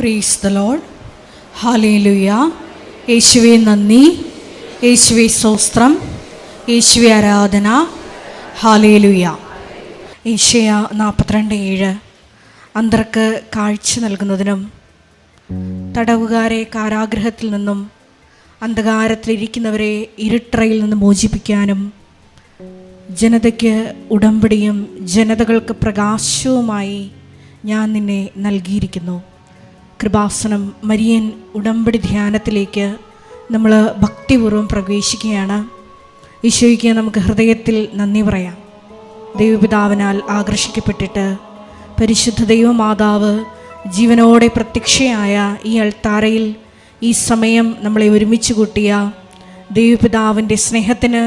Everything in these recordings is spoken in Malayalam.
Praise the Lord. ഹല്ലേലൂയ. യേശുവേ നന്ദി, യേശുവേ സ്തോത്രം, യേശുവേ ആരാധന. ഹല്ലേലൂയ. യെശയ്യാ 42:7 അന്ധർക്ക് കാഴ്ച നൽകുന്നതിനും തടവുകാരെ കാരാഗൃഹത്തിൽ നിന്നും അന്ധകാരത്തിലിരിക്കുന്നവരെ ഇരുട്ടറയിൽ നിന്ന് മോചിപ്പിക്കാനും ജനതയ്ക്ക് ഉടമ്പടിയും ജനതകൾക്ക് പ്രകാശവുമായി ഞാൻ നിന്നെ നൽകിയിരിക്കുന്നു. കൃപാസനം മരിയൻ ഉടമ്പടി ധ്യാനത്തിലേക്ക് നമ്മൾ ഭക്തിപൂർവ്വം പ്രവേശിക്കുകയാണ്. ഈശോയ്ക്ക് നമുക്ക് ഹൃദയത്തിൽ നന്ദി പറയാം. ദൈവപിതാവിനാൽ ആകർഷിക്കപ്പെട്ടിട്ട് പരിശുദ്ധ ദൈവമാതാവ് ജീവനോടെ പ്രത്യക്ഷയായ ഈ അൾത്താരയിൽ ഈ സമയം നമ്മളെ ഒരുമിച്ച് കൂട്ടിയ ദൈവപിതാവിൻ്റെ സ്നേഹത്തിന്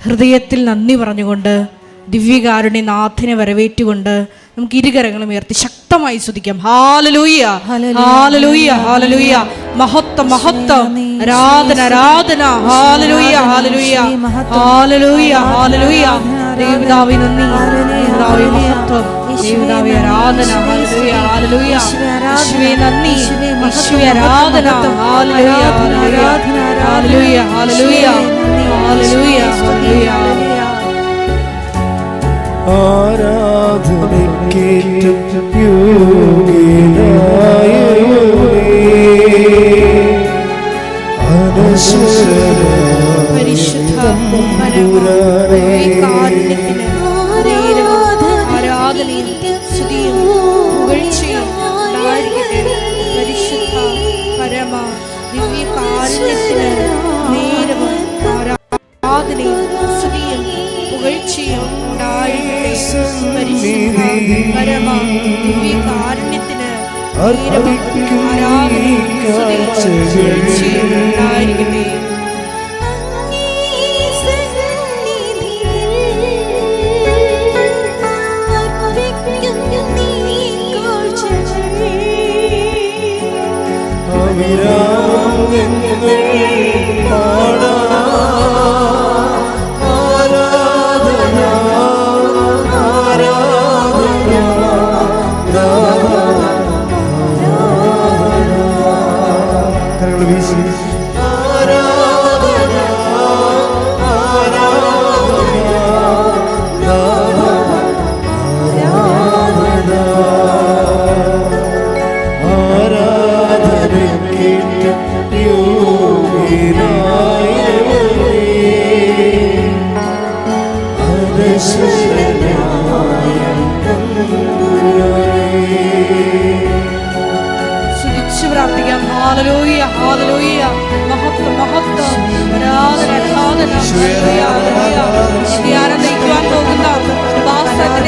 ഹൃദയത്തിൽ നന്ദി പറഞ്ഞുകൊണ്ട് ദിവ്യകാരുണ്യനാഥനെ വരവേറ്റുകൊണ്ട് നമുക്ക് ഇരുകരങ്ങളും ഉയർത്തി ശക്തമായി സ്തുതിക്കാം. ഹല്ലേലൂയ, ഹല്ലേലൂയ, ഹല്ലേലൂയ. മഹത്വം, മഹത്വം, ആരാധന, ആരാധന. ഹല്ലേലൂയ, ഹല്ലേലൂയ, ഹല്ലേലൂയ, ഹല്ലേലൂയ. ദൈവപിതാവേ നന്ദി, ദൈവപിതാവേ മഹത്വം, ദൈവപിതാവേ ആരാധന. ഹല്ലേലൂയ, ഹല്ലേലൂയ. യേശുവേ നന്ദി, യേശുവേ ആരാധന. ഹല്ലേലൂയ, ഹല്ലേലൂയ, ഹല്ലേലൂയ, ഹല്ലേലൂയ, ഹല്ലേലൂയ, ഹല്ലേലൂയ. ആരാധനയ്ക്കേറ്റം യോഗ്യനായവനേ, അനശ്വരനായ തമ്പുരാനേ, ആരാധനയും സ്തുതിയും പുകഴ്ചയും ഉണ്ടായിരിക്കട്ടെ. പരിശുദ്ധ പരമ ദിവ്യകാരുണ്യത്തിന് നേരവും ആരാധനയും സ്തുതിയും പുകഴ്ചയും ഉണ്ടായിരിക്കട്ടെ. പരിശുദ്ധ പരമ ദിവ്യകാരുണ്യത്തിന് നേരവും ആരാധനയും സ്തുതിയും പുകഴ്ചയും ഉണ്ടായിരിക്കട്ടെ.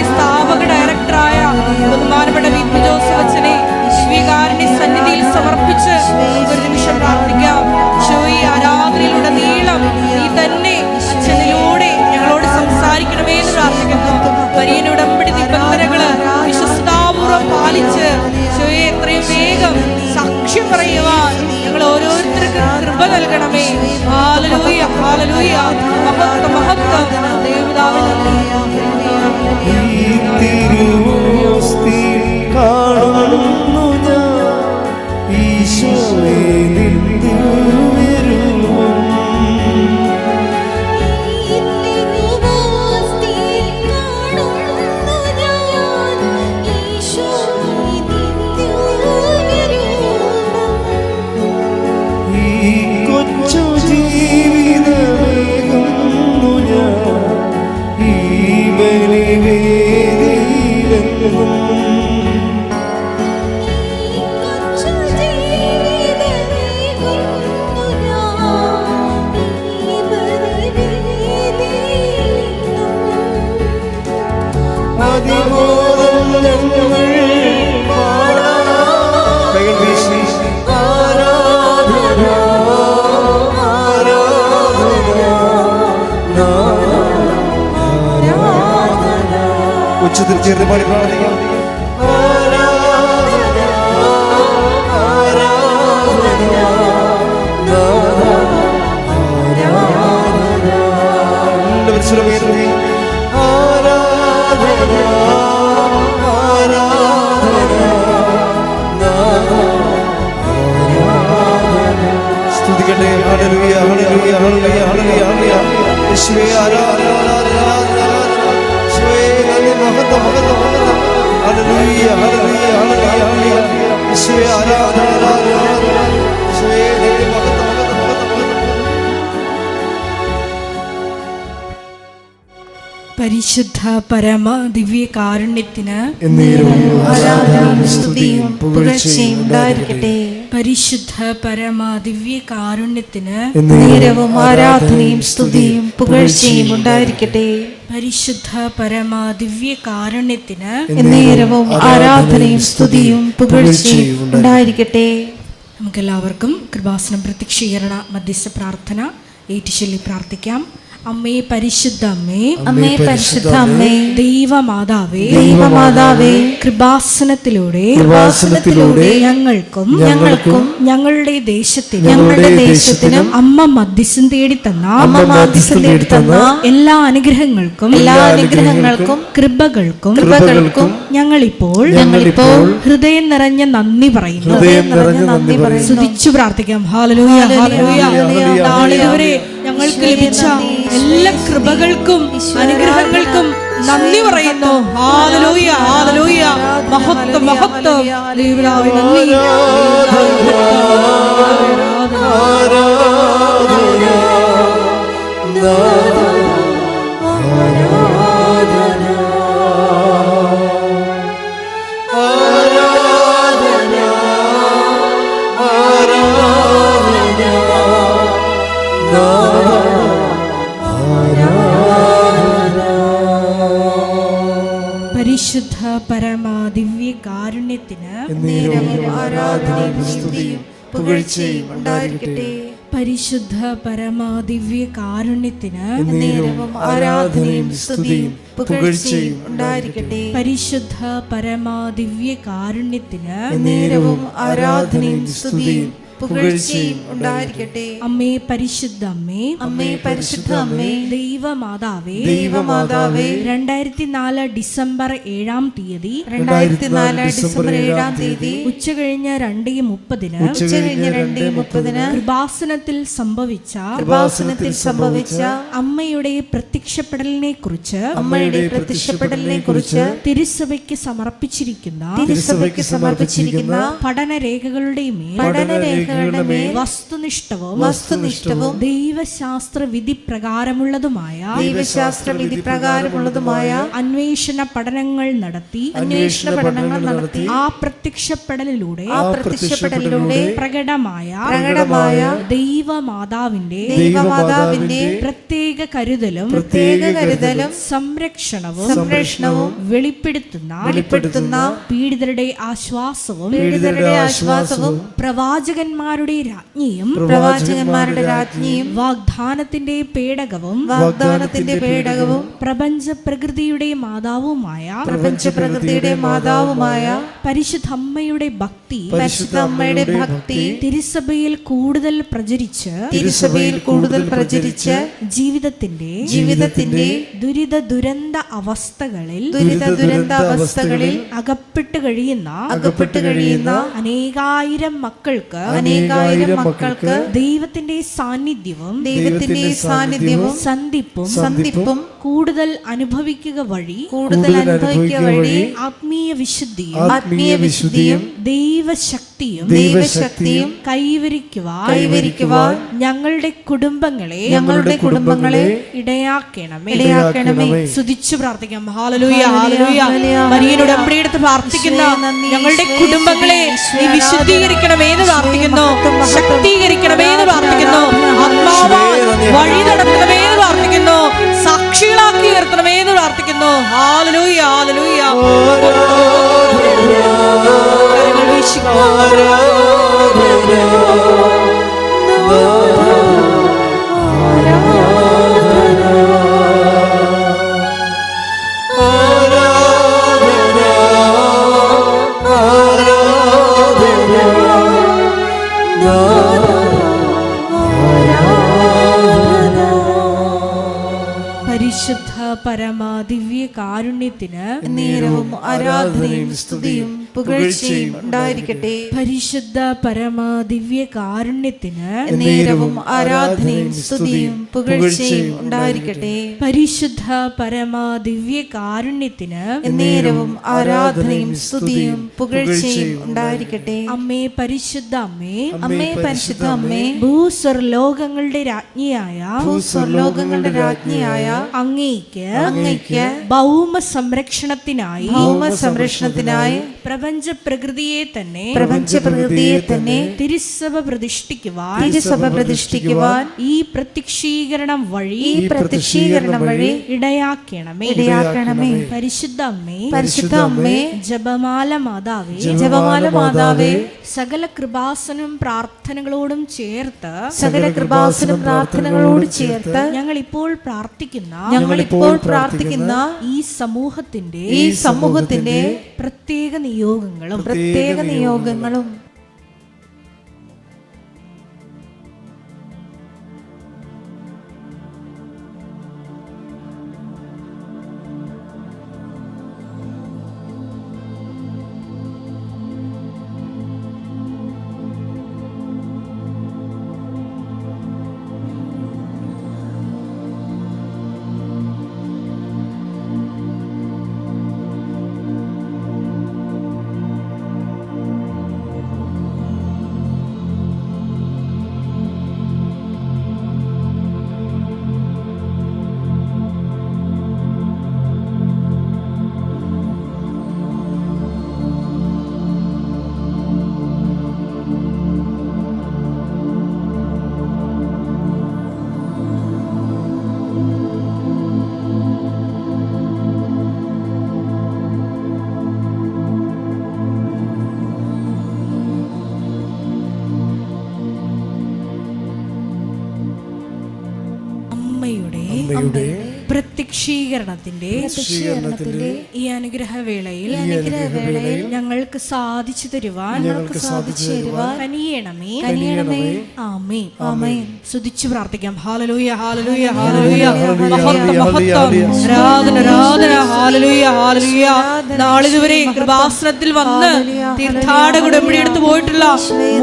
സ്ഥാപക ഡയറക്ടറായ ബഹുമാനപ്പെട്ട വി.പി. ജോസഫ് അച്ഛനെ ദിവ്യകാരുണ്യ സന്നിധിയിൽ സമർപ്പിച്ച് ഒരു നിമിഷം പ്രാർത്ഥിക്കാം. ഈ ആരാധനയിലൂടെ നീളം നീ തന്നെ അച്ഛനിലൂടെ ഞങ്ങളോട് സംസാരിക്കണമേ എന്ന് പ്രാർത്ഥിക്കുന്നു. മരിയൻ ഉടമ്പടി നിബന്ധനകള് വിശ്വസ്താപൂർവ്വം പാലിച്ച് എത്രയും വേഗം സാക്ഷ്യം പറയുവാൻ ഞങ്ങൾ ഓരോരുത്തർക്ക് കൃപ നൽകണമേ. ഹല്ലേലൂയ, ഹല്ലേലൂയ. മഹത്വം, മഹത്വം. ദൈവപിതാവേ കാണുന്നു ഞാൻ ഈശോയെ ഉച്ചത്തിൽ ചേർന്ന് പാടി പ്രാർത്ഥിക്കാം. ആരാധന പ്രാർത്ഥിക്കട്ടെ. ഹല്ലേലൂയ ഹല്ലേലൂയ ഹല്ലേലൂയ ഹല്ലേലൂയ ഹല്ലേലൂയ. യേശുവേ ആരാധന ആരാധന ആരാധന. യേശുവേ നന്ദി മഹത്വം മഹത്വം മഹത്വം. ഹല്ലേലൂയ ഹല്ലേലൂയ ഹല്ലേലൂയ ഹല്ലേലൂയ. യേശുവേ ആരാധന ആരാധന ആരാധന. യേശുവേ നന്ദി മഹത്വം മഹത്വം മഹത്വം മഹത്വം. പരിശുദ്ധ പരമ ദിവ്യ കാരുണ്യത്തിന് ആരാധനയും സ്തുതിയും പുകഴ്ചയും ഉണ്ടായിരിക്കട്ടെ. പരിശുദ്ധ പരമ ദിവ്യ കാരുണ്യത്തിന് നേരവും ആരാധനയും സ്തുതിയും പുകഴ്ചയും ഉണ്ടായിരിക്കട്ടെ. പരിശുദ്ധ പരമ ദിവ്യ കാരുണ്യത്തിന് നേരവും ആരാധനയും സ്തുതിയും പുകഴ്ചയും ഉണ്ടായിരിക്കട്ടെ. നമുക്കെല്ലാവർക്കും കൃപാസനം പ്രത്യക്ഷീകരണ മധ്യസ്ഥ പ്രാർത്ഥന ഏറ്റുചൊല്ലി പ്രാർത്ഥിക്കാം. അമ്മേ പരിശുദ്ധ അമ്മേ, അമ്മേ പരിശുദ്ധ അമ്മേ, ദൈവമാതാവേ, ദൈവമാതാവേ, കൃപാസനത്തിലൂടെ ഞങ്ങൾക്കും ഞങ്ങളുടെ ദേശത്തിനും അമ്മ മധ്യസ്ഥം തേടി തന്ന എല്ലാ അനുഗ്രഹങ്ങൾക്കും കൃപകൾക്കും ഞങ്ങളിപ്പോൾ ഹൃദയം നിറഞ്ഞ നന്ദി പറയുന്നു. സ്തുതിച്ചു പ്രാർത്ഥിക്കാം. Hallelujah hallelujah. നാളിതുവരെ ഞങ്ങൾക്ക് ലഭിച്ച എല്ലാ കൃപകൾക്കും അനുഗ്രഹങ്ങൾക്കും നന്ദി പറയുന്നു. ഹല്ലേലൂയ ഹല്ലേലൂയ. മഹത്വം മഹത്വം. ദൈവമേ നന്ദി. പരിശുദ്ധ പരമ ദിവ്യ കാരുണ്യത്തിന് ആരാധനയും സ്തുതിയും പുകഴ്ചയും ഉണ്ടായിരിക്കട്ടെ. പരിശുദ്ധ പരമ ദിവ്യ കാരുണ്യത്തിന് നേരവും ആരാധനയും സ്തുതിയും പുകഴ്ചയും ഉണ്ടായിരിക്കട്ടെ. പരിശുദ്ധ പരമ ദിവ്യ കാരുണ്യത്തിന് നേരവും ആരാധനയും സ്തുതിയും പുകഴ്ചയും ഉണ്ടായിരിക്കട്ടെ. അമ്മേ പരിശുദ്ധ അമ്മേ, അമ്മേ പരിശുദ്ധ അമ്മേ, ദൈവമാതാവേ, ദൈവമാതാവേ, 2004 ഡിസംബർ 7-ാം തീയതി 2004 ഡിസംബർ 7-ാം തീയതി ഉച്ചകഴിഞ്ഞ് 2:30 ഉച്ചകഴിഞ്ഞ് 2:30 കൃപാസനത്തിൽ സംഭവിച്ച അമ്മയുടെ പ്രത്യക്ഷപ്പെടലിനെ കുറിച്ച് തിരുസഭയ്ക്ക് സമർപ്പിച്ചിരിക്കുന്ന പഠനരേഖകളുടെ മേൽ വസ്തുനിഷ്ഠവും ദൈവശാസ്ത്ര വിധി പ്രകാരമുള്ളതുമായ അന്വേഷണ പഠനങ്ങൾ നടത്തി ആ പ്രത്യക്ഷപ്പെടലിലൂടെ പ്രകടമായ ദൈവമാതാവിന്റെ പ്രത്യേക കരുതലും സംരക്ഷണവും വെളിപ്പെടുത്തുന്ന പീഡിതരുടെ ആശ്വാസവും പ്രവാചകന്മാരുടെ രാജ്ഞിയും വാഗ്ദാനത്തിന്റെ പേടകവും പ്രപഞ്ച പ്രകൃതിയുടെ മാതാവുമായ പരിശുദ്ധ അമ്മയുടെ ഭക്തി തിരുസഭയിൽ കൂടുതൽ പ്രചരിച്ച് ജീവിതത്തിന്റെ ദുരിത ദുരന്ത അവസ്ഥകളിൽ അകപ്പെട്ടു കഴിയുന്ന അനേകായിരം മക്കൾക്ക് ദൈവത്തിന്റെ സാന്നിധ്യവും സന്ധിപ്പും കൂടുതൽ അനുഭവിക്കുക വഴി ആത്മീയ വിശുദ്ധിയും ദൈവശക്തിയും കൈവരിക്കുവാൻ ഞങ്ങളുടെ കുടുംബങ്ങളെ ഇടയാക്കണമേ. സ്തുതിച്ചു പ്രാർത്ഥിക്കാം. Hallelujah hallelujah. മരിയയുടെ ഉടമ്പടിയെടുത്ത് പ്രാർത്ഥിക്കുന്ന ഞങ്ങളുടെ കുടുംബങ്ങളെ നീ വിശുദ്ധീകരിക്കണമേ എന്ന് പ്രാർത്ഥിക്കുന്നു. ശക്തീകരിക്കണമേ എന്ന് പ്രാർത്ഥിക്കുന്നു. ആത്മാവാൽ വഴി നടത്തണമേ എന്ന് പ്രാർത്ഥിക്കുന്നു. സാക്ഷികളാക്കി ഉയർത്തണമേ എന്ന് പ്രാർത്ഥിക്കുന്നു. Hallelujah hallelujah. കരങ്ങൾ വീശിക്കൂ. പരിശുദ്ധ പരമ ദിവ്യ കാരുണ്യത്തിന് നേരവും ആരാധനയും സ്തുതിയും പുകഴ്ചയും ഉണ്ടായിരിക്കട്ടെ. പരിശുദ്ധ പരമ ദിവ്യ കാരുണ്യത്തിന് നേരവും ആരാധനയും സ്തുതിയും പുകഴ്ചയും ഉണ്ടായിരിക്കട്ടെ. പരിശുദ്ധ പരമ ദിവ്യ കാരുണ്യത്തിന് നേരവും ആരാധനയും സ്തുതിയും പുകഴ്ചയും ഉണ്ടായിരിക്കട്ടെ. അമ്മേ പരിശുദ്ധ അമ്മേ, അമ്മേ പരിശുദ്ധ അമ്മേ, ഭൂസ്വർലോകങ്ങളുടെ രാജ്ഞിയായ ഭൂസ്വർലോകങ്ങളുടെ രാജ്ഞിയായ അങ്ങേക്ക് ഭൗമ സംരക്ഷണത്തിനായി പ്രപഞ്ച പ്രകൃതിയെ തന്നെ തിരുസഭ പ്രതിഷ്ഠിക്കുവാൻ ഈ പ്രത്യക്ഷീകരണം വഴി ഇടയാക്കണമേ. പരിശുദ്ധ അമ്മേ, ജപമാല മാതാവേ, സകല കൃപാസനം പ്രാർത്ഥനകളോടും ചേർത്ത് ഞങ്ങൾ ഇപ്പോൾ പ്രാർത്ഥിക്കുന്ന ഈ സമൂഹത്തിന്റെ പ്രത്യേക നിയോഗങ്ങളും അമ്മയുടെ പ്രത്യക്ഷീകരണത്തിന്റെ ഈ അനുഗ്രഹവേളയിൽ ഞങ്ങൾക്ക് സാധിച്ചു തരുവാൻ കനിയണമേ. ആമേൻ. സ്തുതിച്ചു പ്രാർത്ഥിക്കാം. ഹല്ലേലൂയ, ഹല്ലേലൂയ, ഹല്ലേലൂയ. ആരാധന, ഹല്ലേലൂയ, ഹല്ലേലൂയ. നാളിതുവരെ കൃപാസനത്തിൽ വന്ന് തീർത്ഥാടക ഉടമ്പടിയെടുത്ത് പോയിട്ടുള്ള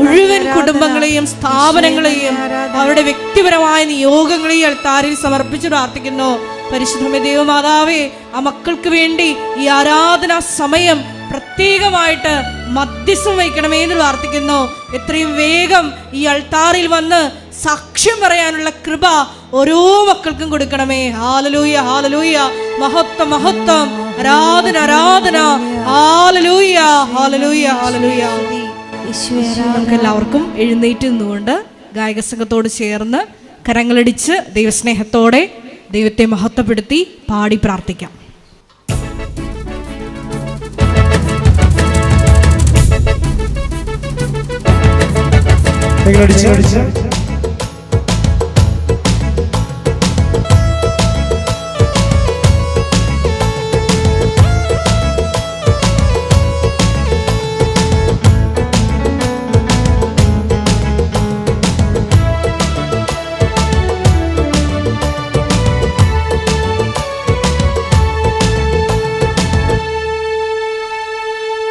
മുഴുവൻ കുടുംബങ്ങളെയും സ്ഥാപനങ്ങളെയും അവരുടെ വ്യക്തിപരമായ നിയോഗങ്ങളെയും അൾത്താരിൽ സമർപ്പിച്ച് പ്രാർത്ഥിക്കുന്നു. പരിശുദ്ധമേ ദൈവമാതാവേ, ആ മക്കൾക്ക് വേണ്ടി ഈ ആരാധനാ സമയം പ്രത്യേകമായിട്ട് മധ്യസ്ഥം വഹിക്കണമേ എന്ന് പ്രാർത്ഥിക്കുന്നു. എത്രയും വേഗം ഈ അൾത്താറിൽ വന്ന് സാക്ഷ്യം പറയാനുള്ള കൃപ ഓരോ മക്കൾക്കും കൊടുക്കണമേ. ഹല്ലേലൂയ, ഹല്ലേലൂയ. മഹത്വം, മഹത്വം. ആരാധന, ആരാധന. ഹല്ലേലൂയ, ഹല്ലേലൂയ, ഹല്ലേലൂയ. നമുക്ക് എല്ലാവർക്കും എഴുന്നേറ്റ് നിന്നുകൊണ്ട് ഗായക സംഘത്തോട് ചേർന്ന് കരങ്ങളടിച്ച് ദൈവസ്നേഹത്തോടെ ദൈവത്തെ മഹത്വപ്പെടുത്തി പാടി പ്രാർത്ഥിക്കാം.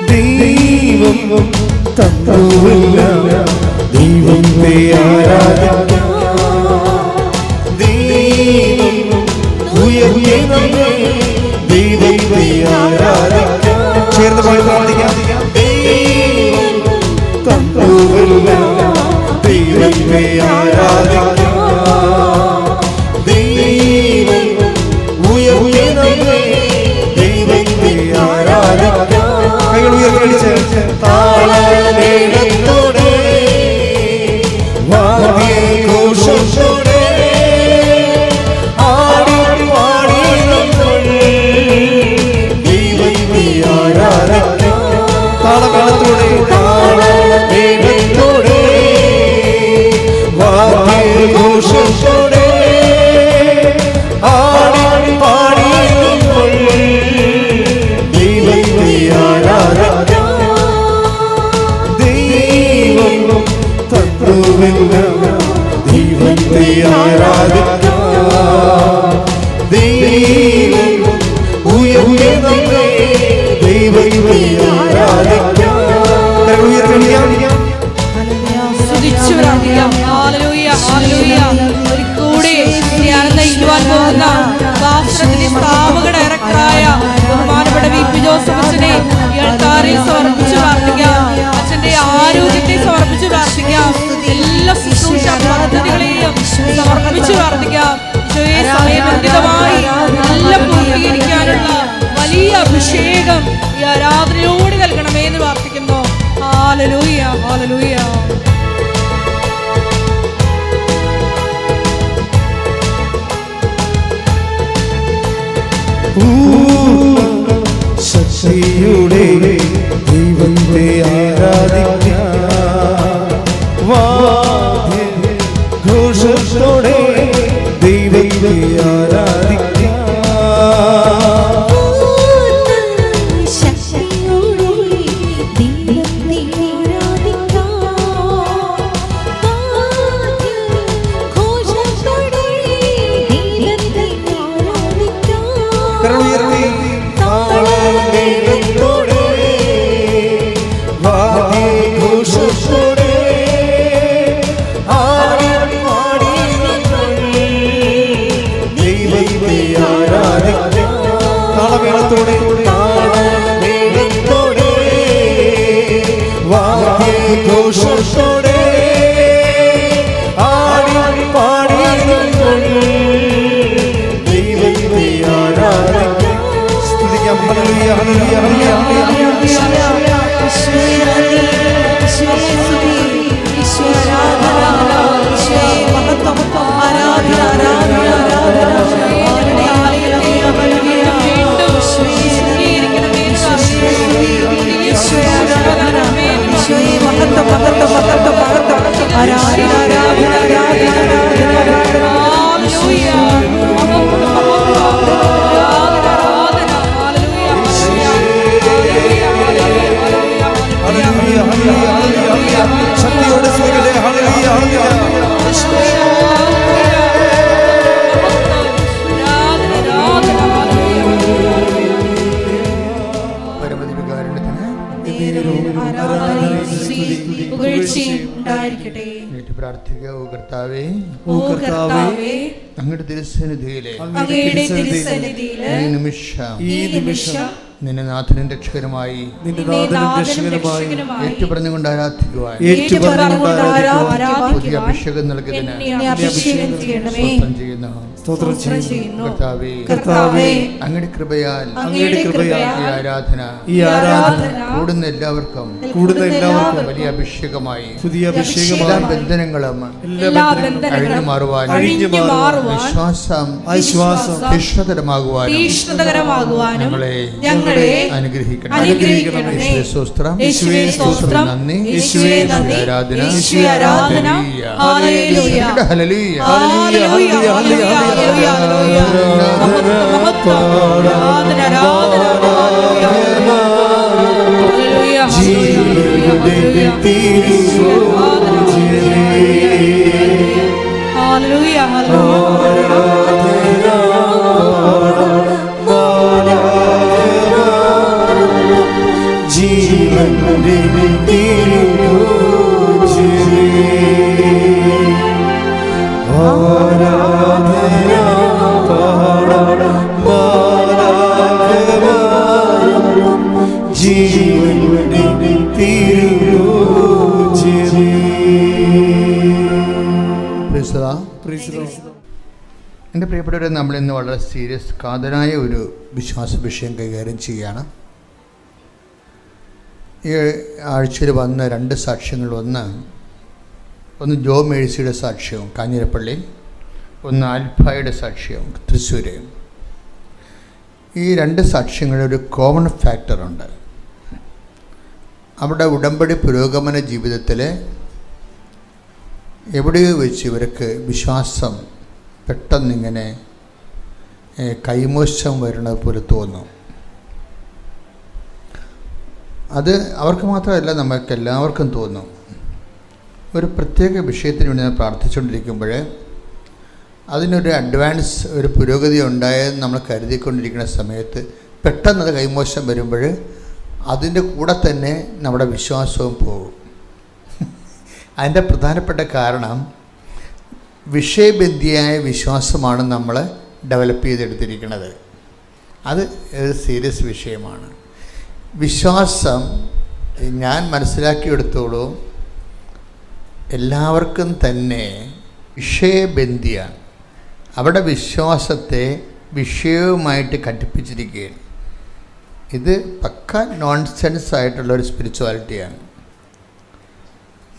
ദൈവം തന്നുവല്ല, ദൈവത്തെ ആരാധിക്കാം. ദൈവം ഉയർന്നേ, ദൈവത്തെ ആരാധിക്കാം. ചേർന്ന് പാടി പ്രാർത്ഥിക്കാം. ദൈവം തന്നുവല്ല, ദൈവത്തെ ആരാധിക്കാം. ദൈവം ഉയർന്നേ, ദൈവത്തെ ആരാധിക്കാം. താളമേളത്തോടെ വാദ്യഘോഷത്തോടെ ആടി പാടി നമ്മൾ ദൈവത്തെ ആരാധിക്കാം. താളമേളത്തോടെ വാദ്യഘോഷത്തോടെ ആടി പാടി നമ്മൾ ദൈവത്തെ ആരാധിക്കാം. ദൈവത്തെ ആരാധിക്കാം. ദൈവം സമർപ്പിച്ച് പ്രാർത്ഥിക്കാം. ഈശോയെ സമയബന്ധിതമായി നല്ല പൂർത്തീകരിക്കാനുള്ള വലിയ അഭിഷേകം ഈ ആരാധനയോട് നൽകണമേ എന്ന് പ്രാർത്ഥിക്കുന്നു. Hallelujah, hallelujah. ശക്തിയുടെ ദൈവത്തെ ആരാധിക്കാം, ഘോഷത്തോടെ ദൈവത്തെ ആരാധിക്കാം. ഘോഷത്തോടെ ആടി പാടി ദൈവത്തെ ആരാധിക്കാം. സ്തുതിക്കാം. ഹല്ലേലൂയ, ഹല്ലേലൂയ, ശക്തിയോടെ സ്തുതിക്കട്ടെ. ഹല്ലേലൂയ, കർത്താവേ, അങ്ങയുടെ തിരുസന്നിധിയിലെ ഈ നിമിഷം നിന്നെ നാഥനും രക്ഷകനുമായി ഏറ്റുപറഞ്ഞുകൊണ്ട് ആരാധിക്കുവാൻ പുതിയ അഭിഷേകം നൽകിയതിന് സ്തോത്രം ചെയ്യുന്നു. കർത്താവേ, അങ്ങയുടെ കൃപയാൽ ഈ ആരാധന കൂടുന്ന എല്ലാവർക്കും വലിയ അഭിഷേകമായി എല്ലാ ബന്ധനങ്ങളും അഴിഞ്ഞു മാറുവാൻ വിശ്വാസം തീഷ്ണതരമാകുവാൻ ഞങ്ങളെ അനുഗ്രഹിക്കണമേ. സ്തോത്രം, നന്ദി, ആരാധന. ഹല്ലേലൂയ, ഹല്ലേലൂയ, എൻ്റെ പ്രിയപ്പെട്ടവരെ, നമ്മളിന്ന് വളരെ സീരിയസ് കാതലായ ഒരു വിശ്വാസ വിഷയം കൈകാര്യം ചെയ്യുകയാണ്. ഈ ആഴ്ചയിൽ വന്ന രണ്ട് സാക്ഷ്യങ്ങൾ, ഒന്ന് ജോ മേഴ്സിയുടെ സാക്ഷ്യവും കാഞ്ഞിരപ്പള്ളി, ഒന്ന് ആൽഫായുടെ സാക്ഷ്യവും തൃശ്ശൂർ. ഈ രണ്ട് സാക്ഷ്യങ്ങളിൽ ഒരു കോമൺ ഫാക്ടറുണ്ട്. അവിടെ ഉടമ്പടി പുരോഗമന ജീവിതത്തിൽ എവിടെയോ വെച്ച് ഇവർക്ക് വിശ്വാസം പെട്ടെന്നിങ്ങനെ കൈമോശം വരുന്നത് പോലെ തോന്നും. അത് അവർക്ക് മാത്രമല്ല, നമുക്ക് എല്ലാവർക്കും തോന്നും. ഒരു പ്രത്യേക വിഷയത്തിന് വേണ്ടി നമ്മൾ പ്രാർത്ഥിച്ചുകൊണ്ടിരിക്കുമ്പോൾ അതിനൊരു അഡ്വാൻസ്, ഒരു പുരോഗതി ഉണ്ടായെന്ന് നമ്മൾ കരുതിക്കൊണ്ടിരിക്കുന്ന സമയത്ത് പെട്ടെന്നത് കൈമോശം വരുമ്പോൾ അതിൻ്റെ കൂടെ തന്നെ നമ്മുടെ വിശ്വാസവും പോകും. അതിൻ്റെ പ്രധാനപ്പെട്ട കാരണം വിഷയബന്ധിയായ വിശ്വാസമാണ് നമ്മൾ ഡെവലപ്പ് ചെയ്തെടുത്തിരിക്കുന്നത്. അത് ഒരു സീരിയസ് വിഷയമാണ്. വിശ്വാസം ഞാൻ മനസ്സിലാക്കിയെടുത്തോളൂ എല്ലാവർക്കും തന്നെ വിഷയബന്ധിയാണ്. അവിടെ വിശ്വാസത്തെ വിഷയവുമായിട്ട് ഘടിപ്പിച്ചിരിക്കുകയാണ്. ഇത് പക്ക നോൺസെൻസ് ആയിട്ടുള്ളൊരു സ്പിരിച്വാലിറ്റിയാണ്.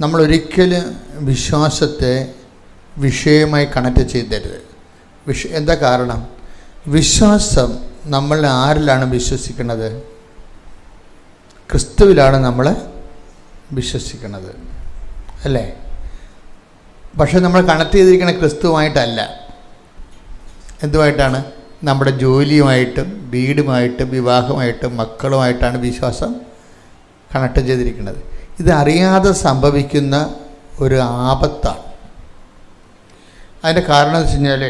നമ്മളൊരിക്കലും വിശ്വാസത്തെ വിഷയമായി കണക്ട് ചെയ്തരുത്. എന്താ കാരണം? വിശ്വാസം നമ്മൾ ആരിലാണ് വിശ്വസിക്കുന്നത്? ക്രിസ്തുവിലാണ് നമ്മൾ വിശ്വസിക്കുന്നത്, അല്ലേ? പക്ഷെ നമ്മൾ കണക്ട് ചെയ്തിരിക്കുന്ന ക്രിസ്തുവുമായിട്ടല്ല. എന്തുമായിട്ടാണ്? നമ്മുടെ ജോലിയുമായിട്ടും വീടുമായിട്ടും വിവാഹമായിട്ടും മക്കളുമായിട്ടാണ് വിശ്വാസം കണക്ട് ചെയ്തിരിക്കുന്നത്. ഇത് അറിയാതെ സംഭവിക്കുന്ന ഒരു ആപത്താണ്. അതിൻ്റെ കാരണം എന്ന് വെച്ച് കഴിഞ്ഞാൽ,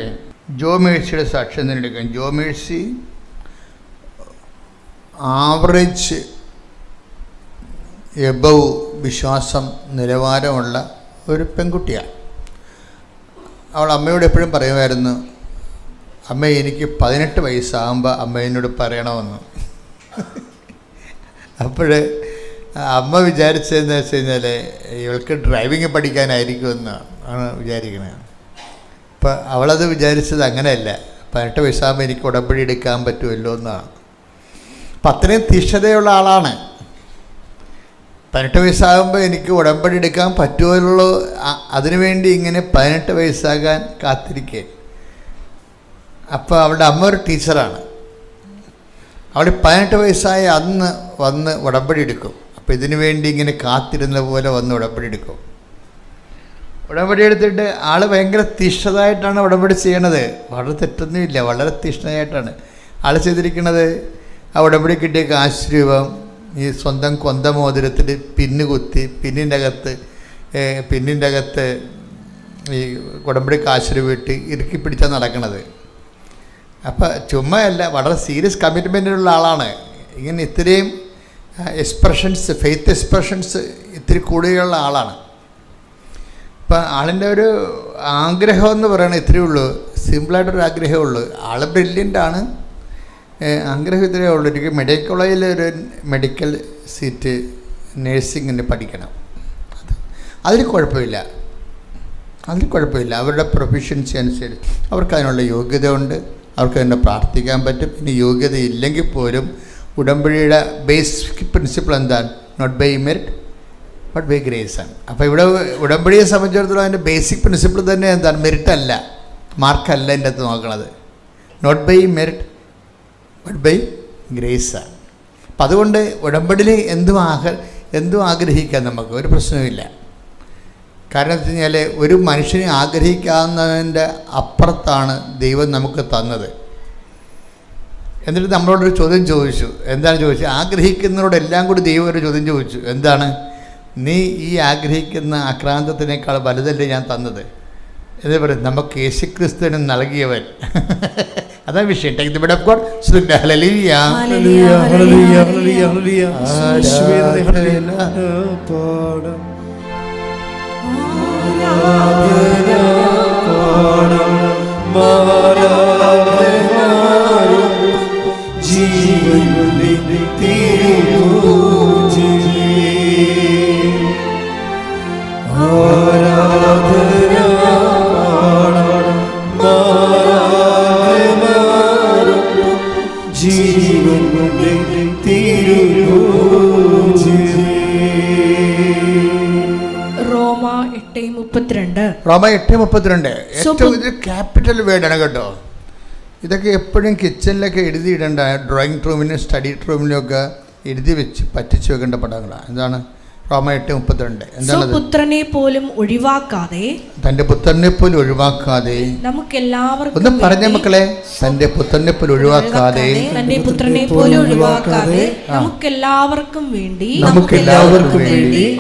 ജോ മേഴ്സിയുടെ സാക്ഷ്യം തന്നെ എടുക്കാം. ജോ മേഴ്സി ആവറേജ് എബവ് വിശ്വാസം നിലവാരമുള്ള ഒരു പെൺകുട്ടിയാണ്. അവൾ അമ്മയോട് എപ്പോഴും പറയുമായിരുന്നു, അമ്മ എനിക്ക് 18 വയസ്സാകുമ്പോൾ അമ്മ എന്നോട് പറയണമെന്ന്. അപ്പോൾ അമ്മ വിചാരിച്ചതെന്ന് വെച്ച് കഴിഞ്ഞാൽ ഇവൾക്ക് ഡ്രൈവിങ് പഠിക്കാനായിരിക്കുമെന്നാണ് വിചാരിക്കുന്നത്. അപ്പം അവളത് വിചാരിച്ചത് അങ്ങനെയല്ല. 18 വയസ്സാകുമ്പോൾ എനിക്ക് ഉടമ്പടി എടുക്കാൻ പറ്റുമല്ലോ എന്നാണ്. അപ്പം അത്രയും തീഷ്ണതയുള്ള ആളാണ്. 18 വയസ്സാകുമ്പോൾ എനിക്ക് ഉടമ്പടി എടുക്കാൻ പറ്റുമല്ലോ, അതിനുവേണ്ടി ഇങ്ങനെ 18 വയസ്സാകാൻ കാത്തിരിക്കേ. അപ്പോൾ അവളുടെ അമ്മ ഒരു ടീച്ചറാണ്. അവൾ 18 വയസ്സായ അന്ന് വന്ന് ഉടമ്പടി എടുക്കും. അപ്പോൾ ഇതിനു വേണ്ടി ഇങ്ങനെ കാത്തിരുന്ന പോലെ വന്ന് ഉടമ്പടി എടുക്കും. ഉടമ്പടി എടുത്തിട്ട് ആൾ ഭയങ്കര തീഷ്ണതായിട്ടാണ് ഉടമ്പടി ചെയ്യണത്. വളരെ തെറ്റൊന്നുമില്ല, വളരെ തീഷ്ണതായിട്ടാണ് ആൾ ചെയ്തിരിക്കുന്നത്. ആ ഉടമ്പടി കിട്ടിയ കാശ് രൂപം ഈ സ്വന്തം കൊന്തമോതിരത്തിൽ പിന്ന് കുത്തി പിന്നിൻ്റെ അകത്ത് ഈ ഉടമ്പടി കാശ് രൂപ ഇട്ട് ഇറുക്കി പിടിച്ചാണ് നടക്കണത്. അപ്പം ചുമ്മാ അല്ല, വളരെ സീരിയസ് കമ്മിറ്റ്മെൻറ്റിലുള്ള ആളാണ്. ഇങ്ങനെ ഇത്രയും എക്സ്പ്രഷൻസ്, ഫെയ്ത്ത് എക്സ്പ്രഷൻസ് ഇത്തിരി കൂടുതലുള്ള ആളാണ്. ഇപ്പം ആളിൻ്റെ ഒരു ആഗ്രഹം എന്ന് പറയുന്നത് ഇത്രയേ ഉള്ളൂ, സിമ്പിളായിട്ടൊരു ആഗ്രഹമേ ഉള്ളൂ. ആൾ ബ്രില്യൻ്റാണ്, ആഗ്രഹം ഇത്രയേ ഉള്ളൂ. എനിക്ക് മെഡിക്കൽ കോളേജിൽ ഒരു മെഡിക്കൽ സീറ്റ് നേഴ്സിങ്ങിന് പഠിക്കണം. അതിൽ കുഴപ്പമില്ല, അവരുടെ പ്രൊഫഷൻസി അനുസരിച്ച് അവർക്ക് അതിനുള്ള യോഗ്യത ഉണ്ട്, അവർക്ക് തന്നെ പ്രാർത്ഥിക്കാൻ പറ്റും. ഇനി യോഗ്യത ഇല്ലെങ്കിൽ പോലും ഉടമ്പടിയുടെ ബേസിക് പ്രിൻസിപ്പിൾ എന്താണ്? Not by merit but by grace ആണ്. അപ്പോൾ ഇവിടെ ഉടമ്പടിയെ സംബന്ധിച്ചിടത്തോളം അതിൻ്റെ ബേസിക് പ്രിൻസിപ്പിൾ തന്നെ എന്താണ്? മെറിറ്റ് അല്ല, മാർക്കല്ല എൻ്റെ അകത്ത് നോക്കണത്. Not by merit but by grace ആണ്. അപ്പം അതുകൊണ്ട് ഉടമ്പടിയിൽ എന്തും ആഗ്രഹിക്കാൻ നമുക്ക് ഒരു പ്രശ്നവുമില്ല. കാരണം എന്ന് വെച്ച് കഴിഞ്ഞാൽ ഒരു മനുഷ്യനെ ആഗ്രഹിക്കാവുന്നതിൻ്റെ അപ്പുറത്താണ് ദൈവം നമുക്ക് തന്നത്. എന്നിട്ട് നമ്മളോടൊരു ചോദ്യം ചോദിച്ചു. എന്താണ് ചോദിച്ചത്? ആഗ്രഹിക്കുന്നവരോടെല്ലാം കൂടി ദൈവം ഒരു ചോദ്യം ചോദിച്ചു. എന്താണ്? നീ ഈ ആഗ്രഹിക്കുന്ന ആക്രാന്തത്തിനേക്കാൾ വലുതല്ലേ ഞാൻ തന്നത് എന്ന് പറയും. നമുക്ക് യേശുക്രിസ്തുവിന് നൽകിയവൻ. അതാണ് വിഷയം. Take the word of God. ഹല്ലേലൂയ ഹല്ലേലൂയ ഹല്ലേലൂയ ഹല്ലേലൂയ റോമ 8:32 ഏറ്റവും ഇത് ക്യാപിറ്റൽ വേർഡാണ് കേട്ടോ. ഇതൊക്കെ എപ്പോഴും കിച്ചണിലൊക്കെ എഴുതിയിടേണ്ട, ഡ്രോയിങ് റൂമിനും സ്റ്റഡി റൂമിനും ഒക്കെ എഴുതി വെച്ച് പറ്റിച്ചു വെക്കേണ്ട പടങ്ങളാണ്. എന്താണ്? റോമ 8:32. എന്താണ്? പുത്രനെ പോലും ഒഴിവാക്കാതെ, തൻ്റെ പുത്രനെ പോലും ഒഴിവാക്കാതെ നമുക്കെല്ലാവർക്കും. ഒന്ന് പറഞ്ഞ മക്കളെ, തൻ്റെ പുത്രനെ പോലും ഒഴിവാക്കാതെ, തൻ്റെ പുത്രനെ പോലും ഒഴിവാക്കാതെ നമുക്കെല്ലാവർക്കും വേണ്ടി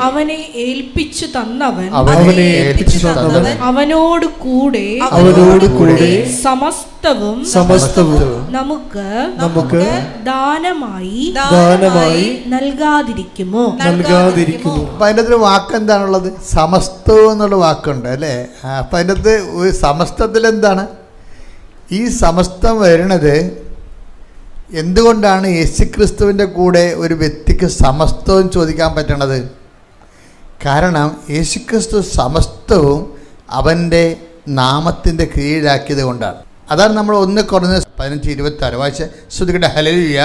അവനെ ഏൽപ്പിച്ചു തന്നവൻ, അവനോട് കൂടെ സമസ്തവും നമുക്ക് ദാനമായി നൽകാതിരിക്കുമോ? അപ്പം അതിൻ്റെ അകത്തൊരു വാക്ക് എന്താണുള്ളത്? സമസ്തവും എന്നുള്ള വാക്കുണ്ട് അല്ലേ? അപ്പം അതിൻ്റെ അകത്ത് ഒരു സമസ്തത്തിൽ എന്താണ് ഈ സമസ്തം വരുന്നത്? എന്തുകൊണ്ടാണ് യേശുക്രിസ്തുവിൻ്റെ കൂടെ ഒരു വ്യക്തിക്ക് സമസ്തവും ചോദിക്കാൻ പറ്റണത്? കാരണം യേശുക്രിസ്തു സമസ്തവും അവൻ്റെ നാമത്തിൻ്റെ കീഴിലാക്കിയത് കൊണ്ടാണ്. അതാണ് നമ്മൾ 1 Corinthians 15:26 വായിച്ച ശ്രുതികട്ടെ. ഹല്ലേലൂയ,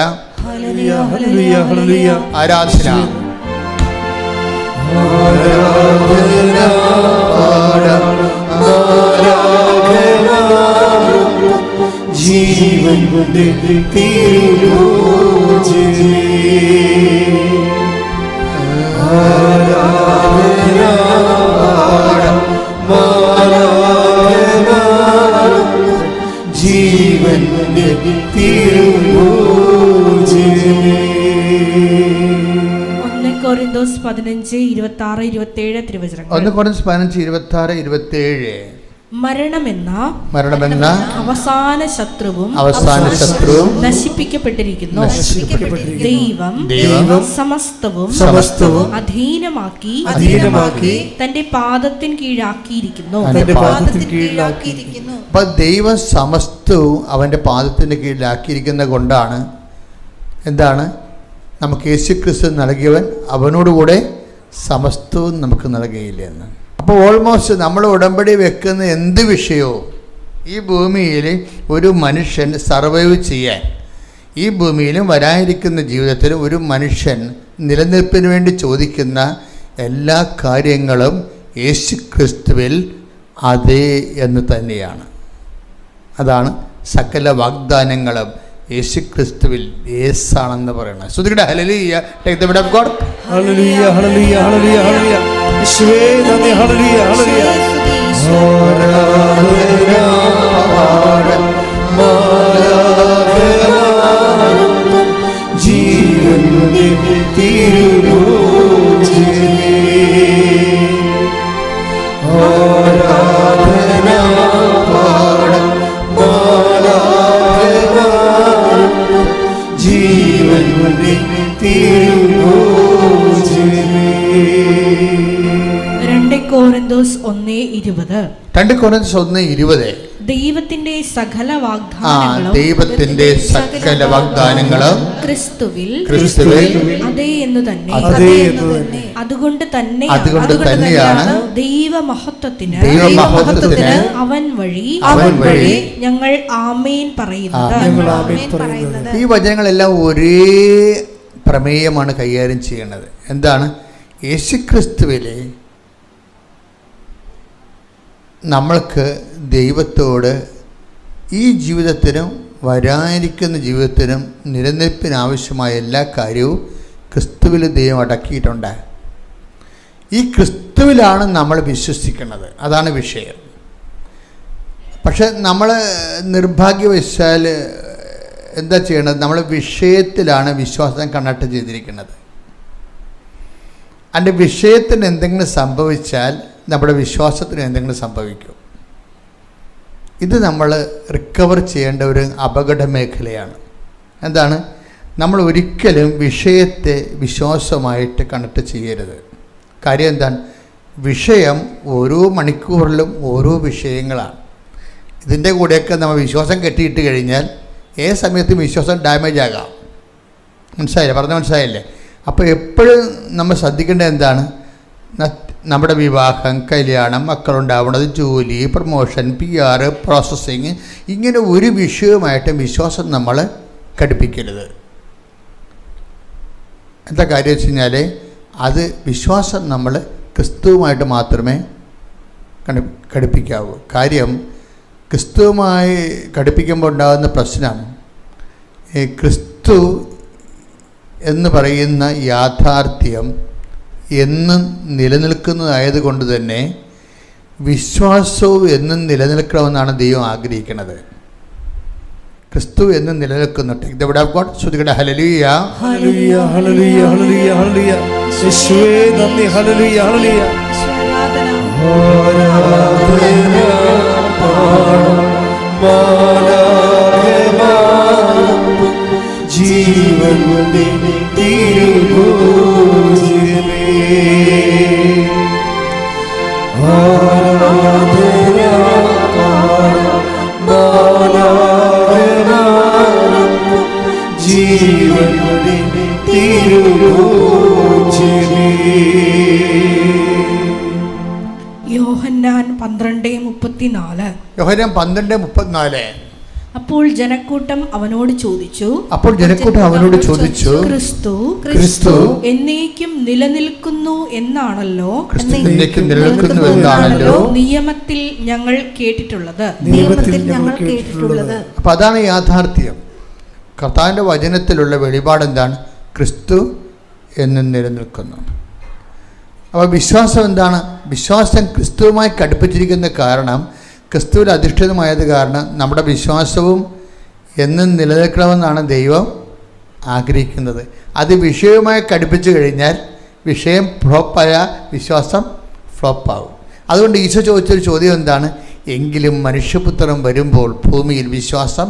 ഹല്ലേലൂയ, ഹല്ലേലൂയ, ഹല്ലേലൂയ. ആരാധന ജീവന്റെ തിരുലോചനേ, ആരാധന ജീവന്റെ തിരുലോചനേ. 1 Corinthians 15:26-27 തിരുവചനങ്ങൾ. 1 Corinthians 15:26-27. മരണമെന്ന അവസാന ശത്രുവും നശിപ്പിക്കപ്പെട്ടിരിക്കുന്നു. ദൈവം സമസ്തവും അധീനമാക്കി തന്റെ പാദത്തിന് കീഴാക്കിയിരിക്കുന്നു. അപ്പൊ ദൈവം സമസ്തവും അവന്റെ പാദത്തിന് കീഴിലാക്കിയിരിക്കുന്ന കൊണ്ടാണ് എന്താണ് നമുക്ക് യേശുക്രിസ്തു നൽകിയവൻ അവനോടുകൂടെ സമസ്തവും നമുക്ക് നൽകിയില്ല എന്ന്. അപ്പോൾ ഓൾമോസ്റ്റ് നമ്മൾ ഉടമ്പടി വെക്കുന്ന എന്ത് വിഷയവും ഈ ഭൂമിയിൽ ഒരു മനുഷ്യൻ സർവൈവ് ചെയ്യാൻ, ഈ ഭൂമിയിലും വരാനിരിക്കുന്ന ജീവിതത്തിൽ ഒരു മനുഷ്യൻ നിലനിൽപ്പിന് വേണ്ടി ചോദിക്കുന്ന എല്ലാ കാര്യങ്ങളും യേശുക്രിസ്തുവിൽ അതേ എന്ന് തന്നെയാണ്. അതാണ് സകല വാഗ്ദാനങ്ങളും യേശുക്രിസ്തുവിൽ യേസാണെന്ന് പറയുന്നത്. ശ്രുതികട്ടെ. ഹല്ലേലൂയ. Take the word of God. ഹല്ലേലൂയ, ഹല്ലേലൂയ, ഹല്ലേലൂയ, ഹല്ലേലൂയ. യേശുവേ നന്ദി. ഹല്ലേലൂയ, ഹല്ലേലൂയ. ജീവന്റെ തിരുലോചനേ, ആരാധന ജീവന്റെ തിരുലോചനേ. 2 Corinthians 1:20. 2 Corinthians 1:20. ദൈവത്തിന്റെ സകല വാഗ്ദാനങ്ങളും ക്രിസ്തുവിൽ അതേ എന്ന് തന്നെ. അതുകൊണ്ട് തന്നെയാണ് ദൈവമഹത്വത്തിന് അവൻ വഴി ഞങ്ങൾ ആമേൻ പറയുന്നത്. ഈ വചനങ്ങളെല്ലാം ഒരേ പ്രമേയമാണ് കൈകാര്യം ചെയ്യുന്നത്. എന്താണ്? യേശുക്രിസ്തുവിലെ നമ്മൾക്ക് ദൈവത്തോട് ഈ ജീവിതത്തിനും വരാനിരിക്കുന്ന ജീവിതത്തിനും നിലനിൽപ്പിനാവശ്യമായ എല്ലാ കാര്യവും ക്രിസ്തുവിൽ ദൈവം അടക്കിയിട്ടുണ്ട്. ഈ ക്രിസ്തുവിലാണ് നമ്മൾ വിശ്വസിക്കുന്നത്. അതാണ് വിഷയം. പക്ഷെ നമ്മൾ നിർഭാഗ്യവശാൽ എന്താ ചെയ്യണത്? നമ്മൾ വിഷയത്തിലാണ് വിശ്വാസം കണക്ട് ചെയ്തിരിക്കുന്നത്. അതിൻ്റെ വിഷയത്തിന് എന്തെങ്കിലും സംഭവിച്ചാൽ നമ്മുടെ വിശ്വാസത്തിന് എന്തെങ്കിലും സംഭവിക്കും. ഇത് നമ്മൾ റിക്കവർ ചെയ്യേണ്ട ഒരു അപകട മേഖലയാണ്. എന്താണ്? നമ്മൾ ഒരിക്കലും വിഷയത്തെ വിശ്വാസമായിട്ട് കണക്ട് ചെയ്യരുത്. കാര്യം എന്താണ്? വിഷയം ഓരോ മണിക്കൂറിലും ഓരോ വിഷയങ്ങളാണ്. ഇതിൻ്റെ കൂടെയൊക്കെ നമ്മൾ വിശ്വാസം കെട്ടിയിട്ട് കഴിഞ്ഞാൽ ഏത് സമയത്തും വിശ്വാസം ഡാമേജ് ആകാം. മനസ്സിലായില്ലേ? പറഞ്ഞ മനസ്സിലായില്ലേ? അപ്പോൾ എപ്പോഴും നമ്മൾ ശ്രദ്ധിക്കേണ്ടത് എന്താണ്? നമ്മുടെ വിവാഹം, കല്യാണം, മക്കളുണ്ടാവുന്നത്, ജോലി, പ്രൊമോഷൻ, PR, പ്രോസസ്സിങ്, ഇങ്ങനെ ഒരു വിഷയവുമായിട്ട് വിശ്വാസം നമ്മൾ ഘടിപ്പിക്കരുത്. എന്താ കാര്യം വെച്ച് കഴിഞ്ഞാൽ അത് വിശ്വാസം നമ്മൾ ക്രിസ്തുവുമായിട്ട് മാത്രമേ ഘടിപ്പിക്കാവൂ. കാര്യം ക്രിസ്തുവുമായി ഘടിപ്പിക്കുമ്പോൾ ഉണ്ടാകുന്ന പ്രശ്നം, ഈ ക്രിസ്തു എന്ന് പറയുന്ന യാഥാർത്ഥ്യം എന്നും നിലനിൽക്കുന്നതായതുകൊണ്ട് തന്നെ വിശ്വാസവും എന്നും നിലനിൽക്കണമെന്നാണ് ദൈവം ആഗ്രഹിക്കുന്നത്. ക്രിസ്തു എന്നും നിലനിൽക്കുന്നു. Take the word of God. ശ്രുതികട്ടെ. ഹല്ലേലൂയ, ഹല്ലേലൂയ, ഹല്ലേലൂയ, ഹല്ലേലൂയ, ഹല്ലേലൂയ. യേശുവേ നന്ദി. ഹല്ലേലൂയ, ഹല്ലേലൂയ. ജീവന്റെ തിരുലോചനേ, ആരാധന ജീവന്റെ തിരുലോചനേ. യോഹന്നാൻ 12:34. യോഹന്നാൻ 12:34. അപ്പോൾ ജനക്കൂട്ടം അവനോട് ചോദിച്ചു, ക്രിസ്തു എന്നേക്കും നിലനിൽക്കുന്നു എന്നാണല്ലോ നിയമത്തിൽ ഞങ്ങൾ കേട്ടിട്ടുള്ളത്. അപ്പൊ അതാണ് യാഥാർത്ഥ്യം. കർത്താവിന്റെ വചനത്തിലുള്ള വെളിപാട് എന്താണ്? ക്രിസ്തു എന്നും നിലനിൽക്കുന്നു. അപ്പോൾ വിശ്വാസം എന്താണ്? വിശ്വാസം ക്രിസ്തുവുമായി കടുപ്പിച്ചിരിക്കുന്ന കാരണം, ക്രിസ്തുവിൽ അധിഷ്ഠിതമായത് കാരണം നമ്മുടെ വിശ്വാസവും എന്നും നിലനിൽക്കണമെന്നാണ് ദൈവം ആഗ്രഹിക്കുന്നത്. അത് വിഷയവുമായി കടുപ്പിച്ചു കഴിഞ്ഞാൽ വിഷയം ഫ്ലോപ്പായ വിശ്വാസം ഫ്ലോപ്പാകും. അതുകൊണ്ട് ഈശോ ചോദിച്ചൊരു ചോദ്യം എന്താണ്? എങ്കിലും മനുഷ്യപുത്രൻ വരുമ്പോൾ ഭൂമിയിൽ വിശ്വാസം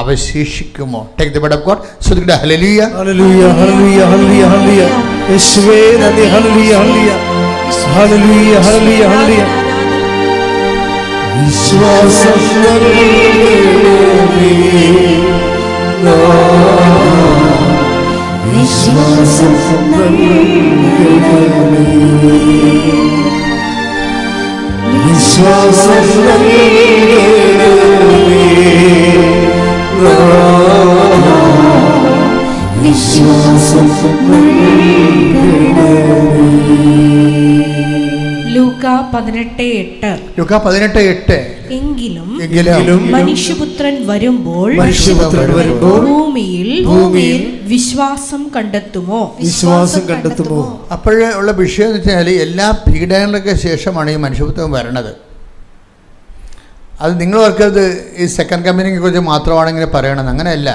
അവശേഷിക്കുമോ? Take the word of God. ശ്രുതിയുടെ ഹല്ലേലൂയ ഹല്ലേലൂയ ഹല്ലേലൂയ ഹല്ലേലൂയ ഹല്ലേലൂയ. യേശുവേ നന്ദി. ഹല്ലേലൂയ ഹല്ലേലൂയ ഹല്ലേലൂയ ഹല്ലേലൂയ ഹല്ലേലൂയ. വിശ്വാസം നൽകണമേ, വിശ്വാസം നൽകണമേ, വിശ്വാസം നൽകണമേ, വിശ്വാസം ലൂക്കാ 18:8. ലൂക്കാ 18:8. എങ്കിലും മനുഷ്യപുത്രൻ വരുമ്പോൾ ഭൂമിയിൽ വിശ്വാസം കണ്ടെത്തുമോ? അപ്പോഴേ ഉള്ള വിഷയം എന്ന് വെച്ചാൽ എല്ലാ പീഡനങ്ങൾക്ക് ശേഷമാണ് ഈ മനുഷ്യപുത്രൻ വരണത്. അത് നിങ്ങൾ ഓർക്കരുത് ഈ സെക്കൻഡ് കമ്മിങ്ങിനെ കുറിച്ച് മാത്രമാണ് ഇങ്ങനെ പറയണത്. അങ്ങനെയല്ല.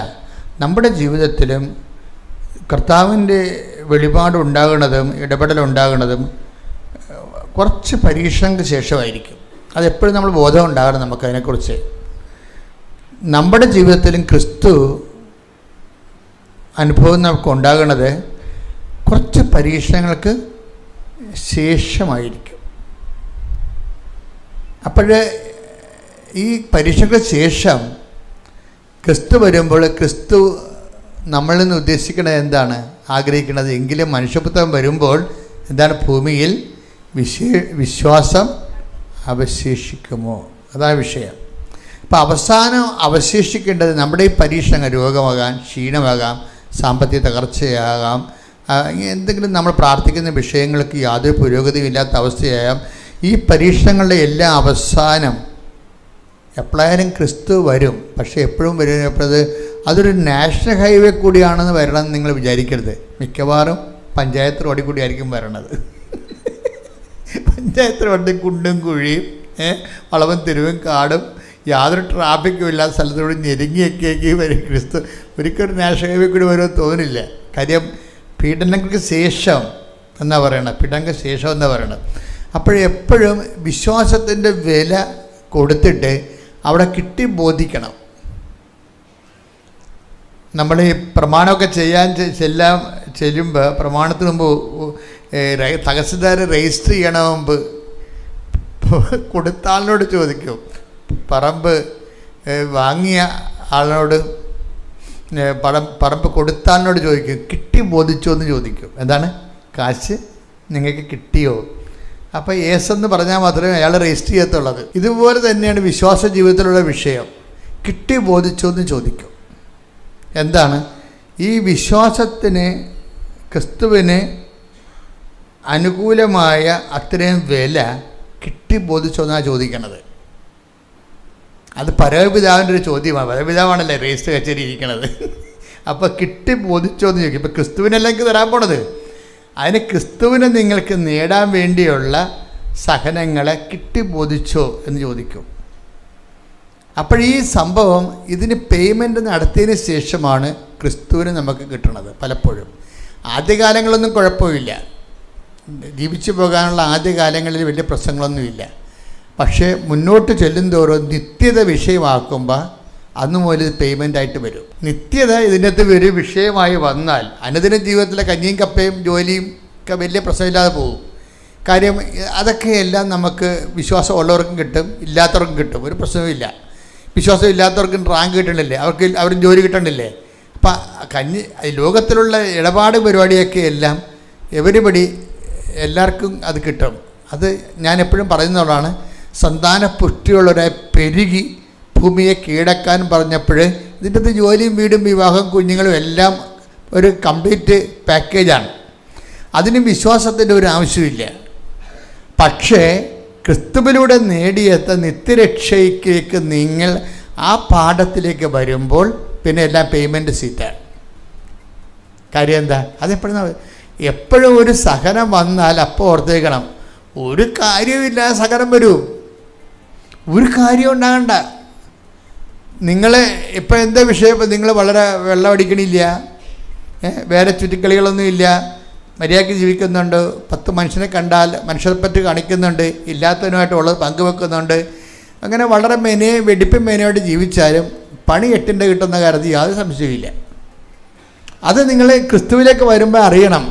നമ്മുടെ ജീവിതത്തിലും കർത്താവിൻ്റെ വെളിപാടുണ്ടാകുന്നതും ഇടപെടലുണ്ടാകുന്നതും കുറച്ച് പരീക്ഷണങ്ങൾക്ക് ശേഷമായിരിക്കും. അതെപ്പോഴും നമ്മൾ ബോധം ഉണ്ടാകണം നമുക്കതിനെക്കുറിച്ച്. നമ്മുടെ ജീവിതത്തിലും ക്രിസ്തു അനുഭവം നമുക്ക് ഉണ്ടാകുന്നത് കുറച്ച് പരീക്ഷണങ്ങൾക്ക് ശേഷമായിരിക്കും. അപ്പോൾ ഈ പരീക്ഷയ്ക്ക് ശേഷം ക്രിസ്തു വരുമ്പോൾ ക്രിസ്തു നമ്മളിൽ നിന്ന് ഉദ്ദേശിക്കുന്നത് എന്താണ്? ആഗ്രഹിക്കുന്നത് എങ്കിലും മനുഷ്യപുത്രൻ വരുമ്പോൾ എന്താണ്? ഭൂമിയിൽ വിശ്വാസം അവശേഷിക്കുമോ? അതാണ് വിഷയം. അപ്പോൾ അവസാനം അവശേഷിക്കേണ്ടത് നമ്മുടെ ഈ പരീക്ഷണങ്ങൾ രോഗമാകാം, ക്ഷീണമാകാം, സാമ്പത്തിക തകർച്ചയാകാം, എന്തെങ്കിലും നമ്മൾ പ്രാർത്ഥിക്കുന്ന വിഷയങ്ങൾക്ക് യാതൊരു പുരോഗതിയും ഇല്ലാത്ത അവസ്ഥയാകാം. ഈ പരീക്ഷണങ്ങളുടെ എല്ലാ അവസാനം എപ്പോഴായാലും ക്രിസ്തു വരും. പക്ഷേ എപ്പോഴും വരുന്നത് അതൊരു നാഷണൽ ഹൈവേ കൂടിയാണെന്ന് വരണമെന്ന് നിങ്ങൾ വിചാരിക്കരുത്. മിക്കവാറും പഞ്ചായത്ത് റോഡിൽ കൂടിയായിരിക്കും വരണത്. പഞ്ചായത്ത് റോഡിൽ കുണ്ടും കുഴിയും വളവും തിരുവും കാടും യാതൊരു ട്രാഫിക്കും ഇല്ലാത്ത സ്ഥലത്തോട് ഞെരുങ്ങിയൊക്കെ വരും ക്രിസ്തു. ഒരിക്കലും നാഷണൽ ഹൈവേ കൂടി വരുമെന്ന് തോന്നില്ല. കാര്യം പീഡനങ്ങൾക്ക് ശേഷം എന്നാണ് പറയണത്. പീഡനങ്ങൾക്ക് ശേഷം എന്നാണ് പറയണത്. അപ്പോഴെപ്പോഴും വിശ്വാസത്തിൻ്റെ വില കൊടുത്തിട്ട് അവിടെ കിട്ടി ബോധിക്കണം. നമ്മൾ ഈ പ്രമാണമൊക്കെ ചെല്ലുമ്പോൾ പ്രമാണത്തിന് മുമ്പ് തഹസിൽദാർ രജിസ്റ്റർ ചെയ്യണ മുമ്പ് കൊടുത്താളിനോട് ചോദിക്കും. പറമ്പ് വാങ്ങിയ ആളിനോട് പറമ്പ് കൊടുത്താളിനോട് ചോദിക്കും, കിട്ടി ബോധിച്ചോ എന്ന് ചോദിക്കും. എന്താണ്? കാശ് നിങ്ങൾക്ക് കിട്ടിയോ? അപ്പോൾ എന്ന് പറഞ്ഞാൽ മാത്രമേ അയാൾ രജിസ്റ്റർ ചെയ്യത്തുള്ളത്. ഇതുപോലെ തന്നെയാണ് വിശ്വാസ ജീവിതത്തിലുള്ള വിഷയം. കിട്ടി ബോധിച്ചോ എന്ന് ചോദിക്കും. എന്താണ്? ഈ വിശ്വാസത്തിന് ക്രിസ്തുവിന് അനുകൂലമായ അത്രയും വില കിട്ടി ബോധിച്ചോ എന്നാണ് ചോദിക്കണത്. അത് പരമപിതാവിൻ്റെ ഒരു ചോദ്യമാണ്. പരമപിതാവാണല്ലേ രജിസ്റ്റർ കച്ചേരി ഇരിക്കണത്. അപ്പോൾ കിട്ടി ബോധിച്ചോ എന്ന് ചോദിക്കും. ഇപ്പോൾ ക്രിസ്തുവിനല്ല എനിക്ക് തരാൻ പോണത്. അതിന് ക്രിസ്തുവിനെ നിങ്ങൾക്ക് നേടാൻ വേണ്ടിയുള്ള സഹനങ്ങളെ കിട്ടി ബോധിച്ചോ എന്ന് ചോദിക്കും. അപ്പോൾ ഈ സംഭവം ഇതിന് പേയ്മെൻറ്റ് നടത്തിയതിന് ശേഷമാണ് ക്രിസ്തുവിന് നമുക്ക് കിട്ടണത്. പലപ്പോഴും ആദ്യകാലങ്ങളൊന്നും കുഴപ്പമില്ല, ജീവിച്ചു പോകാനുള്ള ആദ്യകാലങ്ങളിൽ വലിയ പ്രശ്നങ്ങളൊന്നുമില്ല. പക്ഷേ മുന്നോട്ട് ചെല്ലുന്തോറും നിത്യത വിഷയമാക്കുമ്പോൾ അന്ന് മുതൽ ഇത് പേയ്മെൻ്റായിട്ട് വരും. നിത്യത ഇതിനകത്ത് ഒരു വിഷയമായി വന്നാൽ അനുദിന ജീവിതത്തിലെ കഞ്ഞിയും കപ്പയും ജോലിയും ഒക്കെ വലിയ പ്രശ്നമില്ലാതെ പോകും. കാര്യം അതൊക്കെ എല്ലാം നമുക്ക് വിശ്വാസം ഉള്ളവർക്കും കിട്ടും, ഇല്ലാത്തവർക്കും കിട്ടും, ഒരു പ്രശ്നവുമില്ല. വിശ്വാസം ഇല്ലാത്തവർക്കും റാങ്ക് കിട്ടണില്ലേ, അവർ ജോലി കിട്ടണില്ലേ. അപ്പം ലോകത്തിലുള്ള ഇടപാട് പരിപാടിയൊക്കെ എല്ലാം എവരിപടി എല്ലാവർക്കും അത് കിട്ടും. അത് ഞാൻ എപ്പോഴും പറയുന്നതാണ്. സന്താന പുഷ്ടിയുള്ളവരായി പെരുകി ഭൂമിയെ കീഴടക്കാൻ പറഞ്ഞപ്പോൾ ഇതിൻ്റെ അകത്ത് ജോലിയും വീടും വിവാഹം കുഞ്ഞുങ്ങളും എല്ലാം ഒരു കംപ്ലീറ്റ് പാക്കേജാണ്. അതിന് വിശ്വാസത്തിൻ്റെ ഒരു ആവശ്യമില്ല. പക്ഷേ ക്രിസ്തുവിലൂടെ നേടിയെത്ത നിത്യരക്ഷയ്ക്ക് നിങ്ങൾ ആ പാഠത്തിലേക്ക് വരുമ്പോൾ പിന്നെ എല്ലാം പേയ്മെൻറ്റ് സീറ്റാണ്. കാര്യം എന്താ? എപ്പോഴും ഒരു സഹനം വന്നാൽ അപ്പോൾ ഓർത്തേക്കണം, ഒരു കാര്യമില്ല സഹനം വരൂ, ഒരു കാര്യം ഉണ്ടാകണ്ട. നിങ്ങൾ ഇപ്പം എന്താ വിഷയം? ഇപ്പം നിങ്ങൾ വളരെ വെള്ളം അടിക്കണില്ല, വേറെ ചുറ്റിക്കളികളൊന്നുമില്ല, മര്യാദയ്ക്ക് ജീവിക്കുന്നുണ്ട്, 10 മനുഷ്യനെ കണ്ടാൽ മനുഷ്യരെപ്പറ്റി കാണിക്കുന്നുണ്ട്, ഇല്ലാത്തതിനുമായിട്ട് ഉള്ളത് പങ്കുവെക്കുന്നുണ്ട്. അങ്ങനെ വളരെ വെടിപ്പും മേനയോട്ട് ജീവിച്ചാലും പണി 8 കിട്ടുന്ന കാര്യത്തിൽ യാതൊരു സംശയമില്ല. അത് നിങ്ങൾ ക്രിസ്തുവിലേക്ക് വരുമ്പോൾ അറിയണം.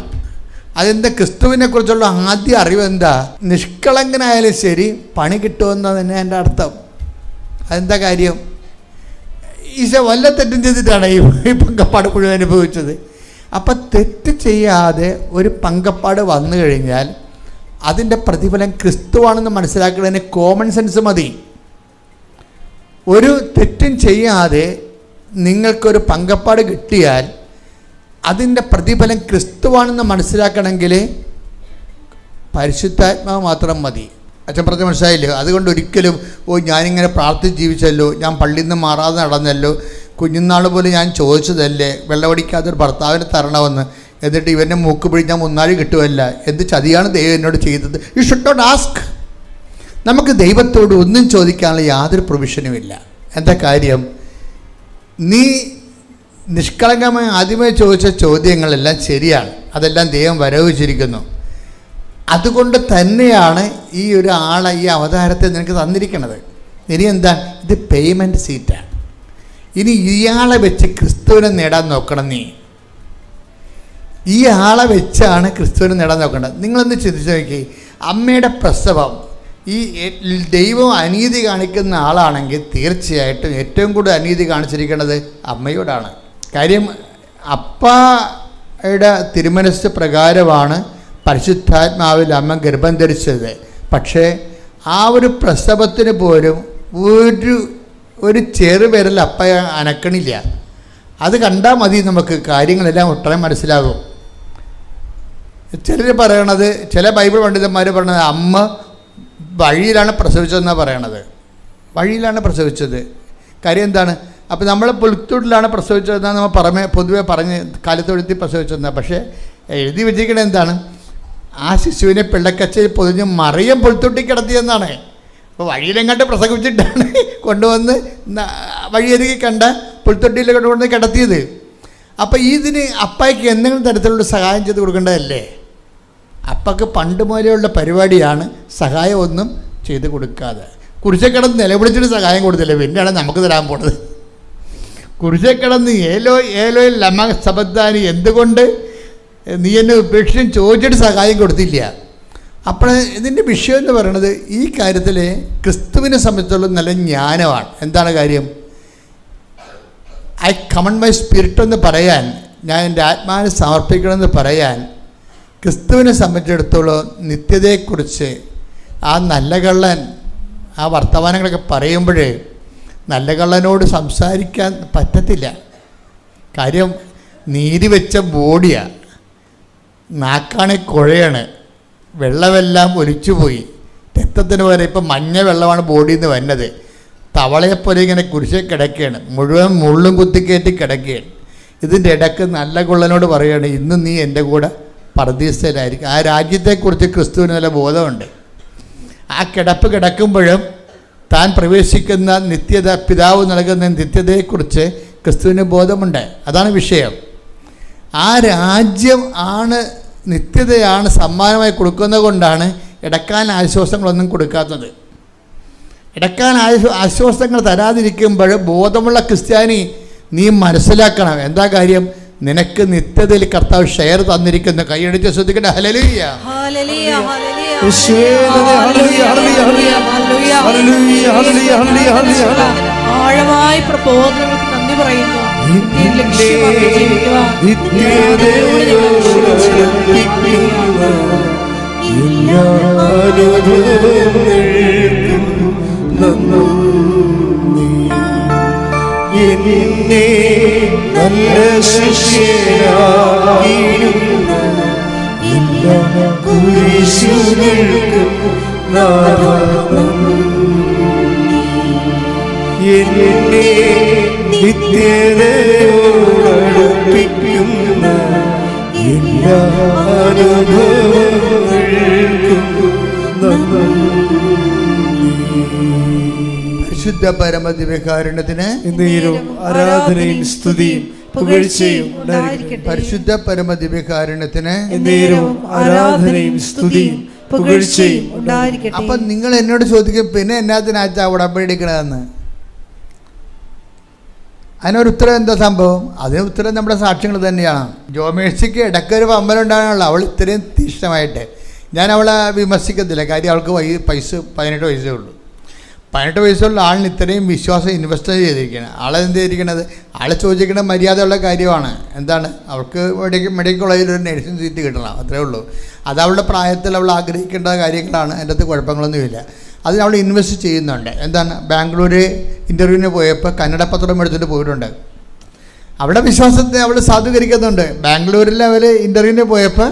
അതെന്താ? ക്രിസ്തുവിനെക്കുറിച്ചുള്ള ആദ്യ അറിവ് എന്താ? നിഷ്കളങ്കനായാലും ശരി പണി കിട്ടുമെന്ന് തന്നെ എൻ്റെ അർത്ഥം. അതെന്താ കാര്യം? ഈശോ വല്ല തെറ്റും ചെയ്തിട്ടാണ് ഈ പങ്കപ്പാട് മുഴുവൻ അനുഭവിച്ചത്. അപ്പം തെറ്റ് ചെയ്യാതെ ഒരു പങ്കപ്പാട് വന്നു കഴിഞ്ഞാൽ അതിൻ്റെ പ്രതിഫലം ക്രിസ്തുവാണെന്ന് മനസ്സിലാക്കുന്നതിന് കോമൺ സെൻസ് മതി. ഒരു തെറ്റും ചെയ്യാതെ നിങ്ങൾക്കൊരു പങ്കപ്പാട് കിട്ടിയാൽ അതിൻ്റെ പ്രതിഫലം ക്രിസ്തുവാണെന്ന് മനസ്സിലാക്കണമെങ്കിൽ പരിശുദ്ധാത്മാവ് മാത്രം മതി. അച്ഛൻ പറഞ്ഞ മനസ്സിലായില്ലോ? അതുകൊണ്ട് ഒരിക്കലും ഞാനിങ്ങനെ പ്രാർത്ഥിച്ച് ജീവിച്ചല്ലോ, ഞാൻ പള്ളിയിൽ നിന്ന് മാറാതെ നടന്നല്ലോ, കുഞ്ഞുനാൾ പോലും ഞാൻ ചോദിച്ചതല്ലേ വെള്ളമടിക്കാത്തൊരു ഭർത്താവിനെ തരണമെന്ന്, എന്നിട്ട് ഇവൻ്റെ മൂക്ക് പിടി ഞാൻ മുന്നാഴി കിട്ടുമല്ല, എന്ത് ചതിയാണ് ദൈവം എന്നോട് ചെയ്തത്? You should not ask. നമുക്ക് ദൈവത്തോട് ഒന്നും ചോദിക്കാനുള്ള യാതൊരു പ്രൊവിഷനുമില്ല. എന്താ കാര്യം? നീ നിഷ്കളങ്കമായി ആദ്യമേ ചോദിച്ച ചോദ്യങ്ങളെല്ലാം ശരിയാണ്, അതെല്ലാം ദൈവം വരവച്ചിരിക്കുന്നു. അതുകൊണ്ട് തന്നെയാണ് ഈ ഒരു ആളെ, ഈ അവതാരത്തെ നിനക്ക് തന്നിരിക്കുന്നത്. ഇനി എന്താ? ഇത് പേയ്മെൻറ്റ് സീറ്റാണ്. ഇനി ഇയാളെ വെച്ച് ക്രിസ്തുവിനെ നേടാൻ നോക്കണം. നീ ഈ ആളെ വെച്ചാണ് ക്രിസ്തുവിനെ നേടാൻ നോക്കേണ്ടത്. നിങ്ങളൊന്ന് ചിന്തിച്ച് നോക്കി, അമ്മയുടെ പ്രസവം, ഈ ദൈവം അനീതി കാണിക്കുന്ന ആളാണെങ്കിൽ തീർച്ചയായിട്ടും ഏറ്റവും കൂടുതൽ അനീതി കാണിച്ചിരിക്കുന്നത് അമ്മയോടാണ്. കാര്യം അപ്പയുടെ തിരുമനസ് പ്രകാരമാണ് പരിശുദ്ധാത്മാവിൽ അമ്മ ഗർഭം ധരിച്ചത്. പക്ഷേ ആ ഒരു പ്രസവത്തിന് പോലും ഒരു ചെറുവിരൽ അപ്പ അനക്കണില്ല. അത് കണ്ടാൽ മതി നമുക്ക് കാര്യങ്ങളെല്ലാം ഒട്ടനെ മനസ്സിലാകും. ചിലർ പറയണത്, ചില ബൈബിൾ പണ്ഡിതന്മാർ പറയണത് അമ്മ വഴിയിലാണ് പ്രസവിച്ചതെന്നാണ് പറയണത്. വഴിയിലാണ് പ്രസവിച്ചത്. കാര്യം എന്താണ്? അപ്പോൾ നമ്മൾ പുൽത്തൊട്ടിലാണ് പ്രസവിച്ചതെന്നാണ് നമ്മൾ പൊതുവെ പറഞ്ഞ് കാലത്തൊഴുത്തി പ്രസവിച്ചതെന്നാണ്. പക്ഷേ എഴുതി വെച്ചിരിക്കുന്നത് എന്താണ്? ആ ശിശുവിനെ പിള്ളക്കച്ചയിൽ പൊതിഞ്ഞ് മറിയം പുൽത്തൊട്ടി കിടത്തിയെന്നാണ്. അപ്പോൾ വഴിയിലെങ്ങാണ്ട് പ്രസവിച്ചിട്ടാണ് കൊണ്ടുവന്ന് വഴിയരികെ കണ്ട പുൽത്തൊട്ടിയിൽ കൊണ്ടുവന്ന് കിടത്തിയത്. അപ്പോൾ ഇതിന് അപ്പായ്ക്ക് എന്തെങ്കിലും തരത്തിലുള്ള സഹായം ചെയ്ത് കൊടുക്കേണ്ടതല്ലേ? അപ്പക്ക് പണ്ട് മുതലുള്ള പരിപാടിയാണ് സഹായം ഒന്നും ചെയ്ത് കൊടുക്കാതെ. കുരിശക്കിടന്ന് നിലവിളിച്ചിട്ട് സഹായം കൊടുത്തില്ല, പിന്നെയാണ് നമുക്ക് തരാൻ പോണത്. കുരിശക്കിടന്ന് ഏലോ ഏലോയിൽ ലമ സബദ്ധാനി, എന്തുകൊണ്ട് നീ എന്നെ ഉപേക്ഷിച്ചും ചോദിച്ചിട്ട് സഹായം കൊടുത്തില്ല. അപ്പോൾ ഇതിൻ്റെ വിഷയം എന്ന് പറയുന്നത് ഈ കാര്യത്തിൽ ക്രിസ്തുവിനെ സംബന്ധിച്ചുള്ള നല്ല ജ്ഞാനമാണ്. എന്താണ് കാര്യം? ഐ കമൺ മൈ സ്പിരിറ്റ് എന്ന് പറയാൻ, ഞാൻ എൻ്റെ ആത്മാവിനെ സമർപ്പിക്കണമെന്ന് പറയാൻ, ക്രിസ്തുവിനെ സംബന്ധിച്ചിടത്തോളം നിത്യതയെക്കുറിച്ച് ആ നല്ല കള്ളൻ ആ വർത്തമാനങ്ങളൊക്കെ പറയുമ്പോൾ നല്ല കള്ളനോട് സംസാരിക്കാൻ പറ്റത്തില്ല. കാര്യം നീതി വെച്ച ബോഡിയാണ്, നാക്കാണെ കുഴയാണ്, വെള്ളമെല്ലാം ഒലിച്ചുപോയി, രക്തത്തിന് വരെ ഇപ്പം മഞ്ഞ വെള്ളമാണ് ബോഡിയിൽ നിന്ന് വരുന്നത്. തവളയെപ്പോലെ ഇങ്ങനെ കുരിശെ കിടക്കുകയാണ്, മുഴുവൻ മുള്ളും കുത്തിക്കയറ്റി കിടക്കുകയാണ്. ഇതിൻ്റെ ഇടയ്ക്ക് നല്ല കൊള്ളനോട് പറയുകയാണ്, ഇന്ന് നീ എൻ്റെ കൂടെ പർദീസയിലായിരിക്കും. ആ രാജ്യത്തെക്കുറിച്ച് ക്രിസ്തുവിന് നല്ല ബോധമുണ്ട്. ആ കിടപ്പ് കിടക്കുമ്പോഴും താൻ പ്രവേശിക്കുന്ന നിത്യത, പിതാവ് നൽകുന്ന നിത്യതയെക്കുറിച്ച് ക്രിസ്തുവിന് ബോധമുണ്ട്. അതാണ് വിഷയം. ആ രാജ്യം ആണ്, നിത്യതയാണ് സമ്മാനമായി കൊടുക്കുന്നത് കൊണ്ടാണ് ഇടക്കാൻ ആശ്വാസങ്ങളൊന്നും കൊടുക്കാത്തത്. ഇടക്കാൻ ആശ്വാസങ്ങൾ തരാതിരിക്കുമ്പോൾ ബോധമുള്ള ക്രിസ്ത്യാനി നീ മനസ്സിലാക്കണം. എന്താ കാര്യം? നിനക്ക് നിത്യതയിൽ കർത്താവ് ഷെയർ തന്നിരിക്കുന്നു. കൈയടിച്ച് ശ്രദ്ധിക്കട്ടെ. ഹല്ലേലൂയ, ഹല്ലേലൂയ, ഹല്ലേലൂയ, ആഴമായി പ്രബോധനങ്ങൾക്ക് നന്ദി പറയുന്നു. എല്ലാ അനുഭവങ്ങൾക്കും നന്ദി. എന്നെ നല്ല ശിഷ്യനാക്കിയിടുന്ന എല്ലാ കുരിശുകൾക്കും എന്നെ നിത്യതയോടടുപ്പിക്കുന്ന എല്ലാ അനുഭവങ്ങൾക്കും പരിശുദ്ധ പരമദിവ്യകാരുണ്യത്തിന് ആരാധനയും സ്തുതിയും പുകഴ്ചയും ഉണ്ടായിരിക്കട്ടെ. പരിശുദ്ധ പരമദിവ്യകാരുണ്യത്തിന് ആരാധനയും സ്തുതിയും പുകഴ്ചയും ഉണ്ടായിരിക്കട്ടെ. അപ്പൊ നിങ്ങൾ എന്നോട് ചോദിക്കും, പിന്നെ എന്നാത്തിനാച്ചാ ഉടമ്പടി എടുക്കണതെന്ന്. അതിനൊരു ഉത്തരം എന്താ സംഭവം? അതിന് ഉത്തരം നമ്മുടെ സാക്ഷ്യങ്ങൾ തന്നെയാണ്. ജോമേഴ്സിക്ക് ഇടയ്ക്കൊരു പമ്പലം ഉണ്ടാകാനുള്ള അവൾ ഇത്രയും തീഷ്ണമായിട്ട്, ഞാൻ അവളെ വിമർശിക്കത്തില്ല. കാര്യം അവൾക്ക് 18 വയസ്സേ ഉള്ളൂ. 18 വയസ്സുള്ള ആളിന് ഇത്രയും വിശ്വാസം ഇൻവെസ്റ്റ് ചെയ്തിരിക്കണം. ആളെന്ത് ചെയ്തിരിക്കണത്? ആളെ ചോദിക്കുന്ന മര്യാദയുള്ള കാര്യമാണ്. എന്താണ്? അവൾക്ക് മെഡിക്കൽ കോളേജിൽ ഒരു നഴ്സിംഗ് സീറ്റ് കിട്ടണം, അത്രേ ഉള്ളൂ. അത് അവളുടെ പ്രായത്തിൽ അവൾ ആഗ്രഹിക്കേണ്ട കാര്യങ്ങളാണ്. അതിൻ്റെ അകത്ത് കുഴപ്പങ്ങളൊന്നുമില്ല. അതിന് അവൾ ഇൻവെസ്റ്റ് ചെയ്യുന്നുണ്ട്. എന്താണ്? ബാംഗ്ലൂർ ഇൻ്റർവ്യൂവിന് പോയപ്പോൾ കന്നഡ പത്രം എടുത്തിട്ട് പോയിട്ടുണ്ട്. അവിടെ വിശ്വാസത്തെ അവൾ സാധൂകരിക്കുന്നുണ്ട്. ബാംഗ്ലൂരിൽ അവർ ഇൻ്റർവ്യൂവിന് പോയപ്പോൾ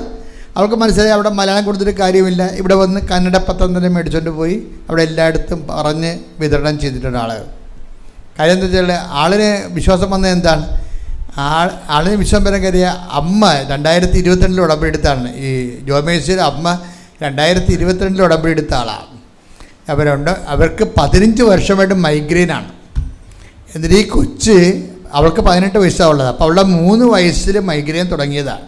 അവൾക്ക് മനസ്സിലായി അവിടെ മലയാളം കൊടുത്തിട്ട് കാര്യമില്ല. ഇവിടെ വന്ന് കന്നഡ പത്രം തന്നെ മേടിച്ചുകൊണ്ട് പോയി അവിടെ എല്ലായിടത്തും പറഞ്ഞ് വിതരണം ചെയ്തിട്ടുണ്ട് ആൾ. കാര്യം എന്താ വെച്ചാൽ ആളിന് വിശ്വാസം വന്നത് എന്താണ്? ആളിന് വിശ്വാസം വരാൻ കാര്യം അമ്മ 2022 ഉടമ്പടി എടുത്താണ്. ഈ ജോമേശ്വരി അമ്മ 2022 ഉടമ്പടി എടുത്ത ആളാണ്. അവർക്ക് 15 വർഷമായിട്ട് മൈഗ്രെയിനാണ്. എന്നിട്ട് ഈ കൊച്ച്, അവൾക്ക് 18 വയസ്സാണുള്ളത്. അപ്പോൾ അവളുടെ 3 വയസ്സിൽ മൈഗ്രെയിൻ തുടങ്ങിയതാണ്.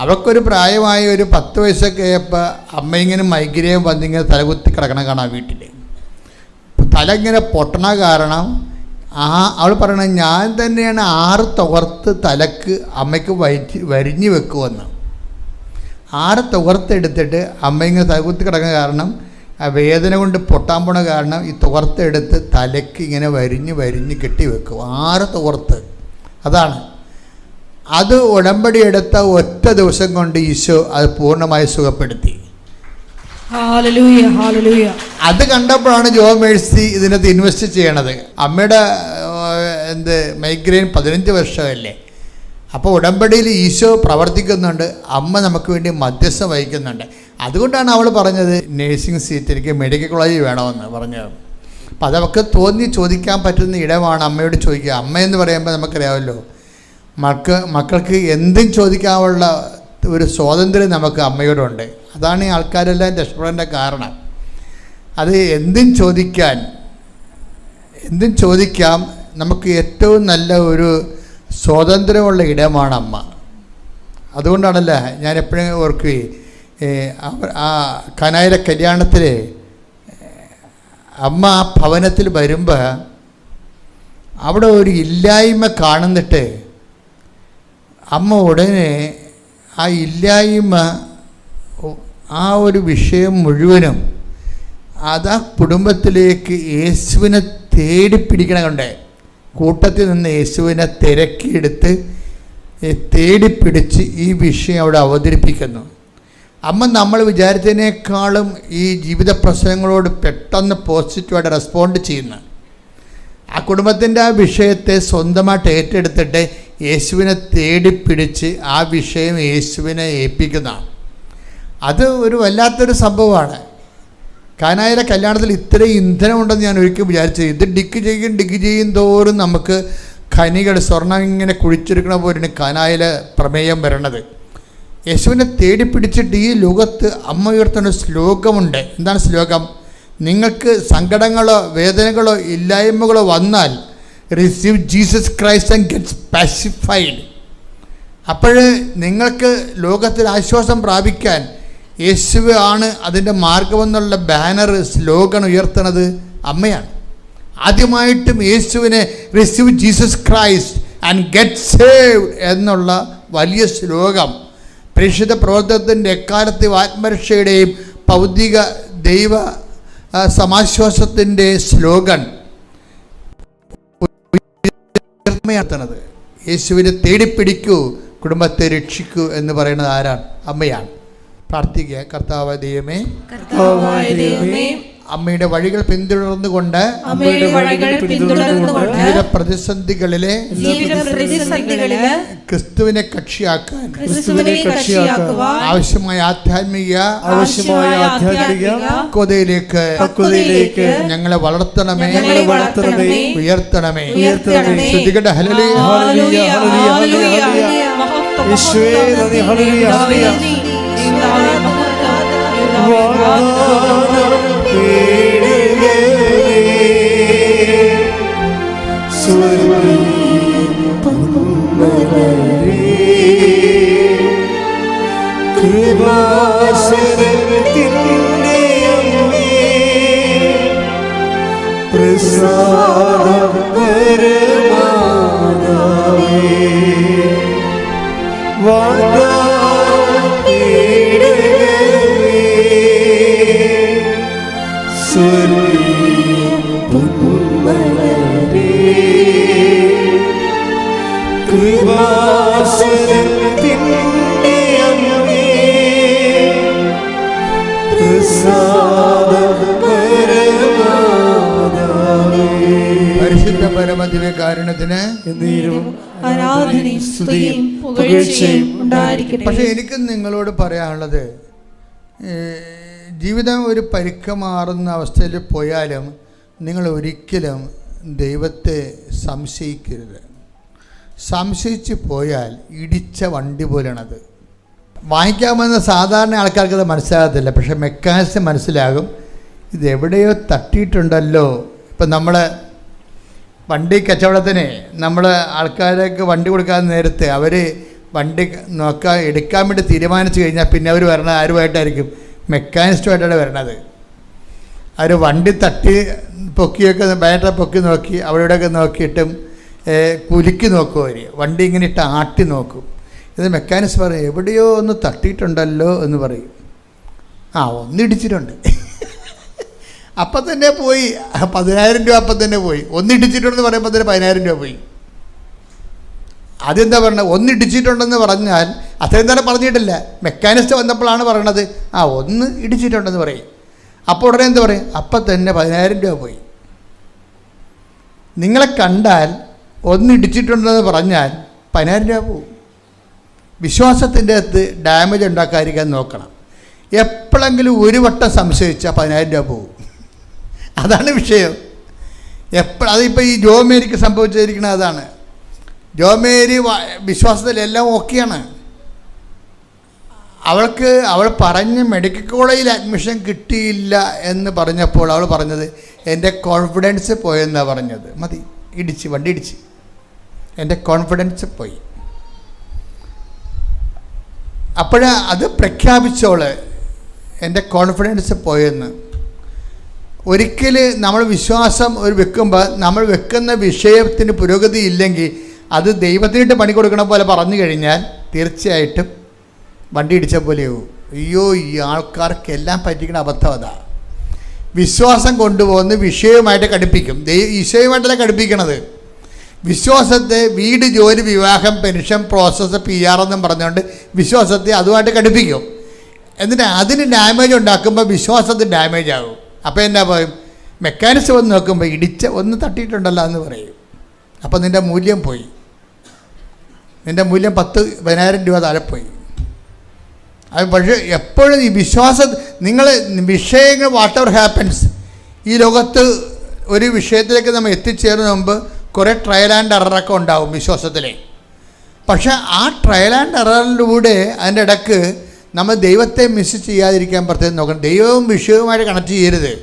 അവൾക്കൊരു പ്രായമായി ഒരു 10 വയസ്സൊക്കെ ആയപ്പോൾ അമ്മ ഇങ്ങനെ മൈഗ്രെയിൻ വന്നിങ്ങനെ തലകുത്തി കിടക്കണം കാണാം വീട്ടിൽ. തല ഇങ്ങനെ പൊട്ടണ കാരണം അവൾ പറയണത്, ഞാൻ തന്നെയാണ് 6 തുകർത്ത് തലക്ക് അമ്മയ്ക്ക് വരിഞ്ഞ് വെക്കുമെന്ന്. 6 തുകർത്തെടുത്തിട്ട് അമ്മ ഇങ്ങനെ തലകുത്തി കിടക്കുന്ന കാരണം, ആ വേദന കൊണ്ട് പൊട്ടാൻ പോണ കാരണം ഈ തുകർത്തെടുത്ത് തലയ്ക്ക് ഇങ്ങനെ വരിഞ്ഞ് കെട്ടി വെക്കും. 6 തുകർത്ത്. അതാണ്. അത് ഉടമ്പടി എടുത്ത ഒറ്റ ദിവസം കൊണ്ട് ഈശോ അത് പൂർണ്ണമായി സുഖപ്പെടുത്തി. അത് കണ്ടപ്പോഴാണ് ജോ മേഴ്സി ഇതിനകത്ത് ഇൻവെസ്റ്റ് ചെയ്യണത്. അമ്മയുടെ മൈഗ്രെയിൻ 15 വർഷമല്ലേ. അപ്പോൾ ഉടമ്പടിയിൽ ഈശോ പ്രവർത്തിക്കുന്നുണ്ട്. അമ്മ നമുക്ക് വേണ്ടി മധ്യസ്ഥം വഹിക്കുന്നുണ്ട്. അതുകൊണ്ടാണ് അവൾ പറഞ്ഞത് നേഴ്സിംഗ് സീറ്റ് എനിക്ക് മെഡിക്കൽ കോളേജിൽ വേണമെന്ന് പറഞ്ഞത്. അപ്പോൾ അതവൾക്ക് തോന്നി ചോദിക്കാൻ പറ്റുന്ന ഇടമാണ് അമ്മയോട് ചോദിക്കുക. അമ്മയെന്ന് പറയുമ്പോൾ നമുക്കറിയാമല്ലോ, മക്കൾക്ക് എന്തും ചോദിക്കാനുള്ള ഒരു സ്വാതന്ത്ര്യം നമുക്ക് അമ്മയോടുണ്ട്. അതാണ് ഈ ആൾക്കാരെല്ലാം രക്ഷപ്പെടേണ്ട കാരണം. അത് എന്തും ചോദിക്കാം. നമുക്ക് ഏറ്റവും നല്ല ഒരു സ്വാതന്ത്ര്യമുള്ള ഇടമാണ് അമ്മ. അതുകൊണ്ടാണല്ലോ ഞാൻ എപ്പോഴും ഓർക്കുകയും, ആ കനായിലെ കല്യാണത്തിൽ അമ്മ ആ ഭവനത്തിൽ വരുമ്പോൾ അവിടെ ഒരു ഇല്ലായ്മ കാണുന്നിട്ട് അമ്മ ഉടനെ ആ ഇല്ലായ്മ, ആ ഒരു വിഷയം മുഴുവനും അത് ആ കുടുംബത്തിലേക്ക് യേശുവിനെ തേടിപ്പിടിക്കണമുണ്ട്. കൂട്ടത്തിൽ നിന്ന് യേശുവിനെ തിരക്കിയെടുത്ത് തേടിപ്പിടിച്ച് ഈ വിഷയം അവിടെ അവതരിപ്പിക്കുന്നു. അമ്മ നമ്മൾ വിചാരിച്ചതിനേക്കാളും ഈ ജീവിത പ്രശ്നങ്ങളോട് പെട്ടെന്ന് പോസിറ്റീവായിട്ട് റെസ്പോണ്ട് ചെയ്യുന്നു. ആ കുടുംബത്തിൻ്റെ ആ വിഷയത്തെ സ്വന്തമായിട്ട് ഏറ്റെടുത്തിട്ട് യേശുവിനെ തേടിപ്പിടിച്ച് ആ വിഷയം യേശുവിനെ ഏൽപ്പിക്കുന്നതാണ്. അത് ഒരു വല്ലാത്തൊരു സംഭവമാണ്. കാനായിലെ കല്യാണത്തിൽ ഇത്രയും ഇന്ധനമുണ്ടെന്ന് ഞാൻ ഒരിക്കലും വിചാരിച്ചത്. ഇത് ഡിഗ് ചെയ്യും തോറും നമുക്ക് ഖനികൾ, സ്വർണ്ണം ഇങ്ങനെ കുഴിച്ചെടുക്കണ പോലെയാണ് കാനായിലെ പ്രമേയം വരണത്. യേശുവിനെ തേടിപ്പിടിച്ചിട്ട് ഈ ലോകത്ത് അമ്മ ഉയർത്തുന്ന ശ്ലോകമുണ്ട്. എന്താണ് ശ്ലോകം? നിങ്ങൾക്ക് സങ്കടങ്ങളോ വേദനകളോ ഇല്ലായ്മകളോ വന്നാൽ receive Jesus Christ and gets pacified. അപ്പോൾ നിങ്ങൾക്ക് ലോകത്തിൽ ആശ്വാസം പ്രാപിക്കാൻ യേശുവേ ആണ് അതിൻ്റെ മാർഗമെന്നുള്ള ബാനർ, സ്ലോഗൻ ഉയർത്തുന്നത് അമ്മയാണ്. ആദ്യമായിട്ടും യേശുവിനെ receive Jesus Christ and get saved എന്നുള്ള വലിയ ശ്ലോകം പരിശുദ്ധ പ്രവർത്തനത്തിൻ്റെ എക്കാലത്തെ ആത്മരക്ഷയുടെയും ഭൗതിക ദൈവ സമാശ്വാസത്തിൻ്റെ സ്ലോഗൻ ഉയർത്തുന്നത്. യേശുവിനെ തേടിപ്പിടിക്കൂ, കുടുംബത്തെ രക്ഷിക്കൂ എന്ന് പറയുന്നത് ആരാണ്? അമ്മയാണ്. പ്രാർത്ഥിക്കുക. കർത്താവായ ദൈവമേ, കർത്താവായ ദൈവമേ, അമ്മയുടെ വഴികൾ പിന്തുടർന്നുകൊണ്ട് അമ്മയുടെ വഴികൾ പിന്തുടർന്നുകൊണ്ട് ജീവിത പ്രതിസന്ധികളിലെ ക്രിസ്തുവിനെ കക്ഷിയാക്കാൻ ആവശ്യമായ ആധ്യാത്മിക പക്വതയിലേക്ക് ഞങ്ങളെ വളർത്തണമേ, ഉയർത്തണമേ. ശ്രുതികട ഹല്ലേലൂയ, ഹല്ലേലൂയ, ഹല്ലേലൂയ, യേശുവേ നന്ദി, ഹല്ലേലൂയ, ഹല്ലേലൂയ. പരിശുദ്ധ പരമദിവ്യകാരുണ്യത്തിന് ആരാധനയും സ്തുതിയും പുകഴ്ചയും ഉണ്ടായിരിക്കട്ടെ. പക്ഷെ എനിക്ക് നിങ്ങളോട് പറയാനുള്ളത്, ജീവിതം ഒരു പരുക്കമാറുന്ന അവസ്ഥയിൽ പോയാലും നിങ്ങൾ ഒരിക്കലും ദൈവത്തെ സംശയിക്കരുത്. സംശയിച്ച് പോയാൽ ഇടിച്ച വണ്ടി പോലെയാണത്. വാങ്ങിക്കാമെന്ന സാധാരണ ആൾക്കാർക്കത് മനസ്സിലാകത്തില്ല, പക്ഷെ മെക്കാനിസം മനസ്സിലാകും. ഇതെവിടെയോ തട്ടിയിട്ടുണ്ടല്ലോ. ഇപ്പം നമ്മൾ വണ്ടി കച്ചവടത്തിന് നമ്മൾ ആൾക്കാർക്ക് വണ്ടി കൊടുക്കാൻ നേരത്തെ അവർ വണ്ടി എടുക്കാൻ വേണ്ടി തീരുമാനിച്ചു കഴിഞ്ഞാൽ പിന്നെ അവർ വരണത് ആരുമായിട്ടായിരിക്കും? മെക്കാനിസ്റ്റുമായിട്ടാണ് വരണത്. അവർ വണ്ടി തട്ടി പൊക്കിയൊക്കെ ബാറ്ററി പൊക്കി നോക്കി അവിടെയൊക്കെ നോക്കിയിട്ടും കുലുക്കി നോക്കും. അവർ വണ്ടി ഇങ്ങനെ ഇട്ട് ആട്ടി നോക്കും. ഇത് മെക്കാനിക്സ് പറയും എവിടെയോ ഒന്ന് തട്ടിയിട്ടുണ്ടല്ലോ എന്ന് പറയും. ഒന്നിടിച്ചിട്ടുണ്ട്. അപ്പം തന്നെ പോയി 10,000 രൂപ. അപ്പം തന്നെ പോയി. ഒന്നിടിച്ചിട്ടുണ്ടെന്ന് പറയുമ്പോൾ തന്നെ 10,000 രൂപ പോയി. അതെന്താ പറഞ്ഞത്? ഒന്നിടിച്ചിട്ടുണ്ടെന്ന് പറഞ്ഞാൽ അത്രയും നേരം പറഞ്ഞിട്ടില്ല. മെക്കാനിസ്റ്റ് വന്നപ്പോഴാണ് പറയണത് ഒന്ന് ഇടിച്ചിട്ടുണ്ടെന്ന് പറയും. അപ്പോൾ ഉടനെ എന്താ പറയും? അപ്പം തന്നെ 10,000 രൂപ പോയി. നിങ്ങളെ കണ്ടാൽ ഒന്നിടിച്ചിട്ടുണ്ടെന്ന് പറഞ്ഞാൽ 10,000 രൂപ പോകും. വിശ്വാസത്തിൻ്റെ അകത്ത് ഡാമേജ് ഉണ്ടാക്കാതിരിക്കാൻ നോക്കണം. എപ്പോഴെങ്കിലും ഒരു വട്ടം സംശയിച്ചാൽ 10,000 രൂപ പോകും. അതാണ് വിഷയം. അതിപ്പോൾ ഈ ജോമേരിക്ക് സംഭവിച്ചിരിക്കുന്നത് അതാണ്. ജോമേരി വിശ്വാസത്തിലെല്ലാം ഓക്കെയാണ്. അവൾ പറഞ്ഞ് മെഡിക്കൽ കോളേജിൽ അഡ്മിഷൻ കിട്ടിയില്ല എന്ന് പറഞ്ഞപ്പോൾ അവൾ പറഞ്ഞത് എൻ്റെ കോൺഫിഡൻസ് പോയെന്നാണ് പറഞ്ഞത്. മതി, വണ്ടി ഇടിച്ച് എൻ്റെ കോൺഫിഡൻസ് പോയി. അത് പ്രഖ്യാപിച്ചോള് എൻ്റെ കോൺഫിഡൻസ് പോയെന്ന്. ഒരിക്കൽ നമ്മൾ വിശ്വാസം വെക്കുമ്പോൾ നമ്മൾ വെക്കുന്ന വിഷയത്തിന് പുരോഗതി ഇല്ലെങ്കിൽ അത് ദൈവത്തിനിട്ട് പണി കൊടുക്കണ പോലെ പറഞ്ഞു കഴിഞ്ഞാൽ തീർച്ചയായിട്ടും വണ്ടി ഇടിച്ച പോലെയാവും. അയ്യോ, ഈ ആൾക്കാർക്കെല്ലാം പറ്റിക്കുന്ന അബദ്ധം അതാ. വിശ്വാസം കൊണ്ടുപോകുന്ന വിഷയവുമായിട്ട് ഘടിപ്പിക്കും. ഈശോയുമായിട്ടല്ല ഘടിപ്പിക്കണത്. വിശ്വാസത്തെ വീട്, ജോലി, വിവാഹം, പെൻഷൻ, പ്രോസസ്സ്, PR എന്നും പറഞ്ഞുകൊണ്ട് വിശ്വാസത്തെ അതുമായിട്ട് ഘടിപ്പിക്കും. എന്നിട്ട് അതിന് ഡാമേജ് ഉണ്ടാക്കുമ്പോൾ വിശ്വാസത്തിന് ഡാമേജ് ആകും. അപ്പോൾ എന്നാ പറയും? മെക്കാനിസം വന്ന് നോക്കുമ്പോൾ ഒന്ന് തട്ടിയിട്ടുണ്ടല്ലോ എന്ന് പറയും. അപ്പോൾ നിൻ്റെ മൂല്യം പോയി. നിൻ്റെ മൂല്യം 10,000 രൂപ താഴെ പോയി. അത് പക്ഷേ എപ്പോഴും ഈ നിങ്ങൾ വിഷയങ്ങൾ വാട്ട് എവർ ഹാപ്പൻസ്, ഈ ലോകത്ത് ഒരു വിഷയത്തിലേക്ക് നമ്മൾ എത്തിച്ചേരുന്ന മുമ്പ് കുറേ ട്രയൽ ആൻഡ് എററൊക്കെ ഉണ്ടാവും വിശ്വാസത്തിലെ. പക്ഷേ ആ ട്രയൽ ആൻഡ് എററിലൂടെ അതിൻ്റെ ഇടയ്ക്ക് നമ്മൾ ദൈവത്തെ മിസ് ചെയ്യാതിരിക്കാൻ പ്രത്യേകം നോക്കണം. ദൈവവും വിഷയവുമായിട്ട് കണക്ട് ചെയ്യരുത്.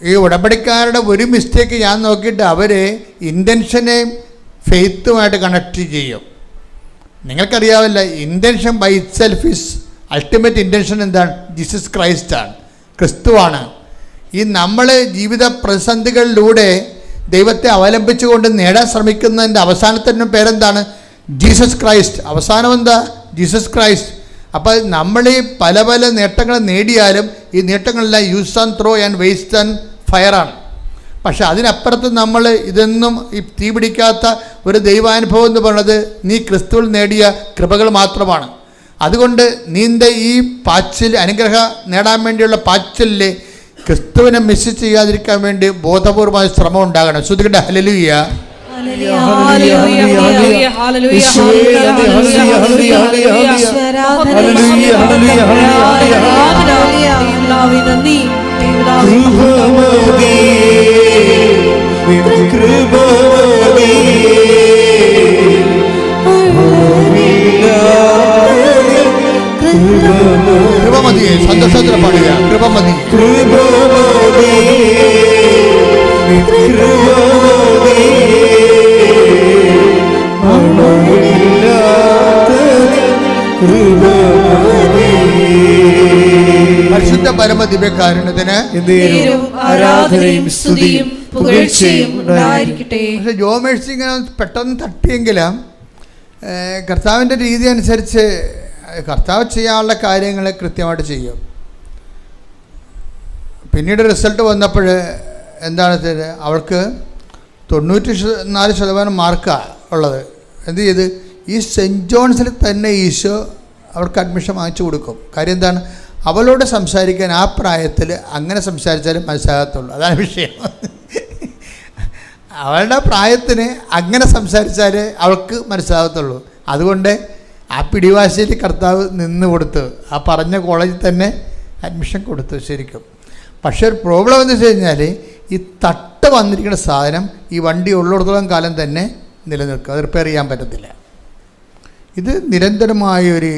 ഈ ഉടമ്പടിക്കാരുടെ ഒരു മിസ്റ്റേക്ക് ഞാൻ നോക്കിയിട്ട് അവർ ഇൻറ്റൻഷനെയും ഫെയ്ത്തുമായിട്ട് കണക്ട് ചെയ്യും. നിങ്ങൾക്കറിയാവില്ല, intention by itself is ultimate intention എന്താണ്? ജീസസ് ക്രൈസ്റ്റാണ്, ക്രിസ്തുവാണ്. ഈ നമ്മൾ ജീവിത പ്രതിസന്ധികളിലൂടെ ദൈവത്തെ അവലംബിച്ചുകൊണ്ട് നേടാൻ ശ്രമിക്കുന്നതിൻ്റെ അവസാനത്തിൻ്റെ പേരെന്താണ്? Jesus Christ. അവസാനം എന്താ? Jesus Christ. അപ്പോൾ നമ്മൾ ഈ പല പല നേട്ടങ്ങൾ നേടിയാലും ഈ നേട്ടങ്ങളെല്ലാം use and throw and waste and ഫയറാണ്. പക്ഷെ അതിനപ്പുറത്ത് നമ്മൾ ഇതൊന്നും ഈ തീ പിടിക്കാത്ത ഒരു ദൈവാനുഭവം എന്ന് പറയുന്നത് നീ ക്രിസ്തുവിൽ നേടിയ കൃപകൾ മാത്രമാണ്. അതുകൊണ്ട് നീന്റെ ഈ പാച്ചിൽ അനുഗ്രഹം നേടാൻ വേണ്ടിയുള്ള പാച്ചിലിൽ ക്രിസ്തുവിനെ മിസ് ചെയ്യാതിരിക്കാൻ വേണ്ടി ബോധപൂർവമായ ശ്രമം ഉണ്ടാകണം. ശ്രുതികട്ടെ ഹല്ലേലൂയ. കൃപമതി, സന്തോഷത്തിൽ പാടുക. കൃപമതി, പരിശുദ്ധ പരമ ദിവ്യകാരുണ്യത്തിന് ആരാധനയും സ്തുതിയും പുകഴ്ചയും ഉണ്ടായിരിക്കട്ടെ. പക്ഷെ ജോമേഴ്സി ഇങ്ങനെ പെട്ടെന്ന് തട്ടിയെങ്കിലും കർത്താവിൻ്റെ രീതി അനുസരിച്ച് കർത്താവ് ചെയ്യാനുള്ള കാര്യങ്ങൾ കൃത്യമായിട്ട് ചെയ്യും. പിന്നീട് റിസൾട്ട് വന്നപ്പോൾ എന്താണ് അവൾക്ക് 94% മാർക്കാണ് ഉള്ളത്. എന്ത് ചെയ്ത് ഈ സെൻറ്റ് ജോൺസിൽ തന്നെ ഈശോ അവർക്ക് അഡ്മിഷൻ വാങ്ങിച്ചു കൊടുക്കും. കാര്യം എന്താണ്? അവളോട് സംസാരിക്കാൻ ആ പ്രായത്തിൽ അങ്ങനെ സംസാരിച്ചാലും മനസ്സിലാകത്തുള്ളൂ. അതാണ് വിഷയം. അവളുടെ പ്രായത്തിന് അങ്ങനെ സംസാരിച്ചാൽ അവൾക്ക് മനസ്സിലാകത്തുള്ളൂ. അതുകൊണ്ട് ആ പിടിവാശിയിൽ കർത്താവ് നിന്ന് കൊടുത്തു. ആ പറഞ്ഞ കോളേജിൽ തന്നെ അഡ്മിഷൻ കൊടുത്തു ശരിക്കും. പക്ഷേ ഒരു പ്രോബ്ലം എന്ന് വെച്ച് കഴിഞ്ഞാൽ ഈ തട്ട് വന്നിരിക്കുന്ന സാധനം ഈ വണ്ടി ഉള്ളിടത്തോളം കാലം തന്നെ നിലനിൽക്കും. അത് റിപ്പയർ ചെയ്യാൻ പറ്റത്തില്ല. ഇത് നിരന്തരമായൊരു,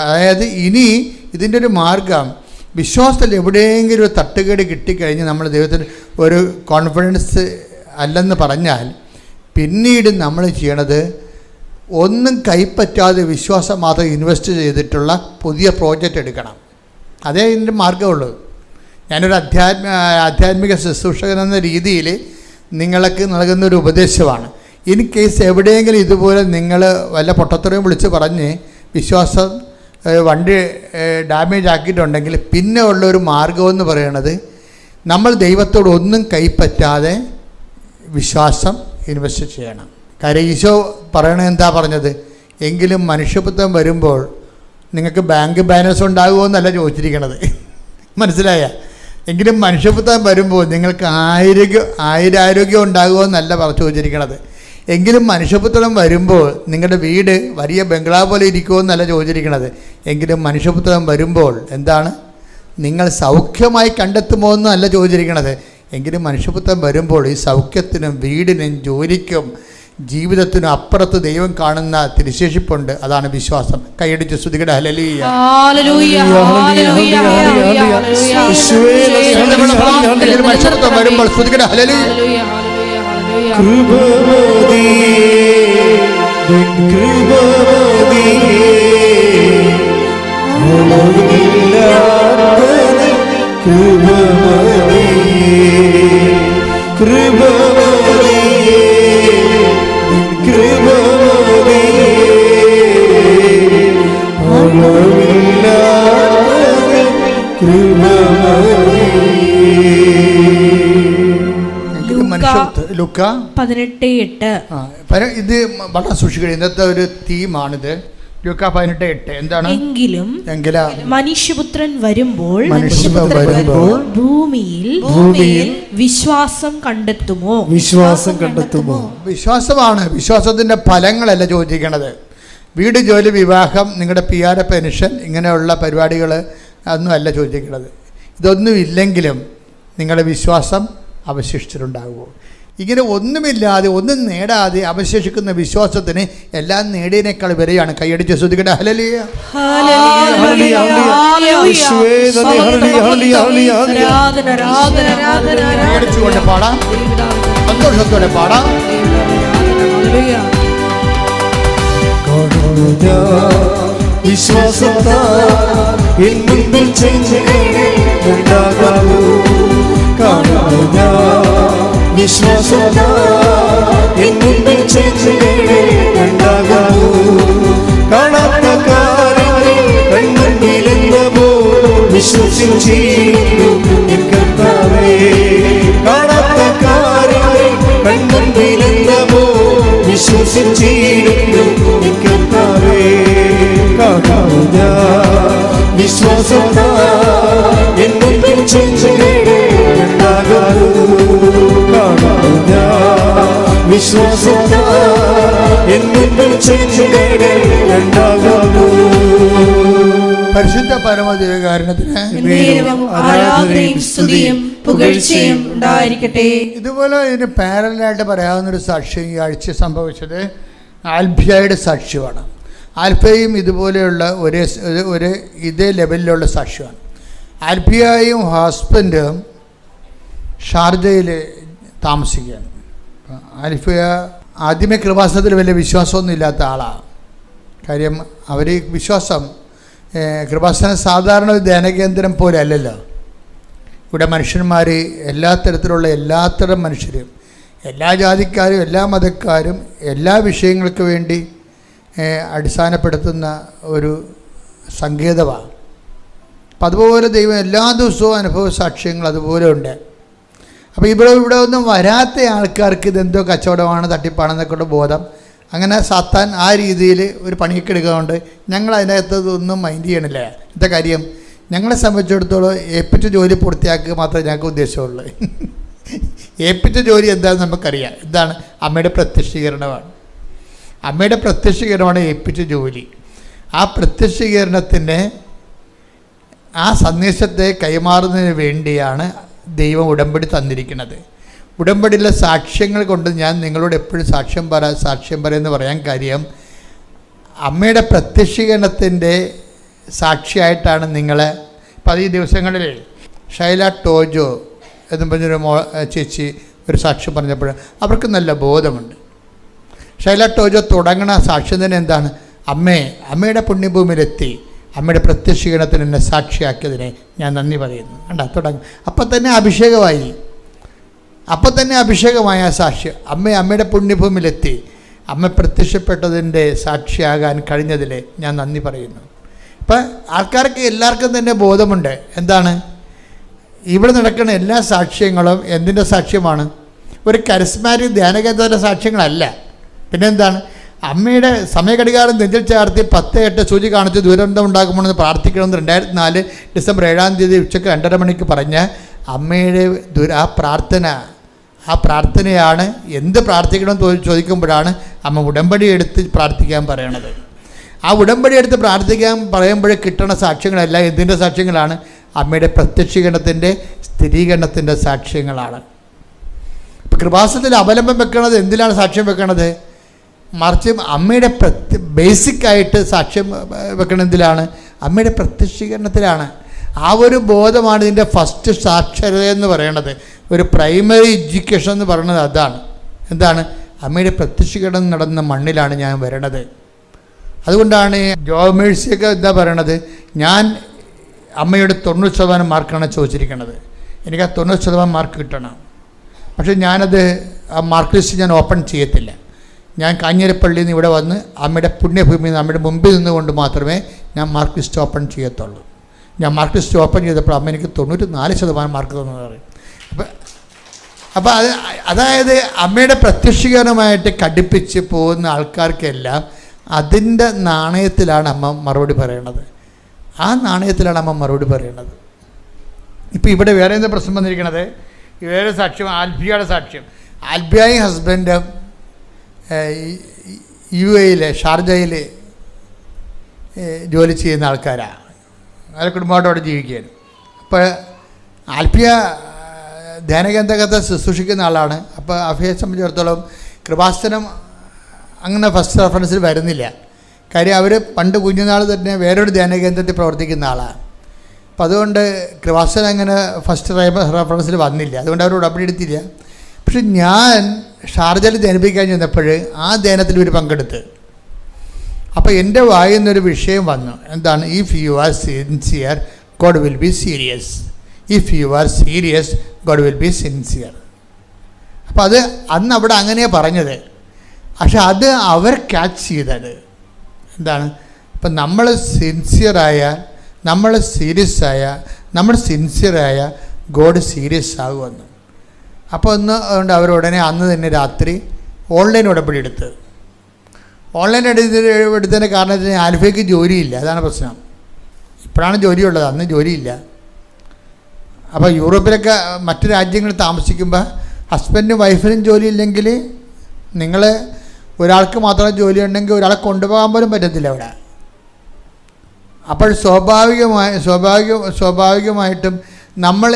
അതായത് ഇനി ഇതിൻ്റെ ഒരു മാർഗം വിശ്വാസത്തിൽ എവിടെയെങ്കിലും ഒരു തട്ടുകേട് കിട്ടിക്കഴിഞ്ഞ് നമ്മൾ ദൈവത്തിന് ഒരു കോൺഫിഡൻസ് അല്ലെന്ന് പറഞ്ഞാൽ പിന്നീട് നമ്മൾ ചെയ്യണത് ഒന്നും കൈപ്പറ്റാതെ വിശ്വാസം മാത്രം ഇൻവെസ്റ്റ് ചെയ്തിട്ടുള്ള പുതിയ പ്രോജക്റ്റ് എടുക്കണം. അതേ ഇതിൻ്റെ മാർഗമുള്ളൂ. ഞാനൊരു ആധ്യാത്മിക ശുശ്രൂഷകൻ എന്ന രീതിയിൽ നിങ്ങൾക്ക് നൽകുന്നൊരു ഉപദേശമാണ്. ഇൻ കേസ് എവിടെയെങ്കിലും ഇതുപോലെ നിങ്ങൾ വല്ല പൊട്ടത്തറയും വിളിച്ച് പറഞ്ഞ് വിശ്വാസം വണ്ടി ഡാമേജ് ആക്കിയിട്ടുണ്ടെങ്കിൽ പിന്നെ ഉള്ളൊരു മാർഗമെന്ന് പറയണത് നമ്മൾ ദൈവത്തോട് ഒന്നും കൈപ്പറ്റാതെ വിശ്വാസം ഇൻവെസ്റ്റ് ചെയ്യണം. കാര്യം ഈശോ പറയണത് എന്താ പറഞ്ഞത്? എങ്കിലും മനുഷ്യപുത്രം വരുമ്പോൾ നിങ്ങൾക്ക് ബാങ്ക് ബാലൻസ് ഉണ്ടാകുമോ എന്നല്ല ചോദിച്ചിരിക്കണത്. മനസ്സിലായ? എങ്കിലും മനുഷ്യപുത്രം വരുമ്പോൾ നിങ്ങൾക്ക് ആരോഗ്യം ഉണ്ടാകുമോ എന്നല്ല ചോദിച്ചിരിക്കണത്. എങ്കിലും മനുഷ്യപുത്രം വരുമ്പോൾ നിങ്ങളുടെ വീട് വലിയ ബംഗ്ലാവ് പോലെ ഇരിക്കുമോ എന്നല്ല ചോദിച്ചിരിക്കണത്. എങ്കിലും മനുഷ്യപുത്രം വരുമ്പോൾ എന്താണ്? നിങ്ങൾ സൗഖ്യമായി കണ്ടെത്തുമോ എന്നല്ല ചോദിച്ചിരിക്കണത്. എങ്കിലും മനുഷ്യപുത്രം വരുമ്പോൾ ഈ സൗഖ്യത്തിനും വീടിനും ജോലിക്കും ജീവിതത്തിനും അപ്പുറത്ത് ദൈവം കാണുന്ന തിരുശേഷിപ്പുണ്ട്. അതാണ് വിശ്വാസം. കൈയടിച്ച് സ്തുതിക്കട്ടെ. ഹല്ലേലൂയ. മനുഷ്യപുത്രം വരുമ്പോൾ സ്തുതിക്കട്ടെ. ഹല്ലേലൂയ. കൃപമതി കൃപമതി കൃപമതി കൃപമതി കൃപമതി ലൂക്ക 18:8. ഇത് വളരെ സൂക്ഷിക്കുക. ഇന്നത്തെ ഒരു തീമാണിത്. ലൂക്ക 18:8 എന്താണ്? എങ്കിലും മനുഷ്യപുത്രൻ വരുമ്പോൾ ഭൂമിയിൽ വിശ്വാസം കണ്ടെത്തുമോ? വിശ്വാസമാണ്. വിശ്വാസത്തിൻ്റെ ഫലങ്ങളല്ല ചോദിക്കണത്. വീട്, ജോലി, വിവാഹം, നിങ്ങളുടെ PR, പെൻഷൻ, ഇങ്ങനെയുള്ള പരിപാടികൾ അതൊന്നും അല്ല ചോദിക്കണത്. ഇതൊന്നും ഇല്ലെങ്കിലും നിങ്ങളുടെ വിശ്വാസം അവശേഷിച്ചിട്ടുണ്ടാകുമോ? ഇങ്ങനെ ഒന്നുമില്ലാതെ ഒന്നും നേടാതെ അവശേഷിക്കുന്ന വിശ്വാസത്തിന് എല്ലാം നേടിയതിനേക്കാൾ വരെയാണ്. കൈയടിച്ച് ശ്രദ്ധിക്കട്ടെ. ഹല്ലേലൂയ. കൈയടിച്ചുകൊണ്ട് പാടാം, സന്തോഷത്തോടെ പാടാം. കാണാത്ത കാര്യങ്ങൾ കൺമുന്നിലെന്നവോ വിശ്വസിച്ചിടും കർത്താവേ. കാണാത്ത കാര്യങ്ങൾ കൺമുന്നിലെന്നവോ വിശ്വസിച്ചിടും കർത്താവേ. കാണാത്ത വിശ്വാസത്താൽ എന്നെന്നും ചെങ്കടൽ രണ്ടാകുന്നു. പരിശുദ്ധ പരമദിവ്യകാരുണ്യത്തിന് എന്നേരവും ആരാധനയും സ്തുതിയും പുകഴ്ചയും ഉണ്ടായിരിക്കട്ടെ. ഇതുപോലെ ഇതിന് പാരലായിട്ട് പറയാവുന്നൊരു സാക്ഷ്യം ഈ ആഴ്ച സംഭവിച്ചത് ആൽഫിയയുടെ സാക്ഷ്യമാണ്. ആൽഫയും ഇതുപോലെയുള്ള ഒരേ ഇതേ ലെവലിലുള്ള സാക്ഷ്യമാണ്. ആൽഫിയയും ഹസ്ബൻഡും ഷാർജയിൽ താമസിക്കുകയാണ്. ആൽഫിയ ആദ്യമേ കൃപാസനത്തിൽ വലിയ വിശ്വാസമൊന്നും ഇല്ലാത്ത ആളാണ്. കാര്യം അവർ വിശ്വാസം കൃപാസനം സാധാരണ ഒരു ധ്യാനകേന്ദ്രം പോലെ അല്ലല്ലോ. ഇവിടെ മനുഷ്യന്മാർ എല്ലാത്തരം മനുഷ്യരും, എല്ലാ ജാതിക്കാരും, എല്ലാ മതക്കാരും, എല്ലാ വിഷയങ്ങൾക്ക് വേണ്ടി അടിസ്ഥാനപ്പെടുത്തുന്ന ഒരു സങ്കേതമാണ്. അപ്പം അതുപോലെ ദൈവം എല്ലാ ദിവസവും അനുഭവ സാക്ഷ്യങ്ങൾ അതുപോലെ ഉണ്ട്. അപ്പോൾ ഇവിടെ ഒന്നും വരാത്ത ആൾക്കാർക്ക് ഇതെന്തോ കച്ചവടമാണ്, തട്ടിപ്പാണെന്നൊക്കെ ബോധം. അങ്ങനെ സാത്താൻ ആ രീതിയിൽ ഒരു പണിയൊക്കെ എടുക്കുന്നതുകൊണ്ട് ഞങ്ങൾ അതിനകത്തൊന്നും മൈൻഡ് ചെയ്യണില്ല. എന്താ കാര്യം, ഞങ്ങളെ സംബന്ധിച്ചിടത്തോളം ഏൽപ്പിച്ച ജോലി പൂർത്തിയാക്കുക മാത്രമേ ഞങ്ങൾക്ക് ഉദ്ദേശമുള്ളൂ. ഏൽപ്പിച്ച ജോലി എന്താണെന്ന് നമുക്കറിയാം. എന്താണ്? അമ്മയുടെ പ്രത്യക്ഷീകരണമാണ്. അമ്മയുടെ പ്രത്യക്ഷീകരണമാണ് ഏൽപ്പിച്ച ജോലി. ആ പ്രത്യക്ഷീകരണത്തിൻ്റെ ആ സന്ദേശത്തെ കൈമാറുന്നതിന് വേണ്ടിയാണ് ദൈവം ഉടമ്പടി തന്നിരിക്കുന്നത്. ഉടമ്പടിയിലെ സാക്ഷ്യങ്ങൾ കൊണ്ട് ഞാൻ നിങ്ങളോട് എപ്പോഴും സാക്ഷ്യം പറയുമെന്ന് പറയാൻ കാര്യം, അമ്മയുടെ പ്രത്യക്ഷീകരണത്തിൻ്റെ സാക്ഷിയായിട്ടാണ് നിങ്ങളെ. ഇപ്പം ഈ ദിവസങ്ങളിൽ ഷൈല ടോജോ എന്ന് പറഞ്ഞൊരു ചേച്ചി ഒരു സാക്ഷ്യം പറഞ്ഞപ്പോൾ അവർക്ക് നല്ല ബോധമുണ്ട്. ഷൈല ടോജോ തുടങ്ങണ സാക്ഷ്യം തന്നെ എന്താണ്? അമ്മയുടെ പുണ്യഭൂമിയിലെത്തി അമ്മയുടെ പ്രത്യക്ഷീകരണത്തിന് എന്നെ സാക്ഷിയാക്കിയതിനെ ഞാൻ നന്ദി പറയുന്നു. കണ്ടാ തുടങ്ങി. അപ്പം തന്നെ അഭിഷേകമായ സാക്ഷ്യം. അമ്മയുടെ പുണ്യഭൂമിയിലെത്തി അമ്മ പ്രത്യക്ഷപ്പെട്ടതിൻ്റെ സാക്ഷിയാകാൻ കഴിഞ്ഞതിൽ ഞാൻ നന്ദി പറയുന്നു. ഇപ്പം ആൾക്കാർക്ക് എല്ലാവർക്കും തന്നെ ബോധമുണ്ട്. എന്താണ്? ഇവിടെ നടക്കുന്ന എല്ലാ സാക്ഷ്യങ്ങളും എന്തിൻ്റെ സാക്ഷ്യമാണ്? ഒരു കരിസ്മാറ്റിക് ധ്യാനകേന്ദ്രത്തിൻ്റെ സാക്ഷ്യങ്ങളല്ല. പിന്നെന്താണ്? അമ്മയുടെ സമയഘടികാരം നെഞ്ചിൽ ചേർത്തി 10:08 സൂചി കാണിച്ച് ദുരന്തം ഉണ്ടാകുമെന്ന് പ്രാർത്ഥിക്കണമെന്ന് 2004 ഡിസംബർ 7-ാം തീയതി ഉച്ചയ്ക്ക് 2:30 മണിക്ക് പറഞ്ഞ അമ്മയുടെ ആ പ്രാർത്ഥനയാണ്. എന്ത് പ്രാർത്ഥിക്കണമെന്ന് ചോദിക്കുമ്പോഴാണ് അമ്മ ഉടമ്പടി എടുത്ത് പ്രാർത്ഥിക്കാൻ പറയണത്. ആ ഉടമ്പടി എടുത്ത് പ്രാർത്ഥിക്കാൻ പറയുമ്പോഴേ കിട്ടണ സാക്ഷ്യങ്ങളല്ല എന്തിൻ്റെ സാക്ഷ്യങ്ങളാണ്? അമ്മയുടെ പ്രത്യക്ഷീകരണത്തിൻ്റെ സ്ഥിരീകരണത്തിൻ്റെ സാക്ഷ്യങ്ങളാണ്. ഇപ്പം കൃപാസനത്തിൽ അവലംബം വെക്കണത് എന്തിലാണ് സാക്ഷ്യം വെക്കണത്? മറിച്ച് അമ്മയുടെ ബേസിക്കായിട്ട് സാക്ഷ്യം വെക്കണ എന്തിലാണ്? അമ്മയുടെ പ്രത്യക്ഷീകരണത്തിലാണ്. ആ ഒരു ബോധമാണ് ഇതിൻ്റെ ഫസ്റ്റ് സാക്ഷരത എന്ന് പറയണത്. ഒരു പ്രൈമറി എഡ്യൂക്കേഷൻ എന്ന് പറയുന്നത് അതാണ്. എന്താണ്? അമ്മയുടെ പ്രത്യക്ഷീകരണം നടന്ന മണ്ണിലാണ് ഞാൻ വരണത്. അതുകൊണ്ടാണ് ജോമേഴ്സിയൊക്കെ എന്താ പറയണത്? ഞാൻ അമ്മയുടെ 90% മാർക്കാണ് ചോദിച്ചിരിക്കുന്നത്. എനിക്ക് ആ 90% മാർക്ക് കിട്ടണം. പക്ഷേ ഞാനത് ആ മാർക്ക് ലിസ്റ്റ് ഞാൻ ഓപ്പൺ ചെയ്യത്തില്ല. ഞാൻ കാഞ്ഞിരപ്പള്ളിയിൽ നിന്ന് ഇവിടെ വന്ന് അമ്മയുടെ പുണ്യഭൂമിയിൽ നിന്ന് അമ്മയുടെ മുമ്പിൽ നിന്നുകൊണ്ട് മാത്രമേ ഞാൻ മാർക്ക് ലിസ്റ്റ് ഓപ്പൺ ചെയ്യത്തുള്ളൂ. ഞാൻ മാർക്ക് ലിസ്റ്റ് ഓപ്പൺ ചെയ്തപ്പോൾ അമ്മ എനിക്ക് 94% മാർക്ക് തന്നെന്ന് പറയും. അപ്പോൾ അതായത് അമ്മയുടെ പ്രത്യക്ഷീകരണമായിട്ട് കടുപ്പിച്ച് പോകുന്ന ആൾക്കാർക്കെല്ലാം അതിൻ്റെ നാണയത്തിലാണ് അമ്മ മറുപടി പറയണത്. ആ നാണയത്തിലാണ് അമ്മ മറുപടി പറയണത്. ഇപ്പോൾ ഇവിടെ വേറെ എന്താ പ്രശ്നം വന്നിരിക്കണത്? വേറെ സാക്ഷ്യം, ആൽഫിയയുടെ സാക്ഷ്യം. ആൽഫിയയും ഹസ്ബൻഡും UAE ഷാർജയിൽ ജോലി ചെയ്യുന്ന ആൾക്കാരാണ്. അവരുടെ കുടുംബമായിട്ട് അവിടെ ജീവിക്കുകയാണ്. അപ്പോൾ ആൽഫിയ ധ്യാനകേന്ദ്രത്തെ ശുശ്രൂഷിക്കുന്ന ആളാണ്. അപ്പോൾ ആൽഫിയയെ സംബന്ധിച്ചിടത്തോളം കൃപാസനം അങ്ങനെ ഫസ്റ്റ് റെഫറൻസിൽ വരുന്നില്ല. കാര്യം അവർ പണ്ട് കുഞ്ഞുനാൾ തന്നെ വേറൊരു ധ്യാനകേന്ദ്രത്തിൽ പ്രവർത്തിക്കുന്ന ആളാണ്. അപ്പം അതുകൊണ്ട് കൃപാസനം അങ്ങനെ ഫസ്റ്റ് റെഫറൻസിൽ വന്നില്ല. അതുകൊണ്ട് അവർ ഉടമ്പടി എടുത്തില്ല. പക്ഷെ ഞാൻ ഷാർജയിൽ ധ്യാനിപ്പിക്കാൻ ചെന്നപ്പോൾ ആ ധ്യാനത്തിൽ ഒരു പങ്കെടുത്ത്. അപ്പോൾ എൻ്റെ വായിൽ നിന്നൊരു വിഷയം വന്നു. എന്താണ്? If you are sincere God will be serious. If you are serious God will be sincere. അപ്പോൾ അത് അന്ന് അവിടെ അങ്ങനെയാണ് പറഞ്ഞത്. പക്ഷെ അത് അവർ ക്യാച്ച് ചെയ്തത് എന്താണ്? ഇപ്പം നമ്മൾ സിൻസിയറായാൽ, നമ്മൾ സീരിയസ് ആയാൽ, നമ്മൾ സിൻസിയറായ ഗോഡ് സീരിയസ് ആകുമെന്ന്. അപ്പോൾ അതുകൊണ്ട് അവരുടനെ അന്ന് തന്നെ രാത്രി ഓൺലൈൻ ഉടമ്പടി എടുത്ത്. ഓൺലൈൻ എടുത്തതിൻ്റെ കാരണം വെച്ചാൽ ആൽഫയ്ക്ക് ജോലിയില്ല. അതാണ് പ്രശ്നം. ഇപ്പോഴാണ് ജോലിയുള്ളത്, അന്ന് ജോലിയില്ല. അപ്പോൾ യൂറോപ്പിലൊക്കെ മറ്റു രാജ്യങ്ങളിൽ താമസിക്കുമ്പോൾ ഹസ്ബൻഡിനും വൈഫിനും ജോലിയില്ലെങ്കിൽ നിങ്ങൾ ഒരാൾക്ക് മാത്രം ജോലി ഉണ്ടെങ്കിൽ ഒരാളെ കൊണ്ടുപോകാൻ പോലും പറ്റത്തില്ല അവിടെ. അപ്പോൾ സ്വാഭാവികമായിട്ടും നമ്മൾ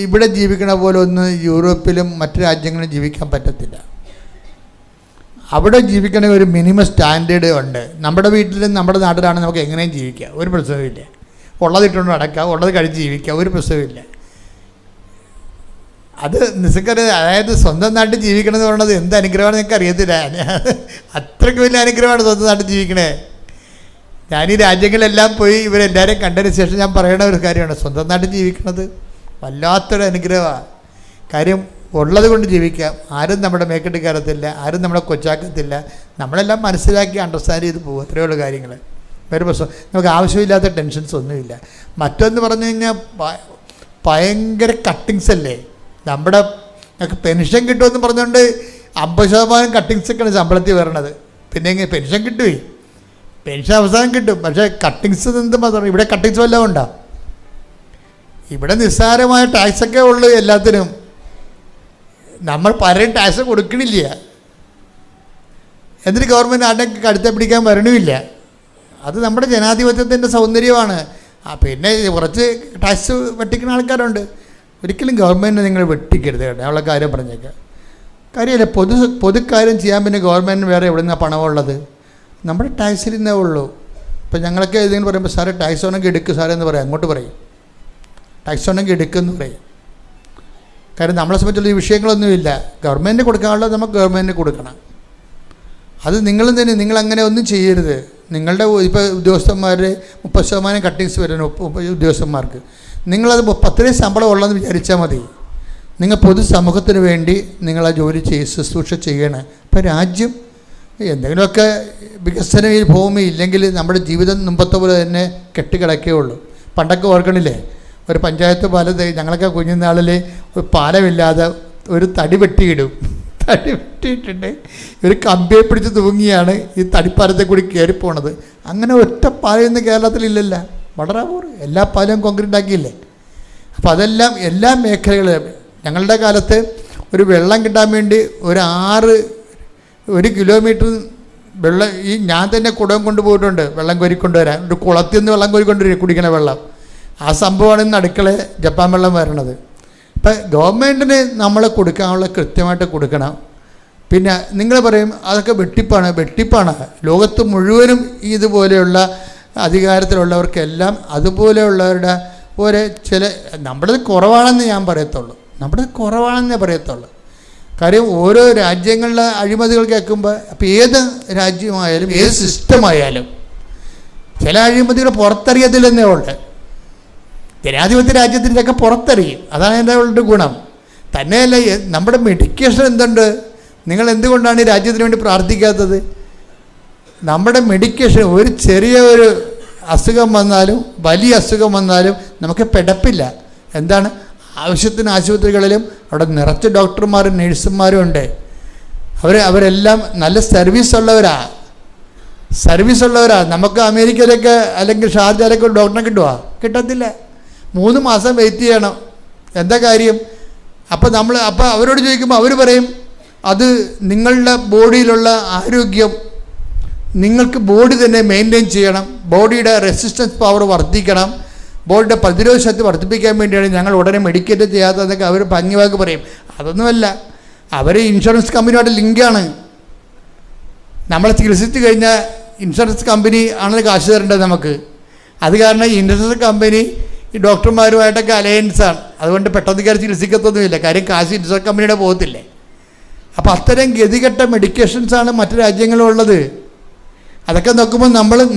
ഇവിടെ ജീവിക്കണ പോലെ ഒന്നും യൂറോപ്പിലും മറ്റു രാജ്യങ്ങളിലും ജീവിക്കാൻ പറ്റത്തില്ല. അവിടെ ജീവിക്കണ ഒരു മിനിമം സ്റ്റാൻഡേർഡ് ഉണ്ട്. നമ്മുടെ വീട്ടിലും നമ്മുടെ നാട്ടിലാണ് നമുക്ക് എങ്ങനെയും ജീവിക്കാം, ഒരു പ്രശ്നവുമില്ല. ഉള്ളതിട്ടുകൊണ്ട് നടക്കാം, ഉള്ളത് കഴിച്ച് ജീവിക്കാം, ഒരു പ്രശ്നവുമില്ല. അത് നിസ്സക്കര, അതായത് സ്വന്തം നാട്ടിൽ ജീവിക്കണമെന്ന് പറയുന്നത് എന്ത് അനുഗ്രഹമാണ് നിങ്ങൾക്ക് അറിയത്തില്ല. അത്രയ്ക്ക് വലിയ അനുഗ്രഹമാണ് സ്വന്തം നാട്ടിൽ ജീവിക്കണേ. ഞാൻ ഈ രാജ്യങ്ങളെല്ലാം പോയി ഇവരെല്ലാവരെയും കണ്ടതിന് ശേഷം ഞാൻ പറയണ ഒരു കാര്യമാണ്, സ്വന്തം നാട്ടിൽ ജീവിക്കുന്നത് വല്ലാത്തൊരു അനുഗ്രഹമാണ്. കാര്യം ഉള്ളത് കൊണ്ട് ജീവിക്കാം. ആരും നമ്മുടെ മേക്കെട്ട് കയറത്തില്ല, ആരും നമ്മളെ കൊച്ചാക്കത്തില്ല. നമ്മളെല്ലാം മനസ്സിലാക്കി അണ്ടർസ്റ്റാൻഡ് ചെയ്ത് പോകും. അത്രയേ ഉള്ളൂ കാര്യങ്ങൾ. വേറെ പ്രശ്നം നമുക്ക് ആവശ്യമില്ലാത്ത ടെൻഷൻസ് ഒന്നുമില്ല. മറ്റൊന്ന് പറഞ്ഞു കഴിഞ്ഞാൽ ഭയങ്കര കട്ടിങ്സ് അല്ലേ. നമുക്ക് പെൻഷൻ കിട്ടുമെന്ന് പറഞ്ഞുകൊണ്ട് 50% കട്ടിങ്സൊക്കെയാണ് ശമ്പളത്തിൽ വരണത്. പിന്നെ എങ്ങനെ പെൻഷൻ കിട്ടുമേ? പെൻഷൻ അവസാനം കിട്ടും, പക്ഷേ കട്ടിങ്സ് എന്ത് മാത്രം. ഇവിടെ കട്ടിങ്സ് വല്ലതും ഉണ്ടോ? ഇവിടെ നിസ്സാരമായ ടാക്സൊക്കെ ഉള്ളൂ എല്ലാത്തിനും. നമ്മൾ പലരും ടാക്സ് കൊടുക്കണില്ല, എന്നിട്ട് ഗവൺമെൻറ് ആരുടെ കടുത്ത പിടിക്കാൻ വരണമില്ല. അത് നമ്മുടെ ജനാധിപത്യത്തിൻ്റെ സൗന്ദര്യമാണ്. പിന്നെ കുറച്ച് ടാക്സ് വെട്ടിക്കുന്ന ആൾക്കാരുണ്ട്. ഒരിക്കലും ഗവൺമെൻറ് നിങ്ങൾ വെട്ടിക്കരുത് കേട്ടോ, ഉള്ള കാര്യം പറഞ്ഞേക്കാം. കാര്യമല്ല, പൊതുക്കാര്യം ചെയ്യാൻ പിന്നെ ഗവൺമെൻറ് വേറെ എവിടെ നിന്നാണ് പണമുള്ളത്? നമ്മുടെ ടാക്സിൽ നിന്നേ ഉള്ളൂ. ഇപ്പം ഞങ്ങളൊക്കെ ഏതെങ്കിലും പറയുമ്പോൾ സാറേ ടാക്സ് ഉണ്ടെങ്കിൽ എടുക്കും സാറേ എന്ന് പറയാം, അങ്ങോട്ട് പറയും. ടാക്സ് ഉണ്ടെങ്കിൽ എടുക്കുമെന്ന് പറയും. കാര്യം നമ്മളെ സംബന്ധിച്ചുള്ള ഈ വിഷയങ്ങളൊന്നുമില്ല. ഗവൺമെൻറ് കൊടുക്കാനുള്ളത് നമുക്ക് ഗവൺമെൻറ് കൊടുക്കണം. അത് നിങ്ങളും തന്നെ നിങ്ങളങ്ങനെ ഒന്നും ചെയ്യരുത്. നിങ്ങളുടെ ഇപ്പോൾ ഉദ്യോഗസ്ഥന്മാർ 30% കട്ടിങ്സ് വരുന്നു ഉദ്യോഗസ്ഥന്മാർക്ക്. നിങ്ങളത് 10 ശമ്പളം ഉള്ളതെന്ന് വിചാരിച്ചാൽ മതി. നിങ്ങൾ പൊതുസമൂഹത്തിന് വേണ്ടി നിങ്ങളാ ജോലി ശുശ്രൂഷ ചെയ്യണം. ഇപ്പോൾ രാജ്യം എന്തെങ്കിലുമൊക്കെ വികസനം ഈ ഭൂമി ഇല്ലെങ്കിൽ നമ്മുടെ ജീവിതം മുമ്പത്തെ പോലെ തന്നെ കെട്ടിക്കിടക്കുകയുള്ളൂ. പണ്ടൊക്കെ ഓർക്കണില്ലേ, ഒരു പഞ്ചായത്ത് പാലം, ഞങ്ങളൊക്കെ കുഞ്ഞുനാളിൽ ഒരു പാലമില്ലാതെ ഒരു തടി വെട്ടിയിടും. തടി വെട്ടിയിട്ടുണ്ട് ഒരു കമ്പിയെ പിടിച്ച് തൂങ്ങിയാണ് ഈ തടിപ്പാലത്തെ കൂടി കയറിപ്പോണത്. അങ്ങനെ ഒറ്റ പാലം ഇന്ന് കേരളത്തിലില്ലല്ല, വളരെ എല്ലാ പാലവും കോൺക്രീറ്റ് ആക്കിയില്ലേ. അപ്പോൾ അതെല്ലാം എല്ലാ മേഖലകളും. ഞങ്ങളുടെ കാലത്ത് ഒരു വെള്ളം കിട്ടാൻ വേണ്ടി 1 കിലോമീറ്റർ വെള്ളം ഞാൻ തന്നെ കുടം കൊണ്ടുപോയിട്ടുണ്ട് വെള്ളം കോരിക്കൊണ്ടുവരാൻ. ഒരു കുളത്തിൽ നിന്ന് വെള്ളം കോരിക്കൊണ്ടുവരും, കുടിക്കണ വെള്ളം. ആ സംഭവമാണ് ഇന്ന് അടുക്കള ജപ്പാൻ വെള്ളം വരണത്. ഇപ്പം ഗവൺമെൻറ്റിന് നമ്മൾ കൊടുക്കാനുള്ള കൃത്യമായിട്ട് കൊടുക്കണം. പിന്നെ നിങ്ങൾ പറയും അതൊക്കെ വെട്ടിപ്പാണ്. ലോകത്ത് മുഴുവനും ഇതുപോലെയുള്ള അധികാരത്തിലുള്ളവർക്കെല്ലാം അതുപോലെയുള്ളവരുടെ ചില നമ്മുടേത് കുറവാണെന്ന് ഞാൻ പറയത്തുള്ളൂ. കാര്യം ഓരോ രാജ്യങ്ങളിലെ അഴിമതികൾ കേൾക്കുമ്പോൾ, അപ്പോൾ ഏത് രാജ്യമായാലും ഏത് സിസ്റ്റമായാലും ചില അഴിമതികൾ പുറത്തറിയത്തില്ലെന്നേ ഉള്ളു. ജനാധിപത്യ രാജ്യത്തിൻ്റെയൊക്കെ പുറത്തറിയും. അതാണ് എൻ്റെ ഉള്ള ഗുണം. തന്നെയല്ല, നമ്മുടെ മെഡിക്കേഷൻ എന്തുണ്ട്? നിങ്ങൾ എന്തുകൊണ്ടാണ് ഈ രാജ്യത്തിന് വേണ്ടി പ്രാർത്ഥിക്കാത്തത്? നമ്മുടെ മെഡിക്കേഷൻ ഒരു ചെറിയ അസുഖം വന്നാലും വലിയ അസുഖം വന്നാലും നമുക്ക് പിടപ്പില്ല. എന്താണ്? ആവശ്യത്തിന് ആശുപത്രികളിലും അവിടെ നിറച്ച് ഡോക്ടർമാരും നഴ്സുമാരും ഉണ്ട്. അവരെല്ലാം നല്ല സർവീസ് ഉള്ളവരാ. നമുക്ക് അമേരിക്കയിലൊക്കെ അല്ലെങ്കിൽ ഷാർജയിലൊക്കെ ഒരു ഡോക്ടറെ കിട്ടത്തില്ല. 3 മാസം വെയിറ്റ് ചെയ്യണം. എന്താ കാര്യം? അപ്പോൾ അവരോട് ചോദിക്കുമ്പോൾ അവർ പറയും അത് നിങ്ങളുടെ ബോഡിയിലുള്ള ആരോഗ്യം, നിങ്ങൾക്ക് ബോഡി തന്നെ മെയിൻറ്റെയിൻ ചെയ്യണം, ബോഡിയുടെ റെസിസ്റ്റൻസ് പവർ വർദ്ധിക്കണം, ബോഡിയുടെ പ്രതിരോധ ശക്തി വർദ്ധിപ്പിക്കാൻ വേണ്ടിയാണ് ഞങ്ങൾ ഉടനെ മെഡിക്കേറ്റ് ചെയ്യാത്തതെന്നൊക്കെ അവർ ഭംഗിവാക്ക് പറയും. അതൊന്നുമല്ല, അവർ ഇൻഷുറൻസ് കമ്പനിയോട് ലിങ്കാണ്. നമ്മളെ ചികിത്സിച്ച് കഴിഞ്ഞാൽ ഇൻഷുറൻസ് കമ്പനി ആണ് കാശ് തരേണ്ടത് നമുക്ക്. അത് കാരണം ഈ ഇൻഷുറൻസ് കമ്പനി ഈ ഡോക്ടർമാരുമായിട്ടൊക്കെ അലയൻസാണ്. അതുകൊണ്ട് പെട്ടെന്ന് കയറി ചികിത്സിക്കത്തൊന്നുമില്ല. കാര്യം കാശ് ഇൻഷുറൻസ് കമ്പനിയുടെ പോകത്തില്ലേ. അപ്പോൾ അത്തരം ഗതികെട്ട മെഡിക്കേഷൻസാണ് മറ്റു രാജ്യങ്ങളുള്ളത്. അതൊക്കെ നോക്കുമ്പോൾ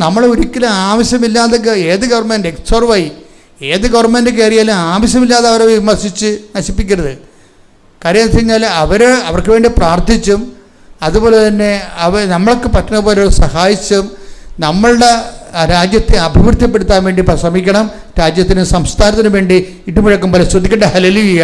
നമ്മൾ ഒരിക്കലും ആവശ്യമില്ലാതെ ഏത് ഗവൺമെൻറ് XY ഏത് ഗവൺമെൻറ് കയറിയാലും ആവശ്യമില്ലാതെ അവരെ വിമർശിച്ച് നശിപ്പിക്കരുത്. കാര്യം എന്ന് വെച്ച് കഴിഞ്ഞാൽ അവർക്ക് വേണ്ടി പ്രാർത്ഥിച്ചും അതുപോലെ തന്നെ നമ്മൾക്ക് പറ്റുന്ന പോലെ സഹായിച്ചും നമ്മളുടെ രാജ്യത്തെ അഭിവൃദ്ധിപ്പെടുത്താൻ വേണ്ടി ശ്രമിക്കണം. രാജ്യത്തിനും സംസ്ഥാനത്തിനും വേണ്ടി ഇട്ടുമുഴക്കം പോലെ ശ്രദ്ധിക്കട്ടെ. ഹല്ലേലൂയ.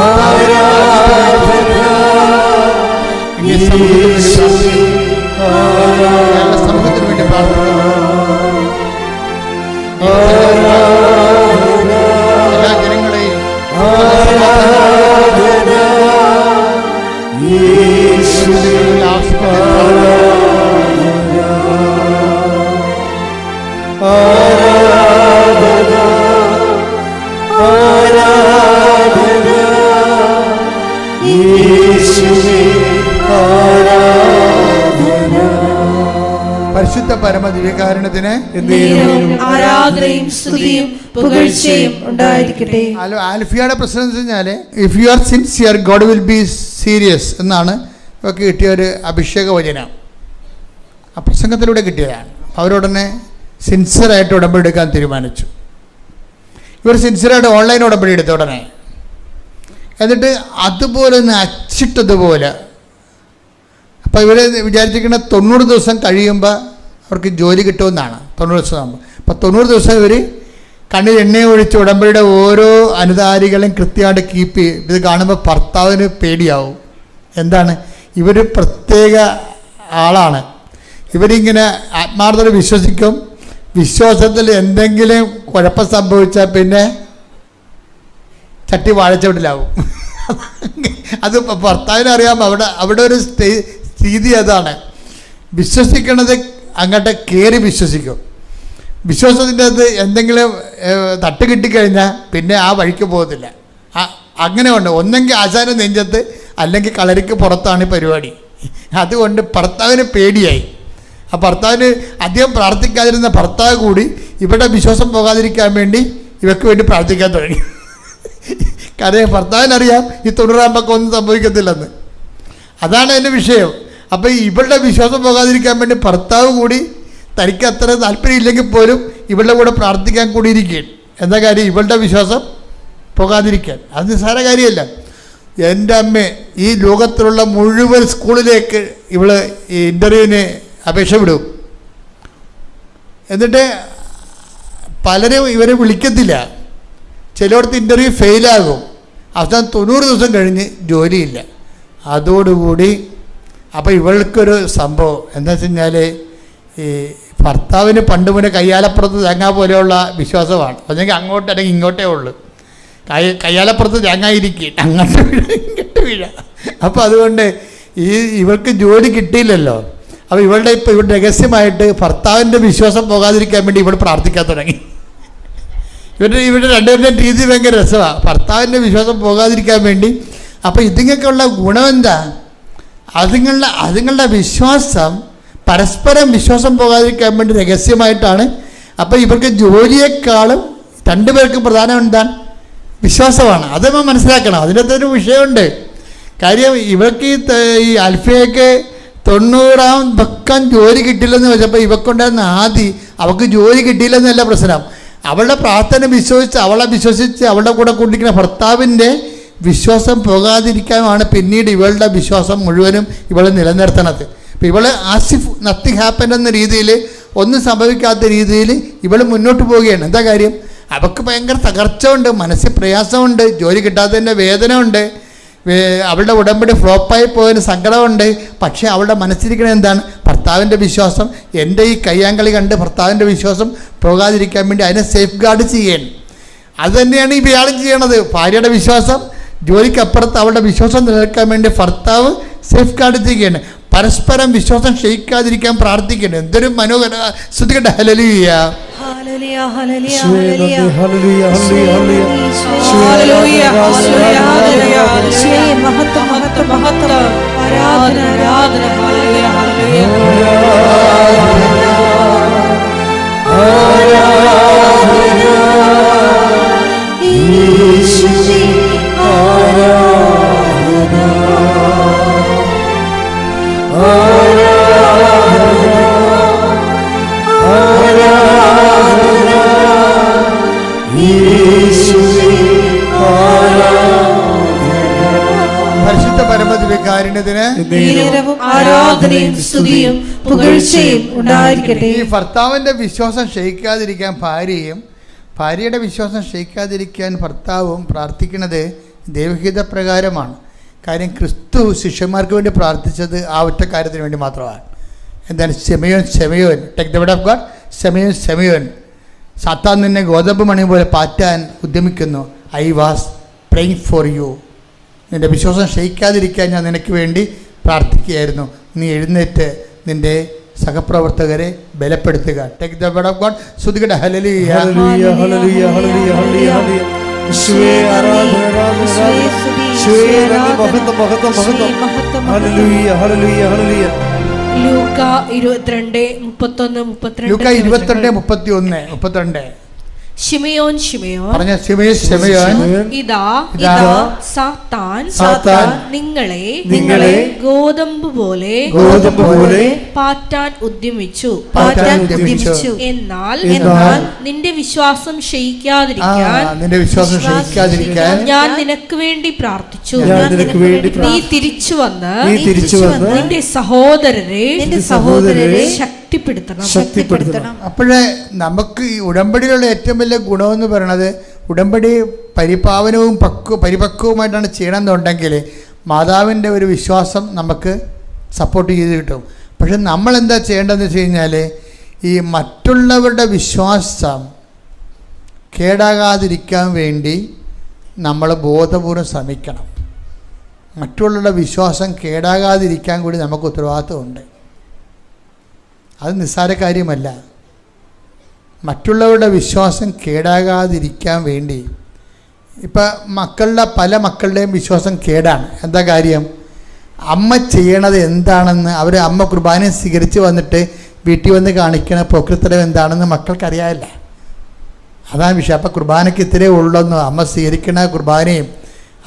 ആരാധന എല്ലാ ജനങ്ങളെയും പരിശുദ്ധ പരമദിവ്യകാരുണ്യത്തിന് ആരാധനയും സ്തുതിയും പുകഴ്ചയും ഉണ്ടായിരിക്കട്ടെ. ആൽഫിയയുടെ പ്രശ്നം എന്ന് വെച്ച് കഴിഞ്ഞാൽ if you are sincere God will be serious എന്നാണ് ഇവർക്ക് കിട്ടിയ ഒരു അഭിഷേക വചനം. ആ പ്രസംഗത്തിലൂടെ കിട്ടിയതാണ്. അവരുടനെ സിൻസിയറായിട്ട് ഉടമ്പടി എടുക്കാൻ തീരുമാനിച്ചു. ഇവർ സിൻസിയറായിട്ട് ഓൺലൈൻ ഉടമ്പടി എടുത്ത ഉടനെ എന്നിട്ട് അതുപോലെ ഒന്ന് അച്ചിട്ടതുപോലെ. അപ്പോൾ ഇവർ വിചാരിച്ചിരിക്കുന്ന 90 ദിവസം കഴിയുമ്പോൾ അവർക്ക് ജോലി കിട്ടുമെന്നാണ്. 90 ദിവസം ആകുമ്പോൾ. അപ്പോൾ 90 ദിവസം ഇവർ കണ്ണിൽ എണ്ണ ഒഴിച്ച് ഉടമ്പടിയുടെ ഓരോ അനുധാരികളെയും കൃത്യമായിട്ട് കീപ്പ് ചെയ്യും. ഇത് കാണുമ്പോൾ ഭർത്താവിന് പേടിയാവും. എന്താണ്, ഇവർ പ്രത്യേക ആളാണ്. ഇവരിങ്ങനെ ആത്മാർത്ഥത വിശ്വസിക്കും. വിശ്വാസത്തിൽ എന്തെങ്കിലും കുഴപ്പം സംഭവിച്ചാൽ പിന്നെ ചട്ടി വാഴച്ചവിട്ടിലാവും. അത് ഭർത്താവിനറിയാം. അവിടെ ഒരു സ്ഥിതി അതാണ്. വിശ്വസിക്കണത് അങ്ങോട്ട് കയറി വിശ്വസിക്കും. വിശ്വാസത്തിൻ്റെ അത് എന്തെങ്കിലും തട്ട് കിട്ടിക്കഴിഞ്ഞാൽ പിന്നെ ആ വഴിക്ക് പോകത്തില്ല. അങ്ങനെ ഉണ്ട്. ഒന്നെങ്കിൽ ആശാന നെഞ്ചത്ത് അല്ലെങ്കിൽ കളരിക്ക് പുറത്താണ് പരിപാടി. അതുകൊണ്ട് ഭർത്താവിന് പേടിയായി. ആ ഭർത്താവിന് അധികം പ്രാർത്ഥിക്കാതിരുന്ന ഭർത്താവ് കൂടി ഇവിടെ വിശ്വാസം പോകാതിരിക്കാൻ വേണ്ടി ഇവർക്ക് വേണ്ടി പ്രാർത്ഥിക്കാൻ തുടങ്ങി. കാരണം ഭർത്താവിനറിയാം ഈ 90 ഒന്നും സംഭവിക്കത്തില്ലെന്ന്. അതാണ് എൻ്റെ വിഷയം. അപ്പോൾ ഇവളുടെ വിശ്വാസം പോകാതിരിക്കാൻ വേണ്ടി ഭർത്താവ് കൂടി തനിക്ക് അത്ര താല്പര്യമില്ലെങ്കിൽ പോലും ഇവളുടെ കൂടെ പ്രാർത്ഥിക്കാൻ കൂടിയിരിക്കുകയാണ്. എന്താ കാര്യം? ഇവളുടെ വിശ്വാസം പോകാതിരിക്കാൻ. അത് നിസ്സാര കാര്യമല്ല. എൻ്റെ അമ്മ ഈ ലോകത്തിലുള്ള മുഴുവൻ സ്കൂളിലേക്ക് ഇവള് ഈ ഇൻ്റർവ്യൂവിന് അപേക്ഷ വിടും. എന്നിട്ട് പലരും ഇവരെ വിളിക്കത്തില്ല. ചിലയിടത്ത് ഇൻ്റർവ്യൂ ഫെയിലാകും. അവസാനം 90 ദിവസം കഴിഞ്ഞ് ജോലിയില്ല. അതോടുകൂടി അപ്പോൾ ഇവൾക്കൊരു സംഭവം എന്താ വെച്ച് കഴിഞ്ഞാൽ ഈ ഭർത്താവിന് പണ്ട് മുന്നേ കയ്യാലപ്പുറത്ത് തേങ്ങ പോലെയുള്ള വിശ്വാസമാണ്. അല്ലെങ്കിൽ അങ്ങോട്ട് അല്ലെങ്കിൽ ഇങ്ങോട്ടേ ഉള്ളൂ. കയ്യാലപ്പുറത്ത് തേങ്ങായിരിക്കും, അങ്ങോട്ട് വീഴ ഇങ്ങോട്ട് വീഴ. അപ്പോൾ അതുകൊണ്ട് ഇവൾക്ക് ജോലി കിട്ടിയില്ലല്ലോ. അപ്പോൾ ഇവളുടെ രഹസ്യമായിട്ട് ഭർത്താവിൻ്റെ വിശ്വാസം പോകാതിരിക്കാൻ വേണ്ടി ഇവൾ പ്രാർത്ഥിക്കാൻ തുടങ്ങി. ഇവരുടെ രണ്ടുപേരുടെയും രീതി ഭയങ്കര രസമാണ്. ഭർത്താവിൻ്റെ വിശ്വാസം പോകാതിരിക്കാൻ വേണ്ടി. അപ്പോൾ ഇതിങ്ങൾക്കുള്ള ഗുണമെന്താ? അതുങ്ങളുടെ വിശ്വാസം പരസ്പരം വിശ്വാസം പോകാതിരിക്കാൻ വേണ്ടി രഹസ്യമായിട്ടാണ്. അപ്പോൾ ഇവർക്ക് ജോലിയേക്കാളും രണ്ടുപേർക്കും പ്രധാനം എന്താണ്? വിശ്വാസമാണ്. അത് നമ്മൾ മനസ്സിലാക്കണം. അതിനകത്തൊരു വിഷയമുണ്ട്. കാര്യം ഇവർക്ക് ഈ ആൽഫിയയ്ക്ക് 90-ാം പക്കം ജോലി കിട്ടില്ലെന്ന് വെച്ചപ്പോൾ ഇവക്കുണ്ടായിരുന്ന അവൾക്ക് ജോലി കിട്ടിയില്ലെന്നല്ല പ്രശ്നം. അവളുടെ പ്രാർത്ഥന വിശ്വസിച്ച് അവളുടെ കൂടെ കൊണ്ടിരിക്കുന്ന ഭർത്താവിൻ്റെ വിശ്വാസം പോകാതിരിക്കാനാണ് പിന്നീട് ഇവളുടെ വിശ്വാസം മുഴുവനും ഇവൾ നിലനിർത്തണത്. അപ്പോൾ ഇവൾ ആസിഫ് നത്തിങ് ഹാപ്പൻ എന്ന രീതിയിൽ ഒന്നും സംഭവിക്കാത്ത രീതിയിൽ ഇവൾ മുന്നോട്ട് പോവുകയാണ്. എന്താ കാര്യം? അവൾക്ക് ഭയങ്കര തകർച്ച ഉണ്ട്, മനസ്സിൽ പ്രയാസമുണ്ട്, ജോലി കിട്ടാത്തതിൻ്റെ വേദന ഉണ്ട്, അവളുടെ ഉടമ്പടി ഫ്ലോപ്പായി പോയതിന് സങ്കടമുണ്ട്. പക്ഷേ അവളുടെ മനസ്സിരിക്കുന്നത് എന്താണ്? ഭർത്താവിൻ്റെ വിശ്വാസം. എൻ്റെ ഈ കയ്യാങ്കളി കണ്ട് ഭർത്താവിൻ്റെ വിശ്വാസം പോകാതിരിക്കാൻ വേണ്ടി അതിനെ സേഫ് ഗാർഡ് ചെയ്യണം. അതുതന്നെയാണ് ഈ ഇയാളും ചെയ്യണത്. ഭാര്യയുടെ വിശ്വാസം, ജോലിക്കപ്പുറത്ത് അവളുടെ വിശ്വാസം നിലനിൽക്കാൻ വേണ്ടി ഭർത്താവ് സേഫ് ഗാർഡ് ചെയ്യുകയാണ്. പരസ്പരം വിശ്വാസം ക്ഷയിക്കാതിരിക്കാൻ പ്രാർത്ഥിക്കണം. എന്തൊരു മനോഹര ശ്രദ്ധിക്കട്ടെ. ഹല്ലേലൂയ, ഹല്ലേലൂയ, ഹല്ലേലൂയ, ഹല്ലേലൂയ, ഹല്ലേലൂയ, മഹത്വം, മഹത്വം, മഹത്വം, ആരാധന, ആരാധന, ഹല്ലേലൂയ, ഹല്ലേലൂയ, യേശുവേ ആരാധന, പരിശുദ്ധ പരമദിവ്യകാരുണ്യത്തിന് ആരാധനയും സ്തുതിയും പുകഴ്ചയും ഉണ്ടായിരിക്കട്ടെ. ഈ ഭർത്താവിൻ്റെ വിശ്വാസം ക്ഷയിക്കാതിരിക്കാൻ ഭാര്യയുടെ വിശ്വാസം ക്ഷയിക്കാതിരിക്കാൻ ഭർത്താവും പ്രാർത്ഥിക്കുന്നത് ദൈവഹിത പ്രകാരമാണ്. കാര്യം ക്രിസ്തു ശിഷ്യന്മാർക്ക് വേണ്ടി പ്രാർത്ഥിച്ചത് ആ ഒറ്റ കാര്യത്തിന് വേണ്ടി മാത്രമാണ്. എന്താണ്? ശെമയോൻ take the word of God. ശെമയോൻ സാത്താൻ നിന്നെ ഗോതമ്പ് മണി പോലെ പാറ്റാൻ ഉദ്യമിക്കുന്നു. I was praying for you. നിൻ്റെ വിശ്വാസം ക്ഷയിക്കാതിരിക്കാൻ ഞാൻ നിനക്ക് വേണ്ടി പ്രാർത്ഥിക്കുകയായിരുന്നു. നീ എഴുന്നേറ്റ് നിൻ്റെ സഹപ്രവർത്തകരെ ബലപ്പെടുത്തുക. Take the word of God. സ്തുതിക്കട്ടെ. ഹല്ലേലൂയ ഹല്ലേലൂയ ഹല്ലേലൂയ ഹല്ലേലൂയ ഹല്ലേലൂയ. യേശുവേ ആരാധന ആരാധന. യേശുവേ നന്ദി, മഹത്വം മഹത്വം മഹത്വം. ഹല്ലേലൂയ ഹല്ലേലൂയ ഹല്ലേലൂയ. ലൂക്ക 22:31-32. ലൂക്ക 22:31-32. ശിമയോൻ പറഞ്ഞ ശിമയോൻ, ഇതാ സാത്താൻ നിങ്ങളെ ഗോതമ്പ് പോലെ പാറ്റാൻ ഉദ്യമിച്ചു. എന്നാൽ നിന്റെ വിശ്വാസം ക്ഷയിക്കാതിരിക്കാൻ ഞാൻ നിനക്ക് വേണ്ടി പ്രാർത്ഥിച്ചു. നീ തിരിച്ചു വന്ന് നിന്റെ സഹോദരരെ ശക്തിപ്പെടുത്തണം. അപ്പോഴേ നമുക്ക് ഈ ഉടമ്പടിയിലുള്ള ഏറ്റവും വലിയ ഗുണമെന്ന് പറയുന്നത്, ഉടമ്പടി പരിപാവനവും പരിപക്വവുമായിട്ടാണ് ചെയ്യണമെന്നുണ്ടെങ്കിൽ മാതാവിൻ്റെ ഒരു വിശ്വാസം നമുക്ക് സപ്പോർട്ട് ചെയ്ത് കിട്ടും. പക്ഷെ നമ്മളെന്താ ചെയ്യേണ്ടതെന്ന് വെച്ച് കഴിഞ്ഞാൽ, ഈ മറ്റുള്ളവരുടെ വിശ്വാസം കേടാകാതിരിക്കാൻ വേണ്ടി നമ്മൾ ബോധപൂർവ്വം ശ്രമിക്കണം. മറ്റുള്ളവരുടെ വിശ്വാസം കേടാകാതിരിക്കാൻ കൂടി നമുക്ക് ഉത്തരവാദിത്വമുണ്ട്. അത് നിസ്സാര കാര്യമല്ല. മറ്റുള്ളവരുടെ വിശ്വാസം കേടാകാതിരിക്കാൻ വേണ്ടി ഇപ്പം പല മക്കളുടെയും വിശ്വാസം കേടാണ്. എന്താ കാര്യം? അമ്മ ചെയ്യണത് എന്താണെന്ന് അമ്മ കുർബാന സ്വീകരിച്ച് വന്നിട്ട് വീട്ടിൽ വന്ന് കാണിക്കണ പ്രകൃതം എന്താണെന്ന് മക്കൾക്കറിയാമല്ല. അതാണ് വിഷയം. അപ്പം കുർബാനയ്ക്ക് ഇത്രയേ ഉള്ളെന്നോ, അമ്മ സ്വീകരിക്കണ കുർബാനയും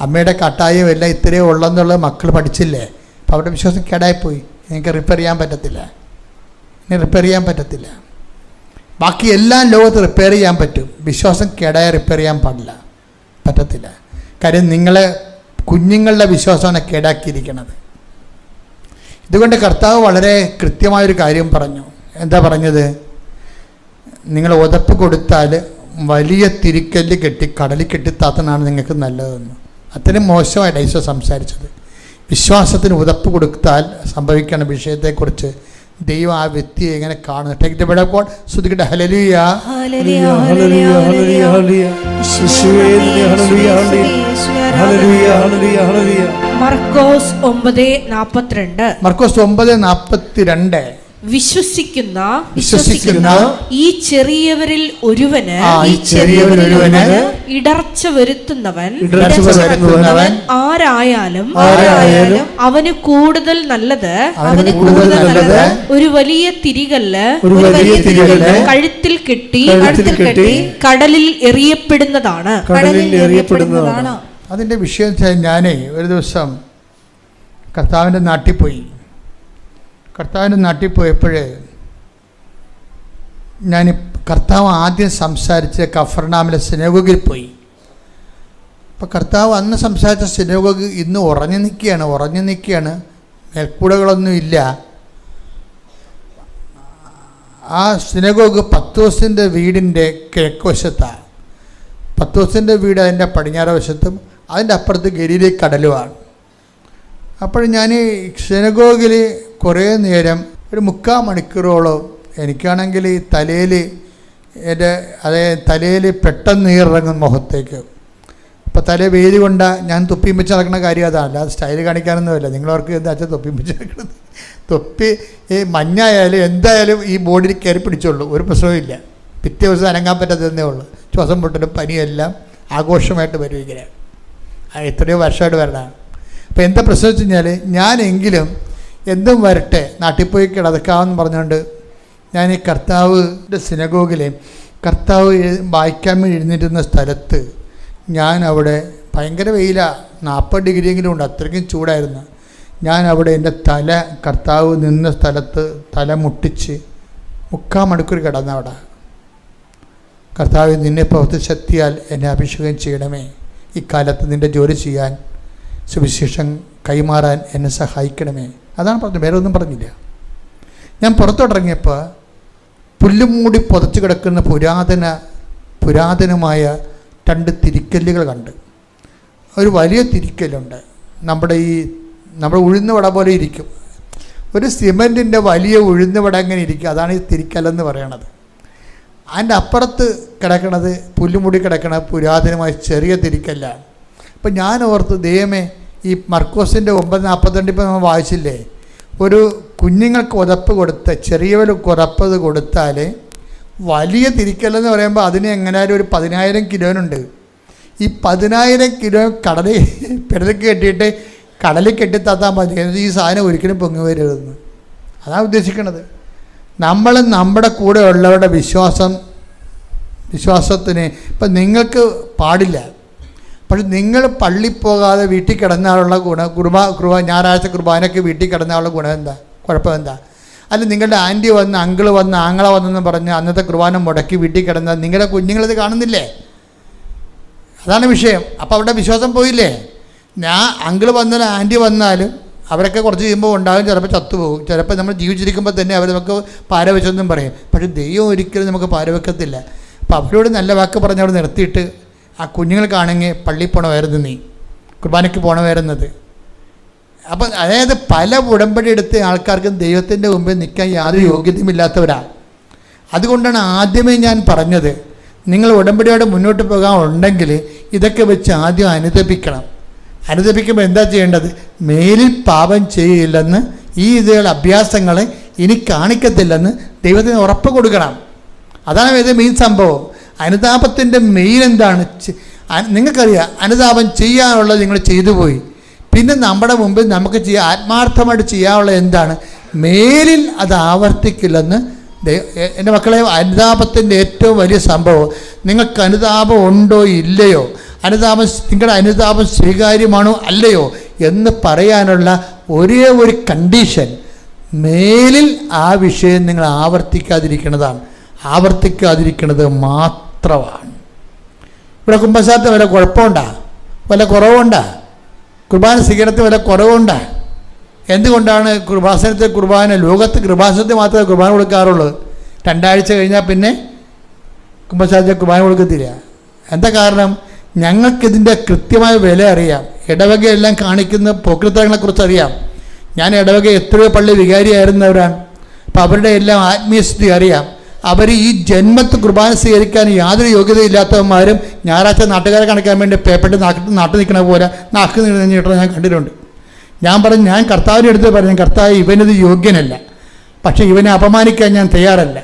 അമ്മയുടെ കട്ടായും എല്ലാം ഇത്രയേ ഉള്ളെന്നുള്ളത് മക്കൾ പഠിച്ചില്ലേ? അപ്പം അവരുടെ വിശ്വാസം കേടായിപ്പോയി. നിങ്ങൾക്ക് റിപ്പയർ ചെയ്യാൻ പറ്റത്തില്ല. ബാക്കി എല്ലാം ലോകത്ത് റിപ്പയർ ചെയ്യാൻ പറ്റും. വിശ്വാസം കേടായ റിപ്പയർ ചെയ്യാൻ പറ്റത്തില്ല. കാര്യം കുഞ്ഞുങ്ങളുടെ വിശ്വാസമാണ് കേടാക്കിയിരിക്കുന്നത്. ഇതുകൊണ്ട് കർത്താവ് വളരെ കൃത്യമായൊരു കാര്യം പറഞ്ഞു. എന്താ പറഞ്ഞത്? നിങ്ങൾ ഉതപ്പ് കൊടുത്താൽ വലിയ തിരിക്കല്ല് കെട്ടി കടലിൽ കെട്ടിത്താത്തനാണ് നിങ്ങൾക്ക് നല്ലതെന്ന്. അത്രയും മോശമായിട്ട് ഈശോ സംസാരിച്ചത്. വിശ്വാസത്തിന് ഉതപ്പ് കൊടുത്താൽ സംഭവിക്കുന്ന വിഷയത്തെക്കുറിച്ച് ദൈവം ആ വ്യക്തിയെ എങ്ങനെ കാണുന്നു. Take the word of God. സ്തുതിക്കട്ടെ. ഹല്ലേലൂയ ഹല്ലേലൂയ ഹല്ലേലൂയ ഹല്ലേലൂയ ഹല്ലേലൂയ. യേശുവേ നന്ദി. ഹല്ലേലൂയ ഹല്ലേലൂയ ഹല്ലേലൂയ ഹല്ലേലൂയ. മർക്കോസ് 9:42. മർക്കോസ് 9:42. വിശ്വസിക്കുന്ന ഈ ചെറിയവരിൽ ഒരുവന് ഇടർച്ച വരുത്തുന്നവൻ ആരായാലും അവന് കൂടുതൽ നല്ലത് ഒരു വലിയ തിരികല്ല് കഴുത്തിൽ കെട്ടി കടലിൽ എറിയപ്പെടുന്നതാണ്. അതിന്റെ വിഷയം ഞാനേ ഒരു ദിവസം കർത്താവിൻ്റെ നാട്ടിൽ പോയപ്പോഴേ കർത്താവ് ആദ്യം സംസാരിച്ച കഫർനാമിലെ സിനഗോഗിൽ പോയി. അപ്പോൾ കർത്താവ് അന്ന് സംസാരിച്ച സിനഗോഗ് ഇന്ന് ഉറഞ്ഞു നിൽക്കുകയാണ്. മേൽക്കൂടകളൊന്നും ഇല്ല. ആ സിനഗോഗ് പത്രോസിൻ്റെ വീടിൻ്റെ കിഴക്ക് വശത്താണ്. പത്രോസിൻ്റെ വീട് അതിൻ്റെ പടിഞ്ഞാറ് വശത്തും അതിൻ്റെ അപ്പുറത്ത് ഗലീലി കടലുമാണ്. അപ്പോൾ ഞാൻ സിനഗോഗിൽ കുറേ നേരം ഒരു 3/4 മണിക്കൂറോളം എനിക്കാണെങ്കിൽ ഈ തലയിൽ പെട്ടെന്ന് നീറിറങ്ങും മുഖത്തേക്ക്. അപ്പോൾ വെയിൽ കൊണ്ടാൽ ഞാൻ തൊപ്പിയും വെച്ച് നടക്കുന്ന കാര്യം അതാണ്, അല്ലാതെ സ്റ്റൈൽ കാണിക്കാനൊന്നുമില്ല. നിങ്ങളവർക്ക് എന്താ വെച്ചാൽ തൊപ്പിയും വെച്ച് നടക്കുന്നത്. തൊപ്പി ഈ മഞ്ഞായാലും എന്തായാലും ഈ ബോഡിയിൽ കയറി പിടിച്ചുള്ളൂ, ഒരു പ്രശ്നവുമില്ല. പിറ്റേ ദിവസം അനങ്ങാൻ പറ്റാത്തതേ ഉള്ളൂ. ശ്വാസം പൊട്ടലും പനിയെല്ലാം ആഘോഷമായിട്ട് വരും. ഇങ്ങനെ എത്രയോ വർഷമായിട്ട് വരണതാണ്. അപ്പോൾ എന്താ പ്രശ്നം വെച്ച് കഴിഞ്ഞാൽ, ഞാനെങ്കിലും എന്തും വരട്ടെ നാട്ടിൽ പോയി കിടക്കാമെന്ന് പറഞ്ഞുകൊണ്ട് ഞാൻ ഈ കർത്താവിൻ്റെ സിനഗോഗിലെ കർത്താവ് വായിക്കാൻ വേണ്ടി എഴുന്നേറ്റുന്ന സ്ഥലത്ത് ഞാൻ അവിടെ ഭയങ്കര വെയിലാണ്, 40 ഡിഗ്രിയെങ്കിലും ഉണ്ട്, അത്രയ്ക്കും ചൂടായിരുന്നു. ഞാൻ അവിടെ എൻ്റെ തല കർത്താവ് നിന്ന സ്ഥലത്ത് തല മുട്ടിച്ച് 3/4 മണിക്കൂർ കിടന്നവിടെ. കർത്താവ് നിന്നെ പ്രവർത്തി ശക്തിയാൽ എന്നെ അഭിഷേകം ചെയ്യണമേ, ഇക്കാലത്ത് നിൻ്റെ ജോലി ചെയ്യാൻ സുവിശേഷം കൈമാറാൻ എന്നെ സഹായിക്കണമേ. അതാണ് പറഞ്ഞത്, വേറെ ഒന്നും പറഞ്ഞില്ല. ഞാൻ പുറത്തോട്ടിറങ്ങിയപ്പോൾ പുല്ലും മൂടി പുതച്ച് കിടക്കുന്ന പുരാതനമായ 2 തിരിക്കല്ലുകൾ കണ്ട്. ഒരു വലിയ തിരിക്കല്ലുണ്ട്, നമ്മുടെ ഉഴുന്ന വട പോലെ ഇരിക്കും, ഒരു സിമൻറ്റിൻ്റെ വലിയ ഉഴുന്നുവട അങ്ങനെ ഇരിക്കുക. അതാണ് ഈ തിരിക്കല്ലെന്ന് പറയണത്. അതിൻ്റെ അപ്പുറത്ത് കിടക്കണത് പുല്ലുമുടി കിടക്കണ പുരാതനമായ ചെറിയ തിരിക്കല്ലാണ്. അപ്പം ഞാൻ ഓർത്ത്, ദൈവമേ, ഈ മർക്കോസിൻ്റെ 9:42 ഇപ്പം നമ്മൾ വായിച്ചില്ലേ, ഒരു കുഞ്ഞുങ്ങൾക്ക് ഉതപ്പ് കൊടുത്ത് ചെറിയവർ ഉറപ്പത് കൊടുത്താൽ വലിയ തിരിക്കല്ലെന്ന് പറയുമ്പോൾ അതിന് എങ്ങനെയായാലും ഒരു 10,000 കിലോനുണ്ട്. ഈ 10,000 കിലോ പെടലിൽ കെട്ടിയിട്ട് കടലിൽ കെട്ടിത്താത്താൻ മതി. ഈ സാധനം ഒരിക്കലും പൊങ്ങി വരരുതെന്ന് അതാണ് ഉദ്ദേശിക്കുന്നത്. നമ്മൾ നമ്മുടെ കൂടെ ഉള്ളവരുടെ വിശ്വാസത്തിന് ഇപ്പം നിങ്ങൾക്ക് പാടില്ല. പക്ഷെ നിങ്ങൾ പള്ളി പോകാതെ വീട്ടിൽ കിടന്നാലുള്ള ഞായറാഴ്ച കുർബാനയ്ക്ക് വീട്ടിൽ കിടന്നാലുള്ള ഗുണം എന്താ, കുഴപ്പം എന്താ? അല്ല നിങ്ങളുടെ ആൻറ്റി വന്ന് അങ്കിള് വന്ന് ആങ്ങളെ വന്നെന്ന് പറഞ്ഞ് അന്നത്തെ കുർബാന മുടക്കി വീട്ടിൽ കിടന്നാൽ നിങ്ങളുടെ കുഞ്ഞുങ്ങളിത് കാണുന്നില്ലേ? അതാണ് വിഷയം. അപ്പോൾ അവിടെ വിശ്വാസം പോയില്ലേ? അങ്കിള് വന്നാലും ആൻറ്റി വന്നാലും അവരൊക്കെ കുറച്ച് കഴിയുമ്പോൾ ഉണ്ടാകും, ചിലപ്പോൾ ചത്തുപോകും, ചിലപ്പോൾ നമ്മൾ ജീവിച്ചിരിക്കുമ്പോൾ തന്നെ അവർ നമുക്ക് പാരവെച്ചെന്നും പറയും. പക്ഷേ ദൈവം ഒരിക്കലും നമുക്ക് പാരവെക്കത്തില്ല. അപ്പോൾ അവരോട് നല്ല വാക്ക് പറഞ്ഞ് അവിടെ നിർത്തിയിട്ട് ആ കുഞ്ഞുങ്ങൾക്കാണെങ്കിൽ പള്ളിയിൽ പോകണമായിരുന്നു, നീ കുർബാനയ്ക്ക് പോകണമായിരുന്നത്. അപ്പം അതായത് പല ഉടമ്പടി എടുത്ത ആൾക്കാർക്കും ദൈവത്തിൻ്റെ മുമ്പിൽ നിൽക്കാൻ യാതൊരു യോഗ്യതയുമില്ലാത്തവരാണ്. അതുകൊണ്ടാണ് ആദ്യമേ ഞാൻ പറഞ്ഞത്, നിങ്ങൾ ഉടമ്പടിയോടെ മുന്നോട്ട് പോകാൻ ഉണ്ടെങ്കിൽ ഇതൊക്കെ വെച്ച് ആദ്യം അനുദപിക്കണം. അനുദപിക്കുമ്പോൾ എന്താ ചെയ്യേണ്ടത്? മേലിൽ പാപം ചെയ്യില്ലെന്ന്, ഈ അഭ്യാസങ്ങൾ ഇനി കാണിക്കത്തില്ലെന്ന് ദൈവത്തിന് ഉറപ്പ് കൊടുക്കണം. അതാണ് ഇത് മെയിൻ സംഭവം. അനുതാപത്തിൻ്റെ മെയിൻ എന്താണ്? നിങ്ങൾക്കറിയാം, അനുതാപം ചെയ്യാനുള്ളത് നിങ്ങൾ ചെയ്തു പോയി. പിന്നെ നമ്മുടെ മുമ്പിൽ നമുക്ക് ആത്മാർത്ഥമായിട്ട് ചെയ്യാനുള്ളത് എന്താണ്? മേലിൽ അത് ആവർത്തിക്കില്ലെന്ന്. എൻ്റെ മക്കളെ, അനുതാപത്തിൻ്റെ ഏറ്റവും വലിയ സംഭവം, നിങ്ങൾക്ക് അനുതാപം ഉണ്ടോ ഇല്ലയോ, നിങ്ങളുടെ അനുതാപം സ്വീകാര്യമാണോ അല്ലയോ എന്ന് പറയാനുള്ള ഒരേ ഒരു കണ്ടീഷൻ, മേലിൽ ആ വിഷയം നിങ്ങൾ ആവർത്തിക്കാതിരിക്കുന്നത് മാത്രമാണ്. ഇവിടെ കുമ്പസാരത്തിന് വല്ല കുഴപ്പമുണ്ടാ? വല്ല കുറവുണ്ടാ? കുർബാന സ്വീകരണത്തിന് വല്ല കുറവുണ്ടാ? എന്തുകൊണ്ടാണ് കുർബാന ലോകത്ത് കൃപാസനത്തിൽ മാത്രമേ കുർബാന കൊടുക്കാറുള്ളൂ? 2 ആഴ്ച കഴിഞ്ഞാൽ പിന്നെ കുമ്പസാരത്തിൽ കുർബാന കൊടുക്കത്തില്ല. എന്താ കാരണം? ഞങ്ങൾക്കിതിൻ്റെ കൃത്യമായ വില അറിയാം. ഇടവകയെല്ലാം കാണിക്കുന്ന പോക്രിത്തരങ്ങളെക്കുറിച്ച് അറിയാം. ഞാൻ ഇടവക എത്രയോ പള്ളി വികാരിയായിരുന്നവരാണ്. അപ്പോൾ അവരുടെ എല്ലാം ആത്മീയസ്ഥിതി അറിയാം. അവർ ഈ ജന്മത്ത് കുർബാന സ്വീകരിക്കാൻ യാതൊരു യോഗ്യതയില്ലാത്തവന്മാരും ഞായറാഴ്ച നാട്ടുകാരെ കാണിക്കാൻ വേണ്ടി പേപ്പറിട്ട് നാട്ടിൽ നിൽക്കണ പോലെ നാക്ക് നീട്ടണം ഞാൻ കണ്ടിട്ടുണ്ട്. ഞാൻ കർത്താവിൻ്റെ അടുത്ത് പറഞ്ഞു, കർത്താവ് ഇവനിത് യോഗ്യനല്ല, പക്ഷേ ഇവനെ അപമാനിക്കാൻ ഞാൻ തയ്യാറല്ല.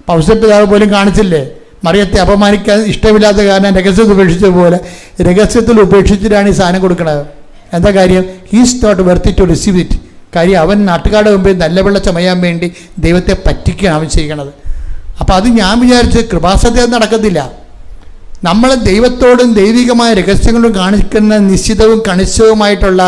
പൗസപിതാവ് പോലും കാണിച്ചില്ലേ, മറിയത്തെ അപമാനിക്കാൻ ഇഷ്ടമില്ലാത്ത കാരണം രഹസ്യത്തിൽ ഉപേക്ഷിച്ചതുപോലെ രഹസ്യത്തിൽ ഉപേക്ഷിച്ചിട്ടാണ് ഈ സാധനം കൊടുക്കുന്നത്. എന്താ കാര്യം? He's not worthy to receive it. കാര്യം അവൻ നാട്ടുകാരുടെ മുമ്പിൽ നല്ല വെള്ള ചമയാൻ വേണ്ടി ദൈവത്തെ പറ്റിക്കുകയാണ് അവൻ ചെയ്യണത്. അപ്പോൾ അത് ഞാൻ വിചാരിച്ച് കൃപാസനത്തിൽ നടക്കത്തില്ല. നമ്മൾ ദൈവത്തോടും ദൈവികമായ രഹസ്യങ്ങളും കാണിക്കുന്ന നിശ്ചിതവും കണിശവുമായിട്ടുള്ള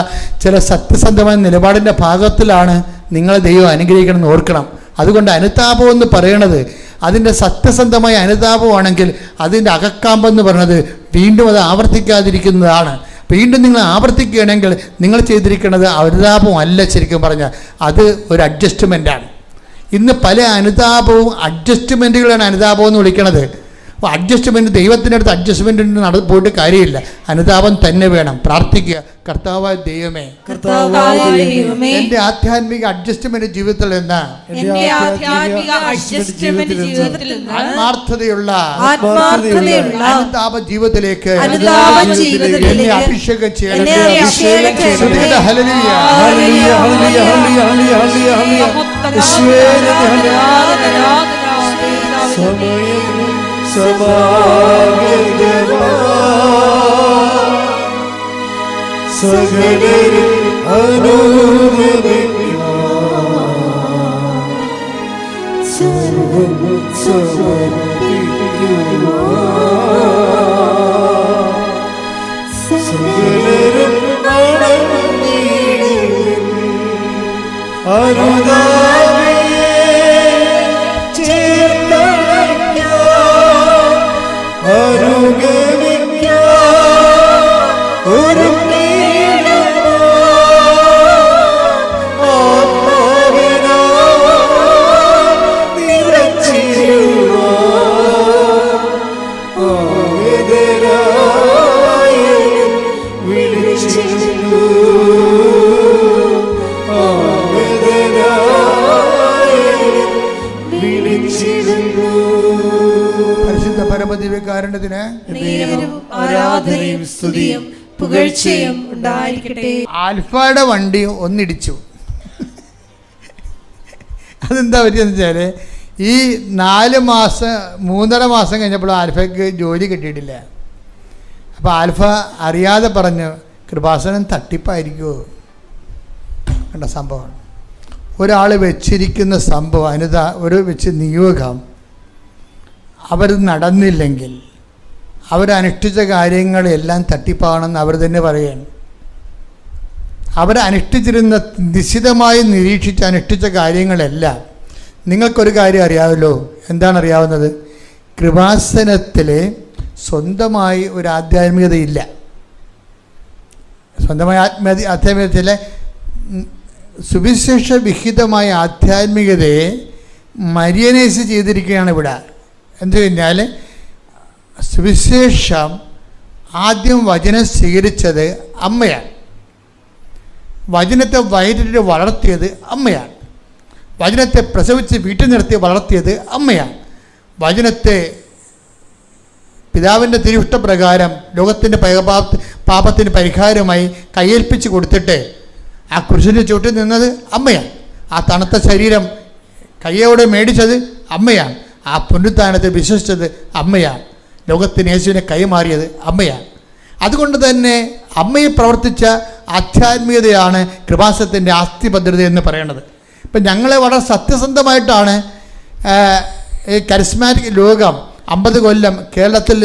ചില സത്യസന്ധമായ നിലപാടിൻ്റെ ഭാഗത്തിലാണ് നിങ്ങളെ ദൈവം അനുഗ്രഹിക്കണമെന്ന് ഓർക്കണം. അതുകൊണ്ട് അനുതാപം എന്ന് പറയണത് അതിൻ്റെ സത്യസന്ധമായ അനുതാപമാണെങ്കിൽ അതിൻ്റെ അകക്കാമ്പെന്ന് പറയുന്നത് വീണ്ടും അത് ആവർത്തിക്കാതിരിക്കുന്നതാണ്. വീണ്ടും നിങ്ങൾ ആവർത്തിക്കുകയാണെങ്കിൽ നിങ്ങൾ ചെയ്തിരിക്കുന്നത് അനുതാപം അല്ല, ശരിക്കും പറഞ്ഞാൽ അത് ഒരു അഡ്ജസ്റ്റ്മെൻറ്റാണ്. ഇന്ന് പല അനുതാപവും അഡ്ജസ്റ്റ്മെൻറ്റുകളാണ് അനുതാപം എന്ന് വിളിക്കണത്. അപ്പോൾ അഡ്ജസ്റ്റ്മെൻറ്റ്, ദൈവത്തിൻ്റെ അടുത്ത് അഡ്ജസ്റ്റ്മെൻറ്റിന് പോയിട്ട് കാര്യമില്ല. അനുതാപം തന്നെ വേണം. പ്രാർത്ഥിക്കുക, കർത്താവായ ദൈവമേ, എൻ്റെ ആധ്യാത്മിക അഡ്ജസ്റ്റ്മെൻറ്റ് ജീവിതത്തിൽ നിന്ന് ആത്മാർത്ഥതയുള്ള അനുതാപ ജീവിതത്തിലേക്ക് എന്നെ അഭിഷേകം ചെയ്യണമേ. സകലരും വിളിച്ചു ദിവ്യകാരുണ്യത്തിന് നേരവും ആരാധനയും സ്തുതിയും പുകഴ്ചയും ഉണ്ടായിരിക്കട്ടെ. ആൽഫയുടെ വണ്ടി ഒന്നിടിച്ചു. അതെന്താ പറ്റിയെന്ന് വെച്ചാൽ ഈ 3.5 മാസം കഴിഞ്ഞപ്പോൾ ആൽഫയ്ക്ക് ജോലി കിട്ടിയിട്ടില്ല. അപ്പോൾ ആൽഫ അറിയാതെ പറഞ്ഞു, കൃപാസനം തട്ടിപ്പായിരിക്കുമോ? കണ്ട സംഭവമാണ്. ഒരാൾ വെച്ചിരിക്കുന്ന സംഭവം വെച്ച് നിയോഗം അവർ നടന്നില്ലെങ്കിൽ അവരനുഷ്ഠിച്ച കാര്യങ്ങളെല്ലാം തട്ടിപ്പാണെന്ന് അവർ തന്നെ പറയുകയാണ്. അവരനുഷ്ഠിച്ചിരുന്ന നിശ്ചിതമായി നിരീക്ഷിച്ച് അനുഷ്ഠിച്ച കാര്യങ്ങളെല്ലാം നിങ്ങൾക്കൊരു കാര്യം അറിയാമല്ലോ. എന്താണ് അറിയാവുന്നത്? കൃപാസനത്തിൽ സ്വന്തമായി ഒരു ആധ്യാത്മികതയില്ല. സ്വന്തമായ ആധ്യാത്മികതയിൽ സുവിശേഷ വിഹിതമായ ആധ്യാത്മികതയെ മരിയനൈസ് ചെയ്തിരിക്കുകയാണ് ഇവിടെ. എന്തു കഴിഞ്ഞാൽ സുവിശേഷം ആദ്യം വചനം സ്വീകരിച്ചത് അമ്മയാണ്. വചനത്തെ വയറ്റിൽ വളർത്തിയത് അമ്മയാണ്. വചനത്തെ പ്രസവിച്ച് വീട്ടിൽ നിർത്തി വളർത്തിയത് അമ്മയാണ്. വചനത്തെ പിതാവിൻ്റെ തിരുവിഷ്ടപ്രകാരം ലോകത്തിൻ്റെ പാപത്തിന് പരിഹാരമായി കയ്യേൽപ്പിച്ച് കൊടുത്തിട്ട് ആ കുരിശിൻ്റെ ചുവട്ടിൽ നിന്നത് അമ്മയാണ്. ആ തണുത്ത ശരീരം കയ്യോടെ മേടിച്ചത് അമ്മയാണ്. ആ പുനരുത്ഥാനത്തെ വിശ്വസിച്ചത് അമ്മയാണ്. ലോകത്തിന് യേശുവിനെ കൈമാറിയത് അമ്മയാണ്. അതുകൊണ്ട് തന്നെ അമ്മയെ പ്രവർത്തിച്ച ആധ്യാത്മികതയാണ് കൃപാസനത്തിൻ്റെ ആസ്തിഭദ്രത എന്ന് പറയുന്നത്. ഇപ്പം ഞങ്ങളെ വളരെ സത്യസന്ധമായിട്ടാണ് ഈ കരിസ്മാറ്റിക് ലോകം 50 കൊല്ലം കേരളത്തിൽ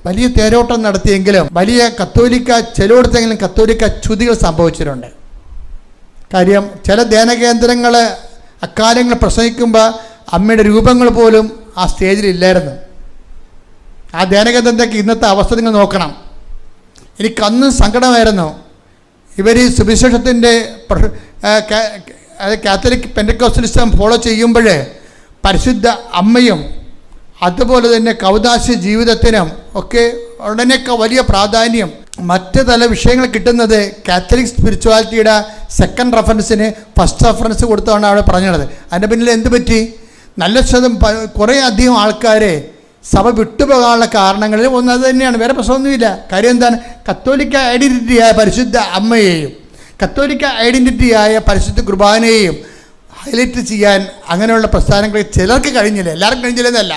വലിയ തേരോട്ടം നടത്തിയെങ്കിലും വലിയ ചിലയിടത്തെങ്കിലും കത്തോലിക്ക ച്യുതികൾ സംഭവിച്ചിട്ടുണ്ട്. കാര്യം ചില ധ്യാനകേന്ദ്രങ്ങൾ അക്കാലങ്ങൾ പ്രസംഗിക്കുമ്പോൾ അമ്മയുടെ രൂപങ്ങൾ പോലും ആ സ്റ്റേജിലില്ലായിരുന്നു. ആ ധ്യാനകേന്ദ്രത്തേക്ക് ഇന്നത്തെ അവസ്ഥ നിങ്ങൾ നോക്കണം. എനിക്കന്നും സങ്കടമായിരുന്നു. ഇവർ ഈ സുവിശേഷത്തിൻ്റെ കാത്തലിക് പെന്റക്കോസ്റ്റലിസം ഫോളോ ചെയ്യുമ്പോൾ പരിശുദ്ധ അമ്മയും അതുപോലെ തന്നെ കൗദാശ ജീവിതത്തിനും ഒക്കെ ഉടനെയൊക്കെ വലിയ പ്രാധാന്യം മറ്റ് തല വിഷയങ്ങൾ കിട്ടുന്നത് കാത്തലിക് സ്പിരിച്വാലിറ്റിയുടെ സെക്കൻഡ് റെഫറൻസിന് ഫസ്റ്റ് റെഫറൻസ് കൊടുത്താണ് അവിടെ പറഞ്ഞത്. അതിൻ്റെ പിന്നിൽ എന്ത് പറ്റി? കുറേ അധികം ആൾക്കാരെ സഭ വിട്ടുപോകാനുള്ള കാരണങ്ങളിൽ ഒന്ന് അത് തന്നെയാണ്. വേറെ പ്രശ്നമൊന്നുമില്ല. കാര്യം എന്താണ്? കത്തോലിക്ക ഐഡൻറ്റിറ്റിയായ പരിശുദ്ധ അമ്മയെയും കത്തോലിക്ക ഐഡൻറ്റിറ്റിയായ പരിശുദ്ധ കുർബാനയെയും ഹൈലൈറ്റ് ചെയ്യാൻ അങ്ങനെയുള്ള പ്രസ്ഥാനങ്ങൾ ചിലർക്ക് കഴിഞ്ഞില്ല. എല്ലാവർക്കും കഴിഞ്ഞില്ലെന്നല്ല,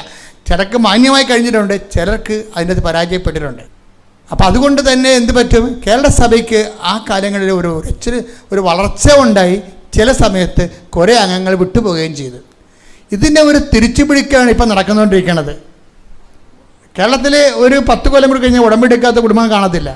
ചിലർക്ക് മാന്യമായി കഴിഞ്ഞിട്ടുണ്ട്, ചിലർക്ക് അതിനകത്ത് പരാജയപ്പെട്ടിട്ടുണ്ട്. അപ്പോൾ അതുകൊണ്ട് തന്നെ എന്ത് പറ്റും? കേരള സഭയ്ക്ക് ആ കാലങ്ങളിൽ ഒരു വളർച്ച ഉണ്ടായി. ചില സമയത്ത് കുറേ അംഗങ്ങൾ വിട്ടുപോവുകയും ചെയ്തു. ഇതിൻ്റെ ഒരു തിരിച്ചുപിടിക്കാണ് ഇപ്പം നടക്കുന്നുകൊണ്ടിരിക്കുന്നത്. കേരളത്തിൽ ഒരു 10 കൊല്ലം കൂടി കഴിഞ്ഞാൽ ഉടമ്പെടുക്കാത്ത കുടുംബം കാണത്തില്ല.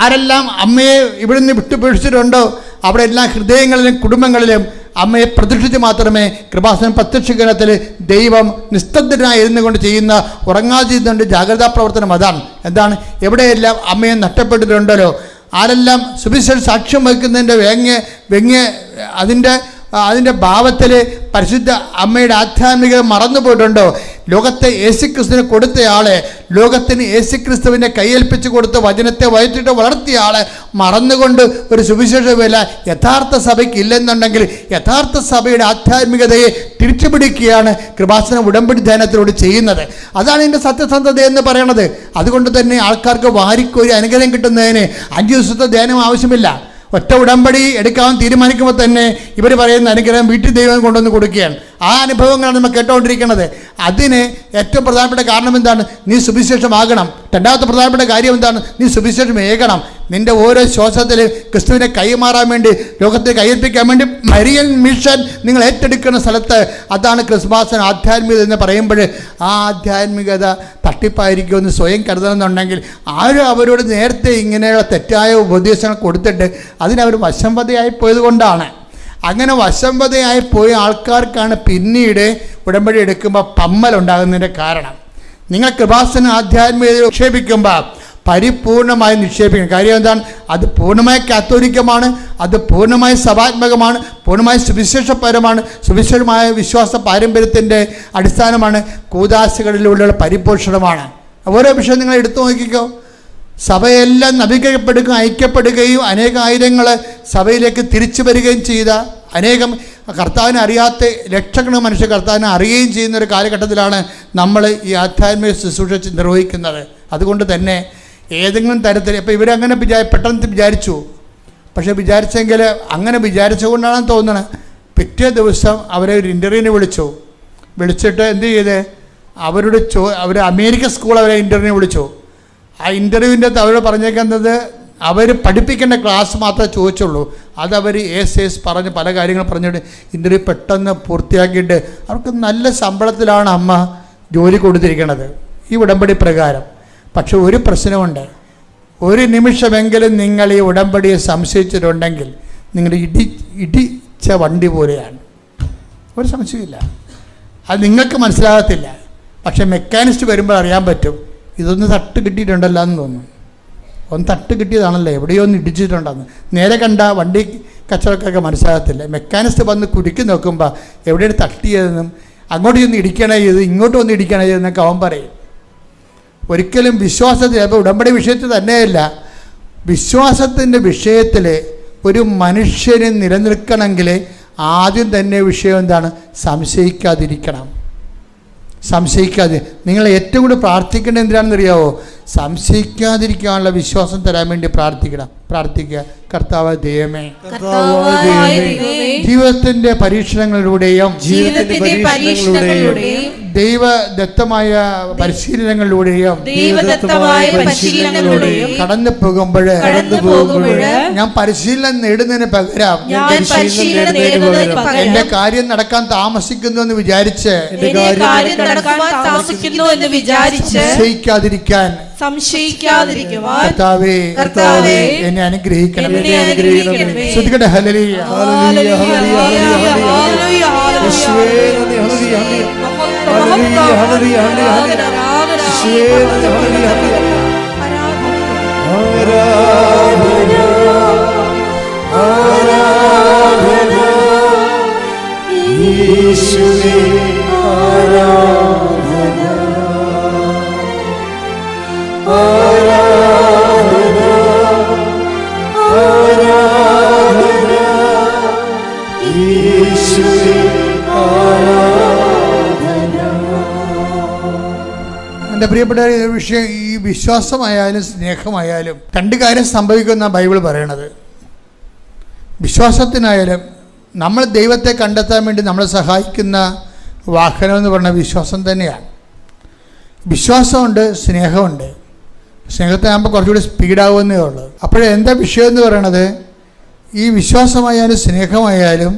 ആരെല്ലാം അമ്മയെ ഇവിടുന്ന് വിട്ടുപേക്ഷിച്ചിട്ടുണ്ടോ അവിടെ എല്ലാ ഹൃദയങ്ങളിലും കുടുംബങ്ങളിലും അമ്മയെ പ്രതിഷ്ഠിച്ച് മാത്രമേ കൃപാസനം പ്രത്യക്ഷീകരണത്തിൽ ദൈവം നിസ്തബ്ധനായി ഇരുന്നു കൊണ്ട് ചെയ്യുന്ന ഉറങ്ങാതിരുന്നുകൊണ്ട് ജാഗ്രതാ പ്രവർത്തനം അതാണ്. എന്താണ്? എവിടെയെല്ലാം അമ്മയെ നഷ്ടപ്പെട്ടിട്ടുണ്ടല്ലോ, ആരെല്ലാം സുവിശേഷ സാക്ഷ്യം വഹിക്കുന്നതിൻ്റെ വ്യംഗ്യ അതിൻ്റെ ഭാവത്തിൽ പരിശുദ്ധ അമ്മയുടെ ആധ്യാത്മികത മറന്നുപോയിട്ടുണ്ടോ? ലോകത്തെ യേശുക്രിസ്തുവിനെ കൊടുത്തയാളെ, ലോകത്തിന് യേശുക്രിസ്തുവിനെ കയ്യേൽപ്പിച്ച് കൊടുത്ത് വചനത്തെ വയറ്റിട്ട് വളർത്തിയ ആളെ മറന്നുകൊണ്ട് ഒരു സുവിശേഷ വില യഥാർത്ഥ സഭയ്ക്ക് ഇല്ലെന്നുണ്ടെങ്കിൽ യഥാർത്ഥ സഭയുടെ ആധ്യാത്മികതയെ തിരിച്ചുപിടിക്കുകയാണ് കൃപാസന ഉടമ്പടി ധ്യാനത്തിലൂടെ ചെയ്യുന്നത്. അതാണ് ഇതിൻ്റെ സത്യസന്ധത എന്ന് പറയുന്നത്. അതുകൊണ്ട് തന്നെ ആൾക്കാർക്ക് വാരിക്കൊരു അനുഗ്രഹം കിട്ടുന്നതിന് 5 ദിവസത്തെ ധ്യാനം ആവശ്യമില്ല. ഒറ്റ ഉടമ്പടി എടുക്കാൻ തീരുമാനിക്കുമ്പോൾ തന്നെ ഇവർ പറയുന്ന അനുഗ്രഹം വീട്ടിൽ ദൈവം കൊണ്ടുവന്ന് കൊടുക്കുകയാണ്. ആ അനുഭവങ്ങളാണ് നമ്മൾ കേട്ടുകൊണ്ടിരിക്കുന്നത്. അതിന് ഏറ്റവും പ്രധാനപ്പെട്ട കാരണം എന്താണ്? നീ സുവിശേഷമാകണം. രണ്ടാമത്തെ പ്രധാനപ്പെട്ട കാര്യം എന്താണ്? നീ സുവിശേഷം ഏകണം. നിൻ്റെ ഓരോ ശ്വാസത്തിലും ക്രിസ്തുവിനെ കൈമാറാൻ വേണ്ടി, ലോകത്തെ കയ്യേൽപ്പിക്കാൻ വേണ്ടി മരിയൻ മിഷൻ നിങ്ങൾ ഏറ്റെടുക്കുന്ന സ്ഥലത്ത് അതാണ് ക്രിസ്മസിന് ആധ്യാത്മികത എന്ന് പറയുമ്പോൾ ആ ആധ്യാത്മികത തട്ടിപ്പായിരിക്കുമെന്ന് സ്വയം കരുതണമെന്നുണ്ടെങ്കിൽ ആരും അവരോട് നേരത്തെ ഇങ്ങനെയുള്ള തെറ്റായ ഉപദേശങ്ങൾ കൊടുത്തിട്ട് അതിനവർ വശംവദയായി പോയത് കൊണ്ടാണ്. അങ്ങനെ വശംവദയായി പോയ ആൾക്കാർക്കാണ് പിന്നീട് ഉടമ്പടി എടുക്കുമ്പോൾ പമ്മലുണ്ടാകുന്നതിൻ്റെ കാരണം. നിങ്ങൾ കൃപാസന ആധ്യാത്മികത നിക്ഷേപിക്കുമ്പോൾ പരിപൂർണമായി നിക്ഷേപിക്കണം. കാര്യം എന്താണ്? അത് പൂർണ്ണമായി കാത്തോലിക്കമാണ്, അത് പൂർണ്ണമായി സഭാത്മകമാണ്, പൂർണ്ണമായി സുവിശേഷപരമാണ്, സുവിശേഷമായ വിശ്വാസ പാരമ്പര്യത്തിൻ്റെ അടിസ്ഥാനമാണ്, കൂദാശകളിലൂടെയുള്ള പരിപോഷണമാണ്. ഓരോ വിഷയം നിങ്ങൾ എടുത്തു നോക്കിക്കോ. സഭയെല്ലാം നവീകരിക്കപ്പെടുകയും ഐക്യപ്പെടുകയും അനേകായിരങ്ങൾ സഭയിലേക്ക് തിരിച്ചു വരികയും ചെയ്ത അനേകം കർത്താവിനെ അറിയാത്ത ലക്ഷക്കണക്കിന് മനുഷ്യർ കർത്താവിനെ അറിയുകയും ചെയ്യുന്ന ഒരു കാലഘട്ടത്തിലാണ് നമ്മൾ ഈ ആധ്യാത്മിക ശുശ്രൂഷ നിർവഹിക്കുന്നത്. അതുകൊണ്ട് തന്നെ ഏതെങ്കിലും തരത്തിൽ ഇപ്പോൾ ഇവരങ്ങനെ പെട്ടെന്ന് വിചാരിച്ചു, പക്ഷേ വിചാരിച്ചെങ്കിൽ അങ്ങനെ വിചാരിച്ചുകൊണ്ടാണെന്ന് തോന്നുന്നത്. പിറ്റേ ദിവസം അവരെ ഒരു ഇൻ്റർവ്യൂവിന് വിളിച്ചിട്ട് എന്ത് ചെയ്ത് അവർ അമേരിക്കൻ സ്കൂൾ അവരെ ഇൻ്റർവ്യൂവിന് വിളിച്ചു. ആ ഇൻ്റർവ്യൂവിൻ്റെ അകത്ത് അവർ പറഞ്ഞേക്കുന്നത് അവർ പഠിപ്പിക്കേണ്ട ക്ലാസ് മാത്രമേ ചോദിച്ചുള്ളൂ. അതവർ പറഞ്ഞ് പല കാര്യങ്ങൾ പറഞ്ഞിട്ട് ഇൻ്റർവ്യൂ പെട്ടെന്ന് പൂർത്തിയാക്കിയിട്ട് അവർക്ക് നല്ല ശമ്പളത്തിലാണ് അമ്മ ജോലി കൊടുത്തിരിക്കുന്നത് ഈ ഉടമ്പടി പ്രകാരം. പക്ഷെ ഒരു പ്രശ്നമുണ്ട്, ഒരു നിമിഷമെങ്കിലും നിങ്ങൾ ഈ ഉടമ്പടിയെ സംശയിച്ചിട്ടുണ്ടെങ്കിൽ നിങ്ങൾ ഇടിച്ച വണ്ടി പോലെയാണ്, ഒരു സംശയമില്ല. അത് നിങ്ങൾക്ക് മനസ്സിലാകത്തില്ല, പക്ഷെ മെക്കാനിസ്റ്റ് വരുമ്പോൾ അറിയാൻ പറ്റും ഇതൊന്ന് തട്ട് കിട്ടിയിട്ടുണ്ടല്ലോ എന്ന് തോന്നുന്നു. ഒന്ന് തട്ട് കിട്ടിയതാണല്ലോ, എവിടെയോ ഒന്ന് ഇടിച്ചിട്ടുണ്ടെന്ന്. നേരെ കണ്ട വണ്ടി കച്ചവടക്കാർക്ക് മനസ്സിലാകത്തില്ല. മെക്കാനിസ്റ്റ് വന്ന് കുരുക്കി നോക്കുമ്പോൾ എവിടെയാണ് തട്ടിയതെന്നും അങ്ങോട്ട് ചെന്ന് ഇടിക്കണേ ചെയ്ത് ഇങ്ങോട്ട് വന്ന് ഇടിക്കണേ ചെയ്തെന്നൊക്കെ അവൻ പറയും. ഒരിക്കലും വിശ്വാസത്തിൽ, അപ്പോൾ ഉടമ്പടി വിഷയത്തിൽ തന്നെയല്ല, വിശ്വാസത്തിൻ്റെ വിഷയത്തിൽ ഒരു മനുഷ്യന് നിലനിൽക്കണമെങ്കിൽ ആദ്യം തന്നെ വിഷയം എന്താണ്? സംശയിക്കാതിരിക്കണം. സംശയിക്കാതെ നിങ്ങൾ ഏറ്റവും കൂടുതൽ പ്രാർത്ഥിക്കേണ്ടത് എന്തിനാണെന്നറിയാവോ? സംശയിക്കാതിരിക്കാനുള്ള വിശ്വാസം തരാൻ വേണ്ടി പ്രാർത്ഥിക്കുക. കർത്താവ് ദൈവമേ, ജീവിതത്തിന്റെ പരീക്ഷണങ്ങളിലൂടെയും ദൈവദത്തമായ പരിശീലനങ്ങളിലൂടെയും കടന്നു പോകുമ്പോൾ ഞാൻ പരിശീലനം നേടുന്നതിന് പകരം എന്റെ കാര്യം നടക്കാൻ താമസിക്കുന്നു എന്ന് വിചാരിച്ച് സംശയിക്കാതിരിക്കുവാൻ കർത്താവേ എന്നെ അനുഗ്രഹിക്കണം. ശ്രദ്ധിക്കട്ടെ. ഹല്ലേലൂയ, ഹല്ലേലൂയ, ഹല്ലേലൂയ, എൻ്റെ പ്രിയപ്പെട്ട വിഷയം, ഈ വിശ്വാസമായാലും സ്നേഹമായാലും രണ്ട് കാര്യം സംഭവിക്കുന്ന ബൈബിൾ പറയണത്. വിശ്വാസത്തിനായാലും നമ്മൾ ദൈവത്തെ കണ്ടെത്താൻ വേണ്ടി നമ്മളെ സഹായിക്കുന്ന വാഹനം എന്ന് പറഞ്ഞ വിശ്വാസം തന്നെയാണ്. വിശ്വാസമുണ്ട്, സ്നേഹമുണ്ട്. സ്നേഹത്തിനാകുമ്പോൾ കുറച്ചുകൂടി സ്പീഡാവുന്നേ ഉള്ളൂ. അപ്പോഴേ എന്താ വിഷയം എന്ന് പറയണത്? ഈ വിശ്വാസമായാലും സ്നേഹമായാലും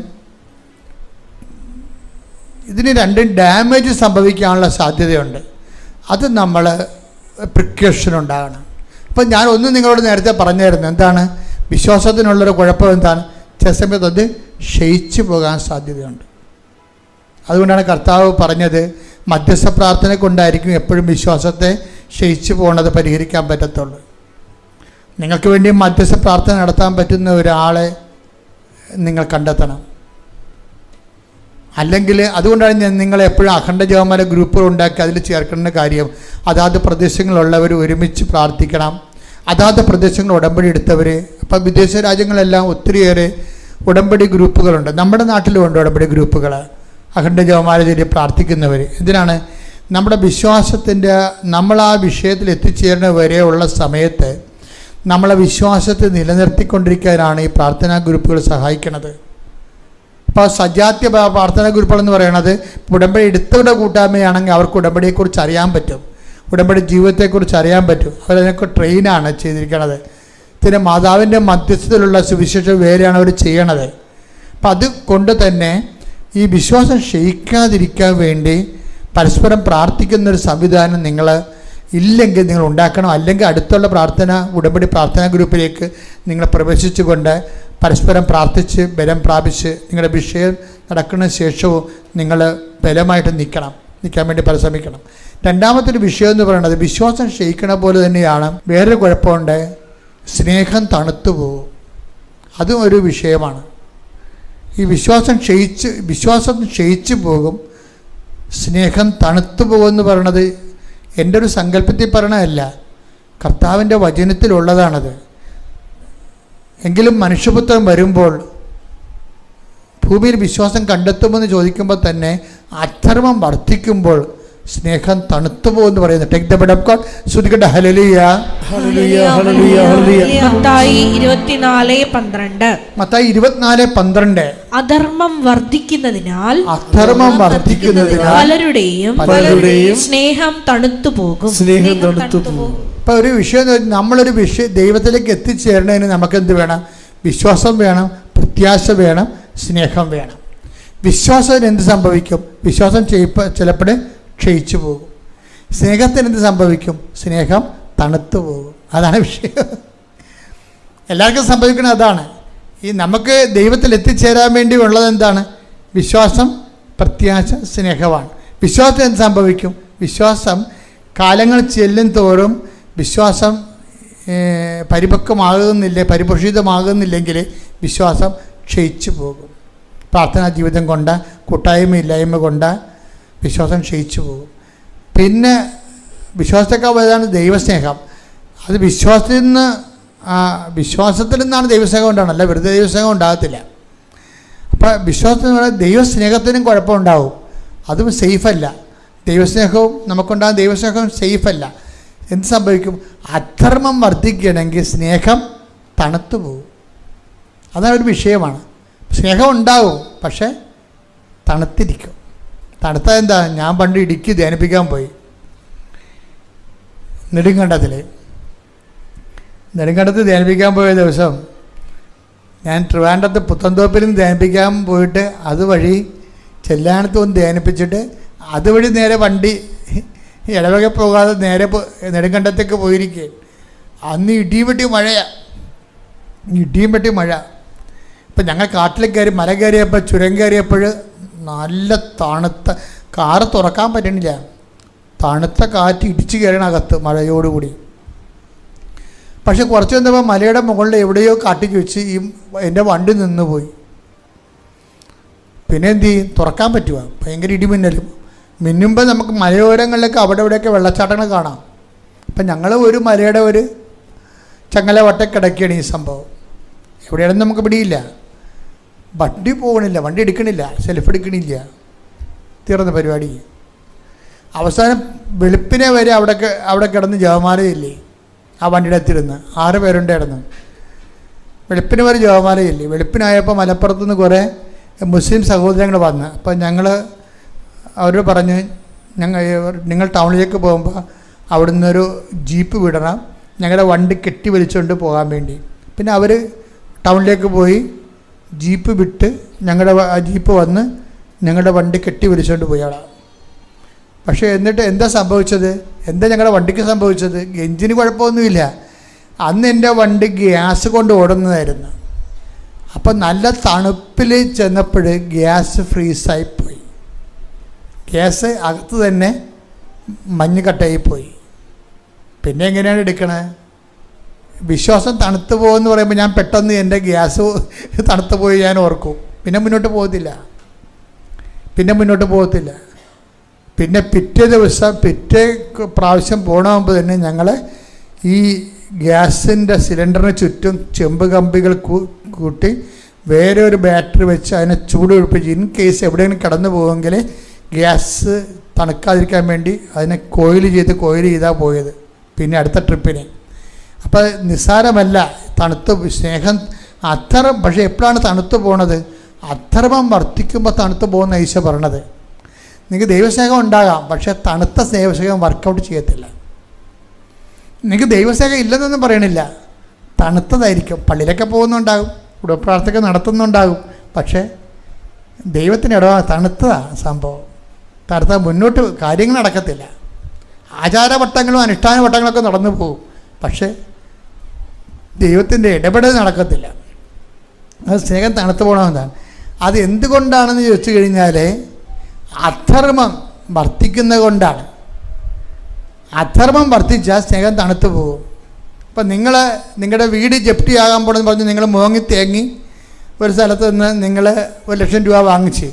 ഇതിന് രണ്ടും ഡാമേജ് സംഭവിക്കാനുള്ള സാധ്യതയുണ്ട്. അത് നമ്മൾ പ്രിക്കോഷൻ ഉണ്ടാകണം. ഇപ്പം ഞാൻ ഒന്ന് നിങ്ങളോട് നേരത്തെ പറഞ്ഞായിരുന്നു, എന്താണ് വിശ്വാസത്തിനുള്ളൊരു കുഴപ്പം എന്താണ്? ചില സമയത്ത് അത് ക്ഷയിച്ചു പോകാൻ സാധ്യതയുണ്ട്. അതുകൊണ്ടാണ് കർത്താവ് പറഞ്ഞത് മധ്യസ്ഥ പ്രാർത്ഥന കൊണ്ടായിരിക്കും എപ്പോഴും വിശ്വാസത്തെ ക്ഷയിച്ചു പോകുന്നത് പരിഹരിക്കാൻ പറ്റത്തുള്ളൂ. നിങ്ങൾക്ക് വേണ്ടി മധ്യസ്ഥ പ്രാർത്ഥന നടത്താൻ പറ്റുന്ന ഒരാളെ നിങ്ങൾ കണ്ടെത്തണം. അല്ലെങ്കിൽ അതുകൊണ്ടാണ് ഞാൻ നിങ്ങളെ എപ്പോഴും അഖണ്ഡ ജപമാല ഗ്രൂപ്പുകൾ ഉണ്ടാക്കി അതിൽ ചേർക്കേണ്ട കാര്യം. അതാത് പ്രദേശങ്ങളുള്ളവർ ഒരുമിച്ച് പ്രാർത്ഥിക്കണം. അതാത് പ്രദേശങ്ങൾ ഉടമ്പടി എടുത്തവർ. അപ്പം വിദേശ രാജ്യങ്ങളെല്ലാം ഒത്തിരിയേറെ ഉടമ്പടി ഗ്രൂപ്പുകളുണ്ട്. നമ്മുടെ നാട്ടിലുമുണ്ട് ഉടമ്പടി ഗ്രൂപ്പുകൾ. അഖണ്ഡ ജപമാല ചൊല്ലി പ്രാർത്ഥിക്കുന്നവർ. എന്തിനാണ്? നമ്മുടെ വിശ്വാസത്തിൻ്റെ നമ്മൾ ആ വിഷയത്തിൽ എത്തിച്ചേരുന്ന വരെയുള്ള സമയത്ത് നമ്മളെ വിശ്വാസത്തെ നിലനിർത്തിക്കൊണ്ടിരിക്കാനാണ് ഈ പ്രാർത്ഥനാ ഗ്രൂപ്പുകൾ സഹായിക്കുന്നത്. ഇപ്പോൾ സജാത്യ പ്രാർത്ഥനാ ഗ്രൂപ്പുകളെന്ന് പറയുന്നത് ഉടമ്പടി എടുത്തവരുടെ കൂട്ടായ്മയാണെങ്കിൽ അവർക്ക് ഉടമ്പടിയെക്കുറിച്ച് അറിയാൻ പറ്റും, ഉടമ്പടി ജീവിതത്തെക്കുറിച്ച് അറിയാൻ പറ്റും. അവരതിനൊക്കെ ട്രെയിനാണ് ചെയ്തിരിക്കുന്നത്. പിന്നെ മാതാവിൻ്റെ മധ്യസ്ഥതയിലുള്ള സുവിശേഷ വേരെയാണ് അവർ ചെയ്യണത്. അപ്പം അതുകൊണ്ട് തന്നെ ഈ വിശ്വാസം ക്ഷയിക്കാതിരിക്കാൻ വേണ്ടി പരസ്പരം പ്രാർത്ഥിക്കുന്നൊരു സംവിധാനം നിങ്ങൾ ഇല്ലെങ്കിൽ നിങ്ങൾ ഉണ്ടാക്കണം. അല്ലെങ്കിൽ അടുത്തുള്ള ഉടമ്പടി പ്രാർത്ഥനാ ഗ്രൂപ്പിലേക്ക് നിങ്ങൾ പ്രവേശിച്ചുകൊണ്ട് പരസ്പരം പ്രാർത്ഥിച്ച് ബലം പ്രാപിച്ച് നിങ്ങളുടെ വിഷയം നടക്കുന്ന ശേഷവും നിങ്ങൾ ബലമായിട്ട് നിൽക്കാൻ വേണ്ടി പരിശ്രമിക്കണം. രണ്ടാമത്തൊരു വിഷയം എന്ന് പറയുന്നത് വിശ്വാസം ക്ഷയിക്കണ പോലെ തന്നെയാണ്. വേറൊരു കുഴപ്പമുണ്ട്, സ്നേഹം തണുത്തു പോകും. അതും ഒരു വിഷയമാണ്. ഈ വിശ്വാസം ക്ഷയിച്ചു പോകും, സ്നേഹം തണുത്തു പോകുമെന്ന് പറയണത് എൻ്റെ ഒരു സങ്കല്പത്തിൽ പറയണതല്ല, കർത്താവിൻ്റെ വചനത്തിലുള്ളതാണത്. എങ്കിലും മനുഷ്യപുത്രൻ വരുമ്പോൾ ഭൂമിയിൽ വിശ്വാസം കണ്ടെത്തുമെന്ന് ചോദിക്കുമ്പോൾ തന്നെ അധർമ്മം വർദ്ധിക്കുമ്പോൾ സ്നേഹം തണുത്തു പോകുമെന്ന് പറയുന്നത്. Take the word of God. ശ്രുതിക്കട്ടെ ഹല്ലേലൂയ. ഹല്ലേലൂയ ഹല്ലേലൂയ ഹല്ലേലൂയ. മത്തായി 24:12. മത്തായി 24:12. അധർമ്മം വർദ്ധിക്കുന്നതിനാൽ പലരുടെയും സ്നേഹം തണുത്തു പോകും. സ്നേഹം തണുത്തു പോകും. ഇപ്പം ഒരു വിഷയം, നമ്മളൊരു വിഷയം ദൈവത്തിലേക്ക് എത്തിച്ചേരണതിന് നമുക്ക് എന്ത് വേണം? വിശ്വാസം വേണം, പ്രത്യാശ വേണം, സ്നേഹം വേണം. വിശ്വാസത്തിന് എന്ത് സംഭവിക്കും? വിശ്വാസം ചിലപ്പോൾ ക്ഷയിച്ചു പോകും. സ്നേഹത്തിന് എന്ത് സംഭവിക്കും? സ്നേഹം തണുത്തു പോകും. അതാണ് വിഷയം. എല്ലാവർക്കും സംഭവിക്കുന്നത് അതാണ്. ഈ നമുക്ക് ദൈവത്തിൽ എത്തിച്ചേരാൻ വേണ്ടി ഉള്ളത് എന്താണ്? വിശ്വാസം, പ്രത്യാശ, സ്നേഹമാണ്. വിശ്വാസത്തിന് എന്ത് സംഭവിക്കും? വിശ്വാസം കാലങ്ങൾ ചെല്ലും തോറും വിശ്വാസം പരിപോഷിതമാകുന്നില്ലെങ്കിൽ വിശ്വാസം ക്ഷയിച്ചു പോകും. പ്രാർത്ഥനാ ജീവിതം കൊണ്ട്, കൂട്ടായ്മയില്ലായ്മ കൊണ്ട് വിശ്വാസം ക്ഷയിച്ചു പോകും. പിന്നെ വിശ്വാസത്തേക്കാൾ വലുതാണ് ദൈവസ്നേഹം. അത് വിശ്വാസത്തിൽ നിന്നാണ് ദൈവസ്നേഹം ഉണ്ടാകണം, അല്ല വെറുതെ ദൈവസ്നേഹം ഉണ്ടാകത്തില്ല. അപ്പോൾ വിശ്വാസത്തിന് പറയുന്നത് ദൈവസ്നേഹത്തിനും കുഴപ്പമുണ്ടാവും, അതും സേഫല്ല. ദൈവസ്നേഹവും നമുക്കുണ്ടാകുന്ന ദൈവസ്നേഹവും സേഫല്ല. എന്ത് സംഭവിക്കും? അധർമ്മം വർദ്ധിക്കണമെങ്കിൽ സ്നേഹം തണുത്തു പോകും. അതാണ് ഒരു വിഷയമാണ്. സ്നേഹം ഉണ്ടാവും, പക്ഷേ തണുത്തിരിക്കും. തണുത്ത എന്താ? ഞാൻ പണ്ട് ഇടുക്കി ധ്യാനിപ്പിക്കാൻ പോയി, നെടുങ്കണ്ടത്ത് ധ്യാനിപ്പിക്കാൻ പോയ ദിവസം ഞാൻ ട്രിവാൻഡ്രത്ത് പുത്തൻതോപ്പിൽ നിന്ന് ധ്യാനിപ്പിക്കാൻ പോയിട്ട് അതുവഴി ചെല്ലാനത്ത് ഒന്ന് ധ്യാനിപ്പിച്ചിട്ട് അതുവഴി നേരെ വണ്ടി ഇടവക പോകാതെ നേരെ നെടുങ്കണ്ടത്തേക്ക് പോയിരിക്കുകയാണ്. അന്ന് ഇടിയും വെട്ടി മഴ. ഇപ്പം ഞങ്ങൾ കാട്ടിൽ കയറി മല കയറിയപ്പോൾ ചുരം കയറിയപ്പോൾ നല്ല തണുത്ത, കാറ് തുറക്കാൻ പറ്റണില്ല, തണുത്ത കാറ്റ് ഇടിച്ച് കയറണ അകത്ത് മഴയോടുകൂടി. പക്ഷെ കുറച്ച് വന്നപ്പോൾ മലയുടെ മുകളിൽ എവിടെയോ കാട്ടിക്ക് വെച്ച് എൻ്റെ വണ്ടി നിന്ന് പോയി. പിന്നെ എന്ത് ചെയ്യും? തുറക്കാൻ പറ്റുക? ഭയങ്കര ഇടിമിന്നലും. മിന്നുമ്പോൾ നമുക്ക് മലയോരങ്ങളിലൊക്കെ അവിടെ ഇവിടെയൊക്കെ വെള്ളച്ചാട്ടങ്ങൾ കാണാം. അപ്പം ഞങ്ങൾ ഒരു മലയുടെ ഒരു ചങ്ങല വട്ട കിടക്കുകയാണ് ഈ സംഭവം. എവിടെയാണെന്ന് നമുക്ക് പിടിയില്ല. വണ്ടി പോകണില്ല, വണ്ടി എടുക്കണില്ല, സെൽഫ് എടുക്കണില്ല, തീർന്ന പരിപാടി. അവസാനം വെളുപ്പിനെ വരെ അവിടെ കിടന്ന് ജപമാലയില്ലേ ആ വണ്ടിയുടെ അടുത്തിരുന്ന് 6 പേരുണ്ടായിരുന്നു. വെളുപ്പിന് വരെ ജപമാലയില്ലേ. വെളുപ്പിനായപ്പോൾ മലപ്പുറത്തുനിന്ന് കുറേ മുസ്ലിം സഹോദരങ്ങൾ വന്ന്, അപ്പം അവരോട് പറഞ്ഞ് നിങ്ങൾ ടൗണിലേക്ക് പോകുമ്പോൾ അവിടെ നിന്നൊരു ജീപ്പ് വിടണം, ഞങ്ങളുടെ വണ്ടി കെട്ടി വലിച്ചുകൊണ്ട് പോകാൻ വേണ്ടി. പിന്നെ അവർ ടൗണിലേക്ക് പോയി ജീപ്പ് വിട്ട് ജീപ്പ് വന്ന് ഞങ്ങളുടെ വണ്ടി കെട്ടി വലിച്ചുകൊണ്ട് പോയി അവിടെ. പക്ഷേ എന്നിട്ട് എന്താ സംഭവിച്ചത്? ഞങ്ങളുടെ വണ്ടിക്ക് സംഭവിച്ചത്? എഞ്ചിന് കുഴപ്പമൊന്നുമില്ല. അന്ന് എൻ്റെ വണ്ടി ഗ്യാസ് കൊണ്ട് ഓടുന്നതായിരുന്നു. അപ്പം നല്ല തണുപ്പിൽ ചെന്നപ്പോൾ ഗ്യാസ് ഫ്രീസായിപ്പോയി. ഗ്യാസ് അകത്ത് തന്നെ മഞ്ഞ് കട്ടയായിപ്പോയി. പിന്നെ എങ്ങനെയാണ് എടുക്കണേ? വിശ്വാസം തണുത്തു പോകുമെന്ന് പറയുമ്പോൾ ഞാൻ പെട്ടെന്ന് എൻ്റെ ഗ്യാസ് തണുത്തു പോയി ഞാൻ ഓർക്കും. പിന്നെ മുന്നോട്ട് പോകത്തില്ല. പിന്നെ പിറ്റേ പ്രാവശ്യം പോകണമെങ്കിൽ തന്നെ ഞങ്ങൾ ഈ ഗ്യാസിൻ്റെ സിലിണ്ടറിന് ചുറ്റും ചെമ്പ് കമ്പികൾ കൂട്ടി വേറെ ഒരു ബാറ്ററി വെച്ച് അതിനെ ചൂട് ഒഴിപ്പിച്ച് ഇൻ കേസ് എവിടെയെങ്കിലും കടന്നു പോകുമെങ്കിൽ ഗ്യാസ് തണുക്കാതിരിക്കാൻ വേണ്ടി അതിനെ കോയിൽ ചെയ്താൽ പോയത് പിന്നെ അടുത്ത ട്രിപ്പിന്. അപ്പോൾ നിസ്സാരമല്ല തണുത്ത് സ്നേഹം പക്ഷേ എപ്പോഴാണ് തണുത്ത് പോണത്? അധർമ്മം വർദ്ധിക്കുമ്പോൾ തണുത്ത് പോകുന്ന ഈശോ പറയണത്. നിങ്ങൾക്ക് ദൈവസ്നേഹം ഉണ്ടാകാം, പക്ഷേ തണുത്ത ദൈവസ്നേഹം വർക്കൗട്ട് ചെയ്യത്തില്ല. നിങ്ങൾക്ക് ദൈവസ്നേഹം ഇല്ലെന്നൊന്നും പറയണില്ല, തണുത്തതായിരിക്കും. പള്ളിയിലൊക്കെ പോകുന്നുണ്ടാകും, കുടുംബപ്രാർത്ഥന നടത്തുന്നുണ്ടാകും, പക്ഷേ ദൈവത്തിന് തണുത്തതാണ് സംഭവം. മുന്നോട്ട് കാര്യങ്ങൾ നടക്കത്തില്ല. ആചാരവട്ടങ്ങളും അനുഷ്ഠാന വട്ടങ്ങളൊക്കെ നടന്നു പോകും, പക്ഷേ ദൈവത്തിൻ്റെ ഇടപെടൽ നടക്കത്തില്ല. അത് സ്നേഹം തണുത്തു പോകണമെന്നാണ്. അത് എന്തുകൊണ്ടാണെന്ന് ചോദിച്ചു കഴിഞ്ഞാൽ അധർമ്മം വർദ്ധിക്കുന്നത് കൊണ്ടാണ്. അധർമ്മം വർദ്ധിച്ചാൽ സ്നേഹം തണുത്തു പോകും. ഇപ്പം നിങ്ങളുടെ വീട് ജപ്തിയാകാൻ പോണെന്ന് പറഞ്ഞ് നിങ്ങൾ മോങ്ങി തേങ്ങി ഒരു സ്ഥലത്ത് നിന്ന് നിങ്ങൾ 1,00,000 രൂപ വാങ്ങിച്ച്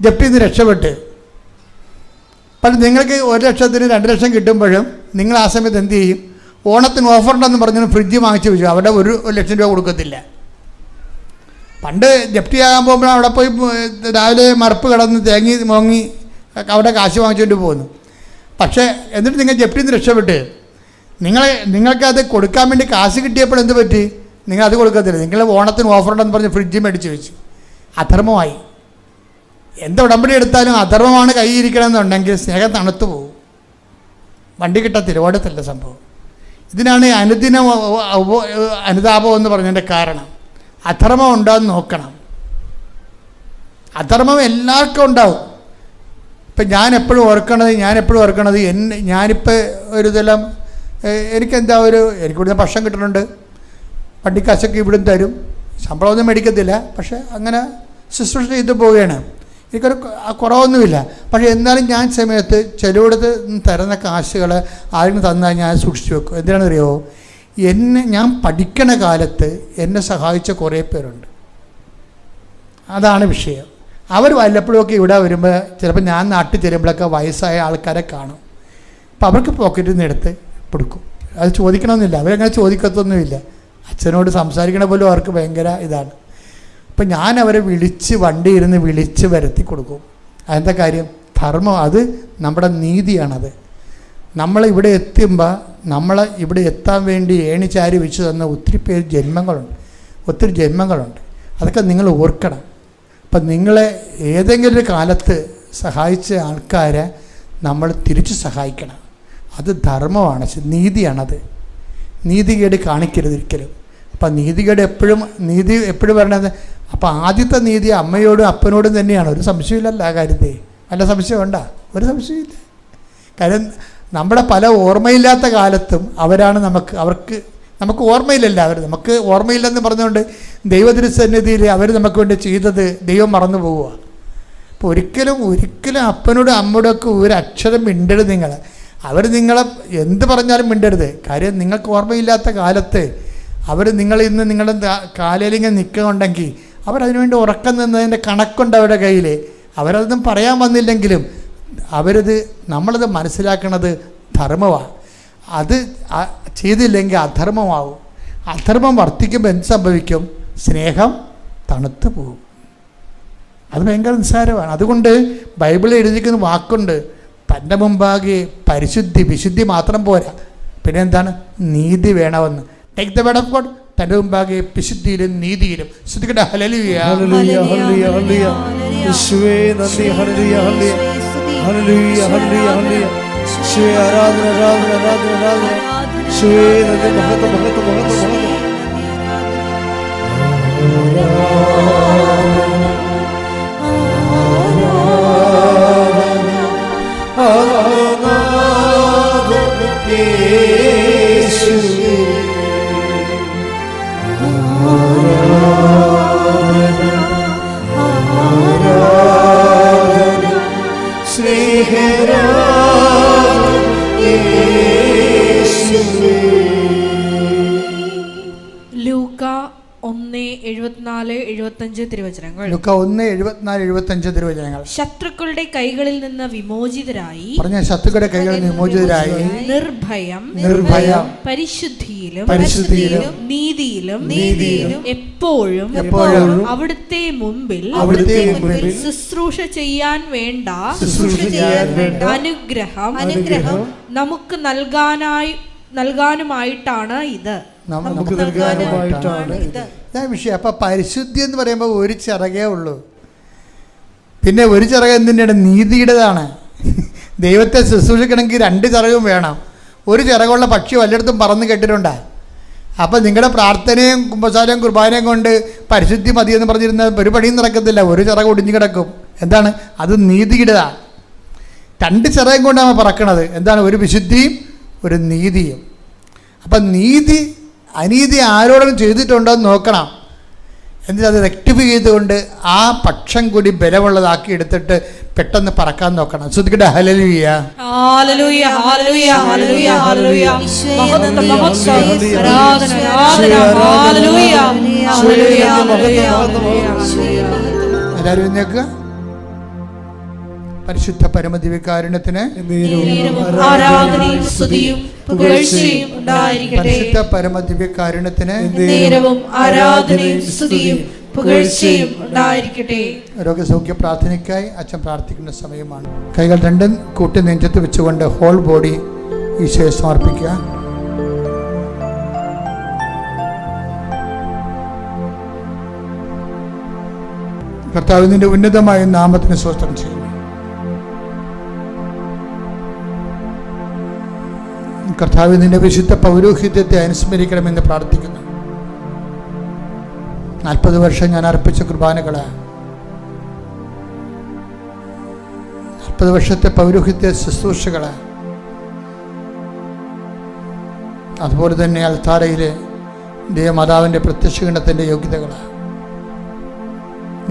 ജപ്തിയിൽ നിന്ന് രക്ഷപ്പെട്ട്, പക്ഷേ നിങ്ങൾക്ക് 1,00,000-ന് 2,00,000 കിട്ടുമ്പോഴും നിങ്ങൾ ആ സമയത്ത് എന്ത് ചെയ്യും? ഓണത്തിന് ഓഫറുണ്ടെന്ന് പറഞ്ഞ് ഫ്രിഡ്ജ് വാങ്ങിച്ച് വെച്ചു. അവിടെ 1,00,000 രൂപ കൊടുക്കത്തില്ല. പണ്ട് ജപ്തിയാകാൻ പോകുമ്പോഴാണ് അവിടെ പോയി രാവിലെ മറപ്പ് കിടന്ന് തേങ്ങി മോങ്ങി അവിടെ കാശ് വാങ്ങിച്ചുകൊണ്ട് പോകുന്നു. പക്ഷേ എന്നിട്ട് നിങ്ങൾ ജപ്തിയിൽ നിന്ന് രക്ഷപ്പെട്ട് നിങ്ങൾക്കത് കൊടുക്കാൻ വേണ്ടി കാശ് കിട്ടിയപ്പോൾ എന്ത് പറ്റി? നിങ്ങൾ അത് കൊടുക്കത്തില്ല. നിങ്ങൾ ഓണത്തിന് ഓഫറുണ്ടെന്ന് പറഞ്ഞ് ഫ്രിഡ്ജ് മേടിച്ച് വെച്ചു. അധർമ്മമായി. എന്ത് ഉടമ്പടി എടുത്താലും അധർമ്മമാണ് കൈയിരിക്കണമെന്നുണ്ടെങ്കിൽ സ്നേഹം തണുത്തു പോകും, വണ്ടി കിട്ടത്തില്ല, ഓടത്തില്ല സംഭവം. ഇതിനാണ് അനുതാപം എന്ന് പറഞ്ഞതിൻ്റെ കാരണം. അധർമ്മം ഉണ്ടാകുന്ന നോക്കണം. അധർമ്മം എല്ലാവർക്കും ഉണ്ടാവും. ഇപ്പം ഞാനെപ്പോഴും ഓർക്കണത് ഞാനിപ്പോൾ ഒരു ഇതെല്ലാം എനിക്കിവിടുന്ന് ഭക്ഷണം കിട്ടുന്നുണ്ട്, വണ്ടിക്കാശൊക്കെ ഇവിടുന്ന് തരും, ശമ്പളമൊന്നും മേടിക്കത്തില്ല, പക്ഷേ അങ്ങനെ ശുശ്രൂഷ ചെയ്തു പോവുകയാണ്. എനിക്കൊരു കുറവൊന്നുമില്ല. പക്ഷേ എന്നാലും ഞാൻ സമയത്ത് ചിലയിടത്ത് തരുന്ന കാശുകൾ ആരെങ്കിലും തന്നാൽ ഞാൻ സൂക്ഷിച്ചു വെക്കും. എന്തിനാണെന്നറിയോ? ഞാൻ പഠിക്കണ കാലത്ത് എന്നെ സഹായിച്ച കുറേ പേരുണ്ട്. അതാണ് വിഷയം. അവർ വല്ലപ്പോഴുമൊക്കെ ഇവിടെ വരുമ്പോൾ ചിലപ്പോൾ ഞാൻ നാട്ടിൽ ചെല്ലുമ്പോഴൊക്കെ വയസ്സായ ആൾക്കാരെ കാണും. അപ്പോൾ അവർക്ക് പോക്കറ്റിൽ നിന്ന് എടുത്ത് കൊടുക്കും. അത് ചോദിക്കണമെന്നില്ല, അവരങ്ങനെ ചോദിക്കത്തൊന്നുമില്ല. അച്ഛനോട് സംസാരിക്കണ പോലും അവർക്ക് ഭയങ്കര ഇതാണ്. അപ്പം ഞാൻ അവരെ വണ്ടി ഇരുന്ന് വിളിച്ച് വരുത്തി കൊടുക്കും. അതെന്താ കാര്യം? ധർമ്മം. അത് നമ്മുടെ നീതിയാണത്. നമ്മളിവിടെ എത്തുമ്പോൾ ഇവിടെ എത്താൻ വേണ്ടി ഏണിച്ചാരി വെച്ച് തന്ന ഒത്തിരി ജന്മങ്ങളുണ്ട്. അതൊക്കെ നിങ്ങൾ ഓർക്കണം. അപ്പം നിങ്ങളെ ഏതെങ്കിലും ഒരു കാലത്ത് സഹായിച്ച ആൾക്കാരെ നമ്മൾ തിരിച്ച് സഹായിക്കണം. അത് ധർമ്മമാണ്, നീതിയാണത്. നീതികേട് കാണിക്കരുത് ഒരിക്കലും. അപ്പം നീതി എപ്പോഴും പറയണത്. അപ്പോൾ ആദ്യത്തെ നീതി അമ്മയോടും അപ്പനോടും തന്നെയാണ്. ഒരു സംശയമില്ലല്ലോ ആ കാര്യത്തെ. വല്ല സംശയമുണ്ടോ? ഒരു സംശയമില്ല. കാര്യം നമ്മുടെ പല ഓർമ്മയില്ലാത്ത കാലത്തും അവരാണ് നമുക്ക് ഓർമ്മയില്ലല്ല. നമുക്ക് ഓർമ്മയില്ലെന്ന് പറഞ്ഞുകൊണ്ട് ദൈവതിരുസന്നിധിയിൽ അവർ നമുക്ക് വേണ്ടി ചെയ്തത് ദൈവം മറന്നു പോവുക. അപ്പോൾ ഒരിക്കലും അപ്പനോടും അമ്മയോടും ഒക്കെ ഒരു അക്ഷരം മിണ്ടരുത്. അവർ നിങ്ങളെ എന്ത് പറഞ്ഞാലും മിണ്ടരുത്. കാര്യം നിങ്ങൾക്ക് ഓർമ്മയില്ലാത്ത കാലത്ത് നിങ്ങളിന്ന് നിങ്ങളുടെ കാലിലിങ്ങനെ നിൽക്കുന്നുണ്ടെങ്കിൽ അവരതിനുവേണ്ടി ഉറക്കം നിന്നതിൻ്റെ കണക്കുണ്ട് അവരുടെ കയ്യിൽ. അവരതൊന്നും പറയാൻ വന്നില്ലെങ്കിലും നമ്മളത് മനസ്സിലാക്കുന്നത് ധർമ്മമാണ്. അത് ചെയ്തില്ലെങ്കിൽ അധർമ്മമാവും. അധർമ്മം വർദ്ധിക്കുമ്പോൾ എന്ത് സംഭവിക്കും? സ്നേഹം തണുത്തു പോകും. അത് ഭയങ്കര നിസ്സാരമാണ്. അതുകൊണ്ട് ബൈബിളിൽ എഴുതിയിരിക്കുന്ന വാക്കുണ്ട്, തൻ്റെ മുമ്പാകെ വിശുദ്ധി മാത്രം പോരാ, പിന്നെ എന്താണ്? നീതി വേണമെന്ന്. Take the word of God. തൻ്റെ മുമ്പാകെ വിശുദ്ധിയിലും നീതിയിലും. ശ്രദ്ധിക്കട്ടെ. ഹല്ലേലൂയ, ഹല്ലേലൂയ, ഹല്ലേലൂയ, ഹല്ലേലൂയ. യേശുവേ നന്ദി. ഹല്ലേലൂയ, ഹല്ലേലൂയ, ഹല്ലേലൂയ, ഹല്ലേലൂയ, ഹല്ലേലൂയ. യേശുവേ ആരാധന, ആരാധന, ആരാധന, ആരാധന. യേശുവേ നന്ദി. മഹത്വം, മഹത്വം, മഹത്വം, മഹത്വം. ലൂക്ക 1:74-75 തിരുവചനങ്ങൾ. ലൂക്ക 1:74-75 തിരുവചനങ്ങൾ. ശത്രുക്കളുടെ കൈകളിൽ നിന്ന് വിമോചിതരായി, ശത്രുക്കളുടെ കൈകളിൽ നിന്ന് വിമോചിതരായി, നിർഭയം പരിശുദ്ധിയിലും നീതിയിലും എപ്പോഴും അവിടുത്തെ മുമ്പിൽ ശുശ്രൂഷ ചെയ്യാൻ വേണ്ട അനുഗ്രഹം നമുക്ക് നൽകാനുമായിട്ടാണ് ഇത്. വിഷയം. അപ്പം പരിശുദ്ധി എന്ന് പറയുമ്പോൾ ഒരു ചിറകേ ഉള്ളൂ. പിന്നെ ഒരു ചിറക് എന്തിനാണ്? നീതിയുടേതാണ്. ദൈവത്തെ ശുശ്രൂഷിക്കണമെങ്കിൽ 2 ചിറകും വേണം. ഒരു ചിറകുള്ള പക്ഷി വല്ലയിടത്തും പറന്ന് കേട്ടിട്ടുണ്ടോ? അപ്പം നിങ്ങളുടെ പ്രാർത്ഥനയും കുമ്പസാരവും കുർബാനയും കൊണ്ട് പരിശുദ്ധി മതിയെന്ന് പറഞ്ഞിരുന്ന ഒരു പണിയും നടക്കത്തില്ല. ഒരു ചിറക് ഒടിഞ്ഞു കിടക്കും. എന്താണ്? അത് നീതിയുടേതാണ്. 2 ചിറകും കൊണ്ടാണ് പറക്കണത്. എന്താണ്? ഒരു വിശുദ്ധിയും ഒരു നീതിയും. അപ്പം അനീതി ആരോടും ചെയ്തിട്ടുണ്ടോ എന്ന് നോക്കണം. എന്നിട്ട് അത് റെക്ടിഫൈ ചെയ്തുകൊണ്ട് ആ പക്ഷം കൂടി ബലമുള്ളതാക്കി എടുത്തിട്ട് പെട്ടെന്ന് പറക്കാൻ നോക്കണം. ശ്രദ്ധിക്കട്ടെ. ഹല്ലേലൂയ, ഹല്ലേലൂയ, ഹല്ലേലൂയ, ഹല്ലേലൂയ, ഹല്ലേലൂയ. എല്ലാവരും എഴുന്നേൽക്കുക. പരിശുദ്ധ പരമദിവ്യകാരുണ്യത്തിന് ആരാധനയും സ്തുതിയും പുകഴ്ചയും ഉണ്ടായിരിക്കട്ടെ. പരിശുദ്ധ പരമദിവ്യകാരുണ്യത്തിന് ആരാധനയും സ്തുതിയും പുകഴ്ചയും ഉണ്ടായിരിക്കട്ടെ. രോഗസൗഖ്യ പ്രാർത്ഥനയ്ക്കായി അച്ഛൻ പ്രാർത്ഥിക്കുന്ന സമയമാണ്. കൈകൾ രണ്ടും കൂട്ടി നെഞ്ചത്ത് വെച്ചുകൊണ്ട് ഹോൾ ബോഡി ഈശോയെ സമർപ്പിക്കുക. കർത്താവിന്റെ ഉന്നതമായ നാമത്തിന് സ്തോത്രം ചെയ്യുന്നു. കർത്താവിന്റെ വിശുദ്ധ പൗരോഹിത്യത്തെ അനുസ്മരിക്കണമെന്ന് പ്രാർത്ഥിക്കുന്നു. 40 വർഷം ഞാൻ അർപ്പിച്ച കുർബാനകള്, 40 വർഷത്തെ പൗരോഹിത്യ ശുശ്രൂഷകള്, അതുപോലെ തന്നെ അൽത്താരയിലെ ദേവമാതാവിൻ്റെ പ്രത്യക്ഷഗണത്തിൻ്റെ യോഗ്യതകള്,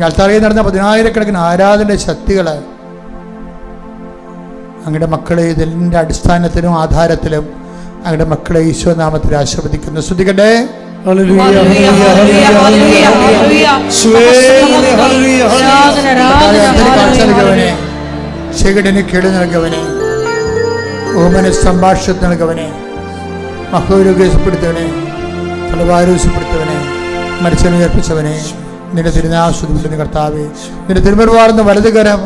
അൽത്താരയിൽ നടന്ന 10,000-കണക്കിന് ആരാധന ശക്തികള്, അങ്ങയുടെ മക്കളെ ഇതിൻ്റെ അടിസ്ഥാനത്തിലും ആധാരത്തിലും അങ്ങയുടെ മക്കളെ ഈശോ നാമത്തിൽ ആശീർവദിക്കുന്നു. സ്തുതിക്കട്ടെ. ചെകിടന് കേട് നൽകവനെ, ഓമന സംഭാഷണം നൽകവനെ, മഹോരോഗ്യപ്പെടുത്തവനെ, ഫലവാരോഗ്യപ്പെടുത്തവനെ, മരിച്ചനുയർപ്പിച്ചവനെ, നിന്റെ തിരുനാസ്വദിക്കുന്ന കർത്താവേ, നിന്റെ തിരുമറുവാർന്ന വലതുകരം,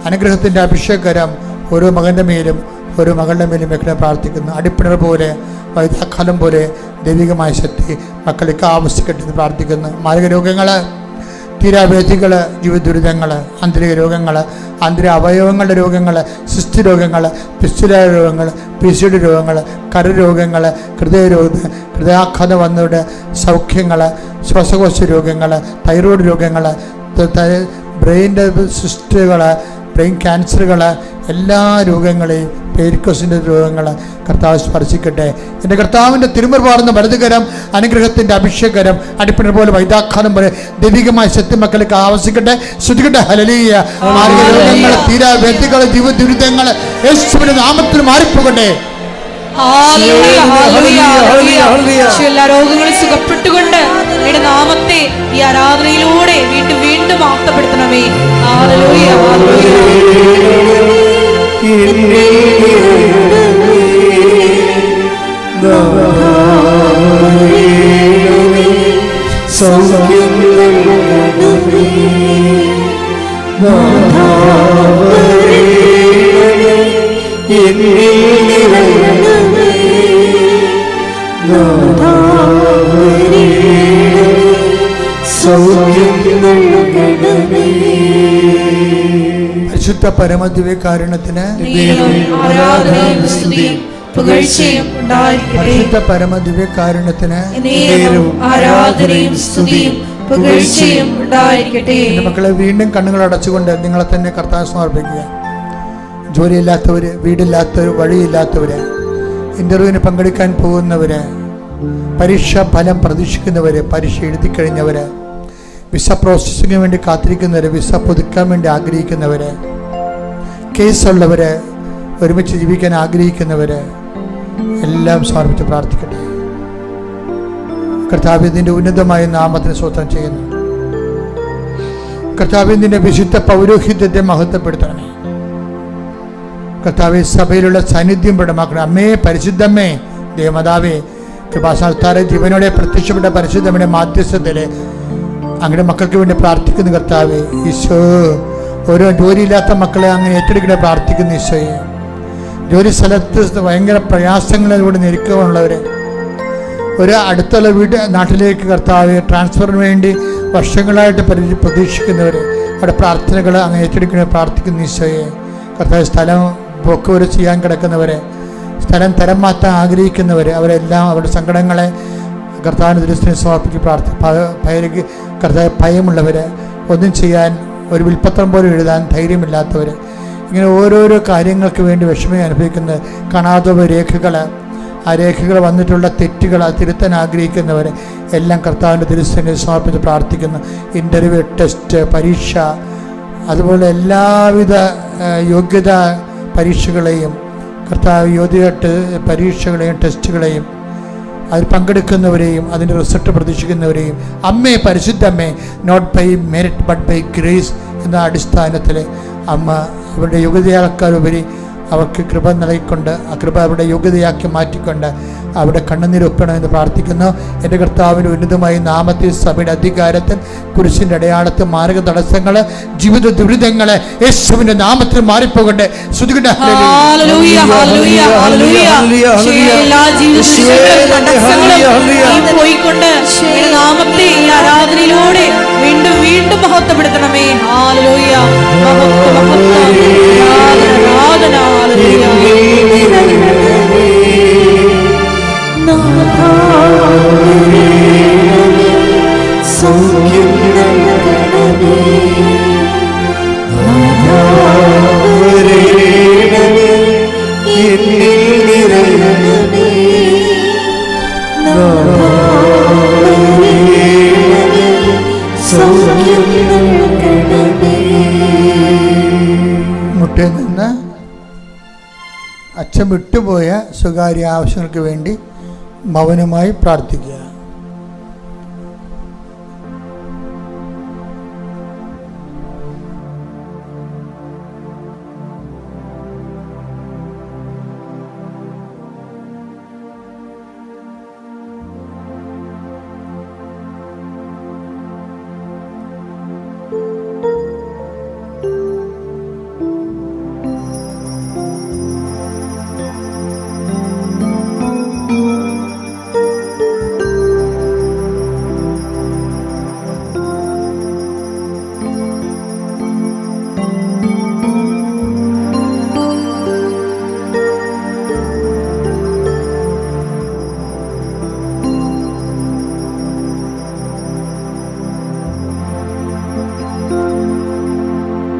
അനുഗ്രഹത്തിൻ്റെ അഭിഷേകരം ഓരോ മകൻ്റെ മേലും ഓരോ മകളുടെ മേലും വെക്കണം പ്രാർത്ഥിക്കുന്നു. അടിപ്പിണർ പോലെ, വൈദ്യാക്കാലം പോലെ ദൈവികമായ ശക്തി മക്കളിലേക്ക് ആവശ്യക്കെട്ടെന്ന് പ്രാർത്ഥിക്കുന്നു. മാരക രോഗങ്ങൾ, തീരാവേദികൾ, ജീവദുരിതങ്ങൾ, ആന്തരിക രോഗങ്ങൾ, ആന്തരിക അവയവങ്ങളുടെ രോഗങ്ങൾ, സിസ്റ്റ് രോഗങ്ങൾ, പിസ്തുല രോഗങ്ങൾ, പിസിഡി രോഗങ്ങൾ, കരരോഗങ്ങൾ, ഹൃദയാഘാതം വന്നവരുടെ സൗഖ്യങ്ങൾ, ശ്വാസകോശ രോഗങ്ങൾ, തൈറോയ്ഡ് രോഗങ്ങൾ, ബ്രെയിൻ്റെ സിസ്റ്റുകൾ, ബ്രെയിൻ ക്യാൻസറുകൾ, എല്ലാ രോഗങ്ങളെയും, പേരിക്കോസിൻ്റെ രോഗങ്ങൾ കർത്താവ് സ്പർശിക്കട്ടെ. എൻ്റെ കർത്താവിൻ്റെ തിരുമുറുവാർന്ന വലതുകരം, അനുഗ്രഹത്തിൻ്റെ അഭിഷേകരം, അടിപ്പിണർ പോലെ വൈദ്യാഘാതം പോലെ ദൈവികമായ ശക്തി മക്കളിലേക്ക് ആവശ്യിക്കട്ടെ. ശ്രുതിക്കട്ടെ. ഹല്ലേലൂയ. മാരക രോഗങ്ങൾ, തീരാവ്യാധികൾ, ജീവദുരിതങ്ങൾ യേശുവിന്റെ നാമത്തിൽ മാറിപ്പോകട്ടെ. എല്ലാ രോഗങ്ങളും സുഖപ്പെട്ടുകൊണ്ട് നിന്റെ നാമത്തെ ഈ ആരാധനയിലൂടെ വീണ്ടും വീണ്ടും ആക്തപ്പെടുത്തണമേ. ഹല്ലേലൂയ, പരിശുദ്ധ പരമദിവ്യകാരുണ്യത്തിന് പരിശുദ്ധ പരമദിവ്യകാരുണ്യത്തിന് മക്കളെ വീണ്ടും കണ്ണുകൾ അടച്ചുകൊണ്ട് നിങ്ങളെ തന്നെ കർത്താവ് സമർപ്പിക്കുക. ജോലിയില്ലാത്തവര്, വീടില്ലാത്തവര്, വഴിയില്ലാത്തവര്, ഇന്റർവ്യൂവിന് പങ്കെടുക്കാൻ പോകുന്നവര്, പരീക്ഷാ ഫലം പ്രതീക്ഷിക്കുന്നവര്, പരീക്ഷ എഴുതി കഴിഞ്ഞവര്, വിസ പ്രോസസ്സിങ്ങിന് വേണ്ടി കാത്തിരിക്കുന്നവര്, വിസ പുതുക്കാൻ വേണ്ടി ആഗ്രഹിക്കുന്നവര്, കേസുള്ളവര്, ഒരുമിച്ച് ജീവിക്കാൻ ആഗ്രഹിക്കുന്നവര് എല്ലാം സമർപ്പിച്ച് പ്രാർത്ഥിക്കട്ടെ. കർത്താവിന്റെ ഉന്നതമായ നാമത്തിന് സ്തോത്രം ചെയ്യുന്നു. കർത്താവിന്റെ വിശുദ്ധ പൗരോഹിത്യത്തെ മഹത്വപ്പെടുത്തണമേ. കർത്താവെ, സഭയിലുള്ള സാന്നിധ്യം പ്രകടമാക്കണം. അമ്മേ, പരിശുദ്ധമ്മേ, ദേവമാതാവേ, കൃപാസ്ഥാനത്താരെ ജീവനോടെ പ്രത്യക്ഷപ്പെട്ട പരിശുദ്ധമ്മയുടെ മാധ്യസ്ഥതയിലെ അങ്ങനെ മക്കൾക്ക് വേണ്ടി പ്രാർത്ഥിക്കുന്നു. കർത്താവെ, ഈശോ, ഓരോ ജോലിയില്ലാത്ത മക്കളെ അങ്ങനെ ഏറ്റെടുക്കണേ പ്രാർത്ഥിക്കുന്നു. ഈശോയെ, ജോലി സ്ഥലത്ത് ഭയങ്കര പ്രയാസങ്ങളിലൂടെ ഞെരുക്കമുള്ളവരെ, ഒരു അടുത്തുള്ള നാട്ടിലേക്ക് കർത്താവെ ട്രാൻസ്ഫറിന് വേണ്ടി വർഷങ്ങളായിട്ട് പ്രതീക്ഷിക്കുന്നവർ, അവിടെ പ്രാർത്ഥനകൾ അങ്ങനെ ഏറ്റെടുക്കണേ പ്രാർത്ഥിക്കുന്നു. ഈശോയെ, കർത്താവ്, സ്ഥലം പോക്കുവരെ ചെയ്യാൻ കിടക്കുന്നവരെ, സ്ഥലം തരം മാറ്റാൻ ആഗ്രഹിക്കുന്നവർ, അവരെല്ലാം അവരുടെ സങ്കടങ്ങളെ കർത്താവിന് ദൃശ്യം സമർപ്പിച്ച് കർത്താവ്, ഭയമുള്ളവർ, ഒന്നും ചെയ്യാൻ ഒരു വിൽപ്പത്രം പോലും എഴുതാൻ ധൈര്യമില്ലാത്തവർ, ഇങ്ങനെ ഓരോരോ കാര്യങ്ങൾക്ക് വേണ്ടി വിഷമം അനുഭവിക്കുന്ന കാണാത്ത രേഖകൾ, ആ രേഖകൾ വന്നിട്ടുള്ള തെറ്റുകൾ തിരുത്താൻ ആഗ്രഹിക്കുന്നവർ എല്ലാം കർത്താവിൻ്റെ ദൃശ്യം സമർപ്പിച്ച് പ്രാർത്ഥിക്കുന്നു. ഇൻ്റർവ്യൂ, ടെസ്റ്റ്, പരീക്ഷ, അതുപോലെ എല്ലാവിധ യോഗ്യത പരീക്ഷകളെയും കർത്താവ്, യോഗ്യത പരീക്ഷകളെയും ടെസ്റ്റുകളെയും അതിൽ പങ്കെടുക്കുന്നവരെയും അതിൻ്റെ റിസൾട്ട് പ്രതീക്ഷിക്കുന്നവരെയും, അമ്മേ, പരിശുദ്ധമ്മേ, not by merit but by grace എന്ന അടിസ്ഥാനത്തിൽ അമ്മ അവരുടെ യോഗ്യതയേക്കാളുപരി അവർക്ക് കൃപ നൽകിക്കൊണ്ട് ആ കൃപ അവരുടെ യോഗ്യതയാക്കി മാറ്റിക്കൊണ്ട് അവിടെ കണ്ണുനീരൊപ്പണമെന്ന് പ്രാർത്ഥിക്കുന്നു. എൻ്റെ കർത്താവിൻ്റെ ഉന്നതമായ നാമത്തിൽ സഭയുടെ അധികാരത്തിൽ കുരിശിൻ്റെ അടയാളത്തിൽ മാർഗ തടസ്സങ്ങൾ ജീവിത ദുരിതങ്ങൾ യേശുവിൻ്റെ നാമത്തിൽ മാറിപ്പോകട്ടെ. നാമത്തെ ഈ ആരാധനയിലൂടെ വീണ്ടും വീണ്ടും മഹത്വപ്പെടുത്തണമേ. ഹല്ലേലൂയ, മഹത്വം, ആരാധന, മുട്ടിൽ നിന്ന് അച്ഛൻ വിട്ടുപോയ സ്വകാര്യ ആവശ്യങ്ങൾക്ക് വേണ്ടി മൗനമായി പ്രാർത്ഥിക്കുക.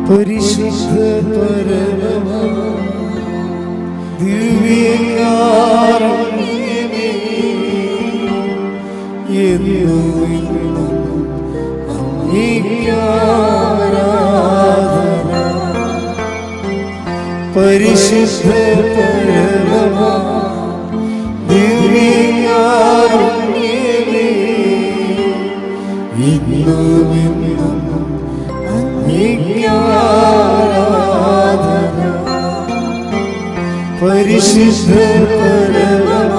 പരിശുദ്ധ പരമ ദിവ്യകാരുണ്യമേ, എന്നും അങ്ങേക്ക് ആരാധന. പരിശുദ്ധ പരമ ദിവ്യകാരുണ്യമേ, എന്നും പരിശുദ്ധ പരമ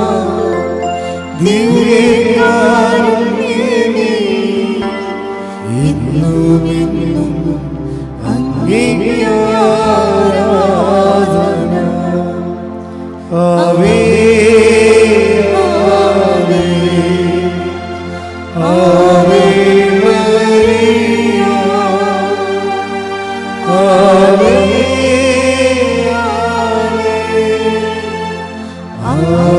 ദിവ്യകാരുണ്യമേ, എന്നും അങ്ങേക്ക് ആരാധന. ആവേ ആവേ മരിയ, ആവേ ആവേ ആവേ.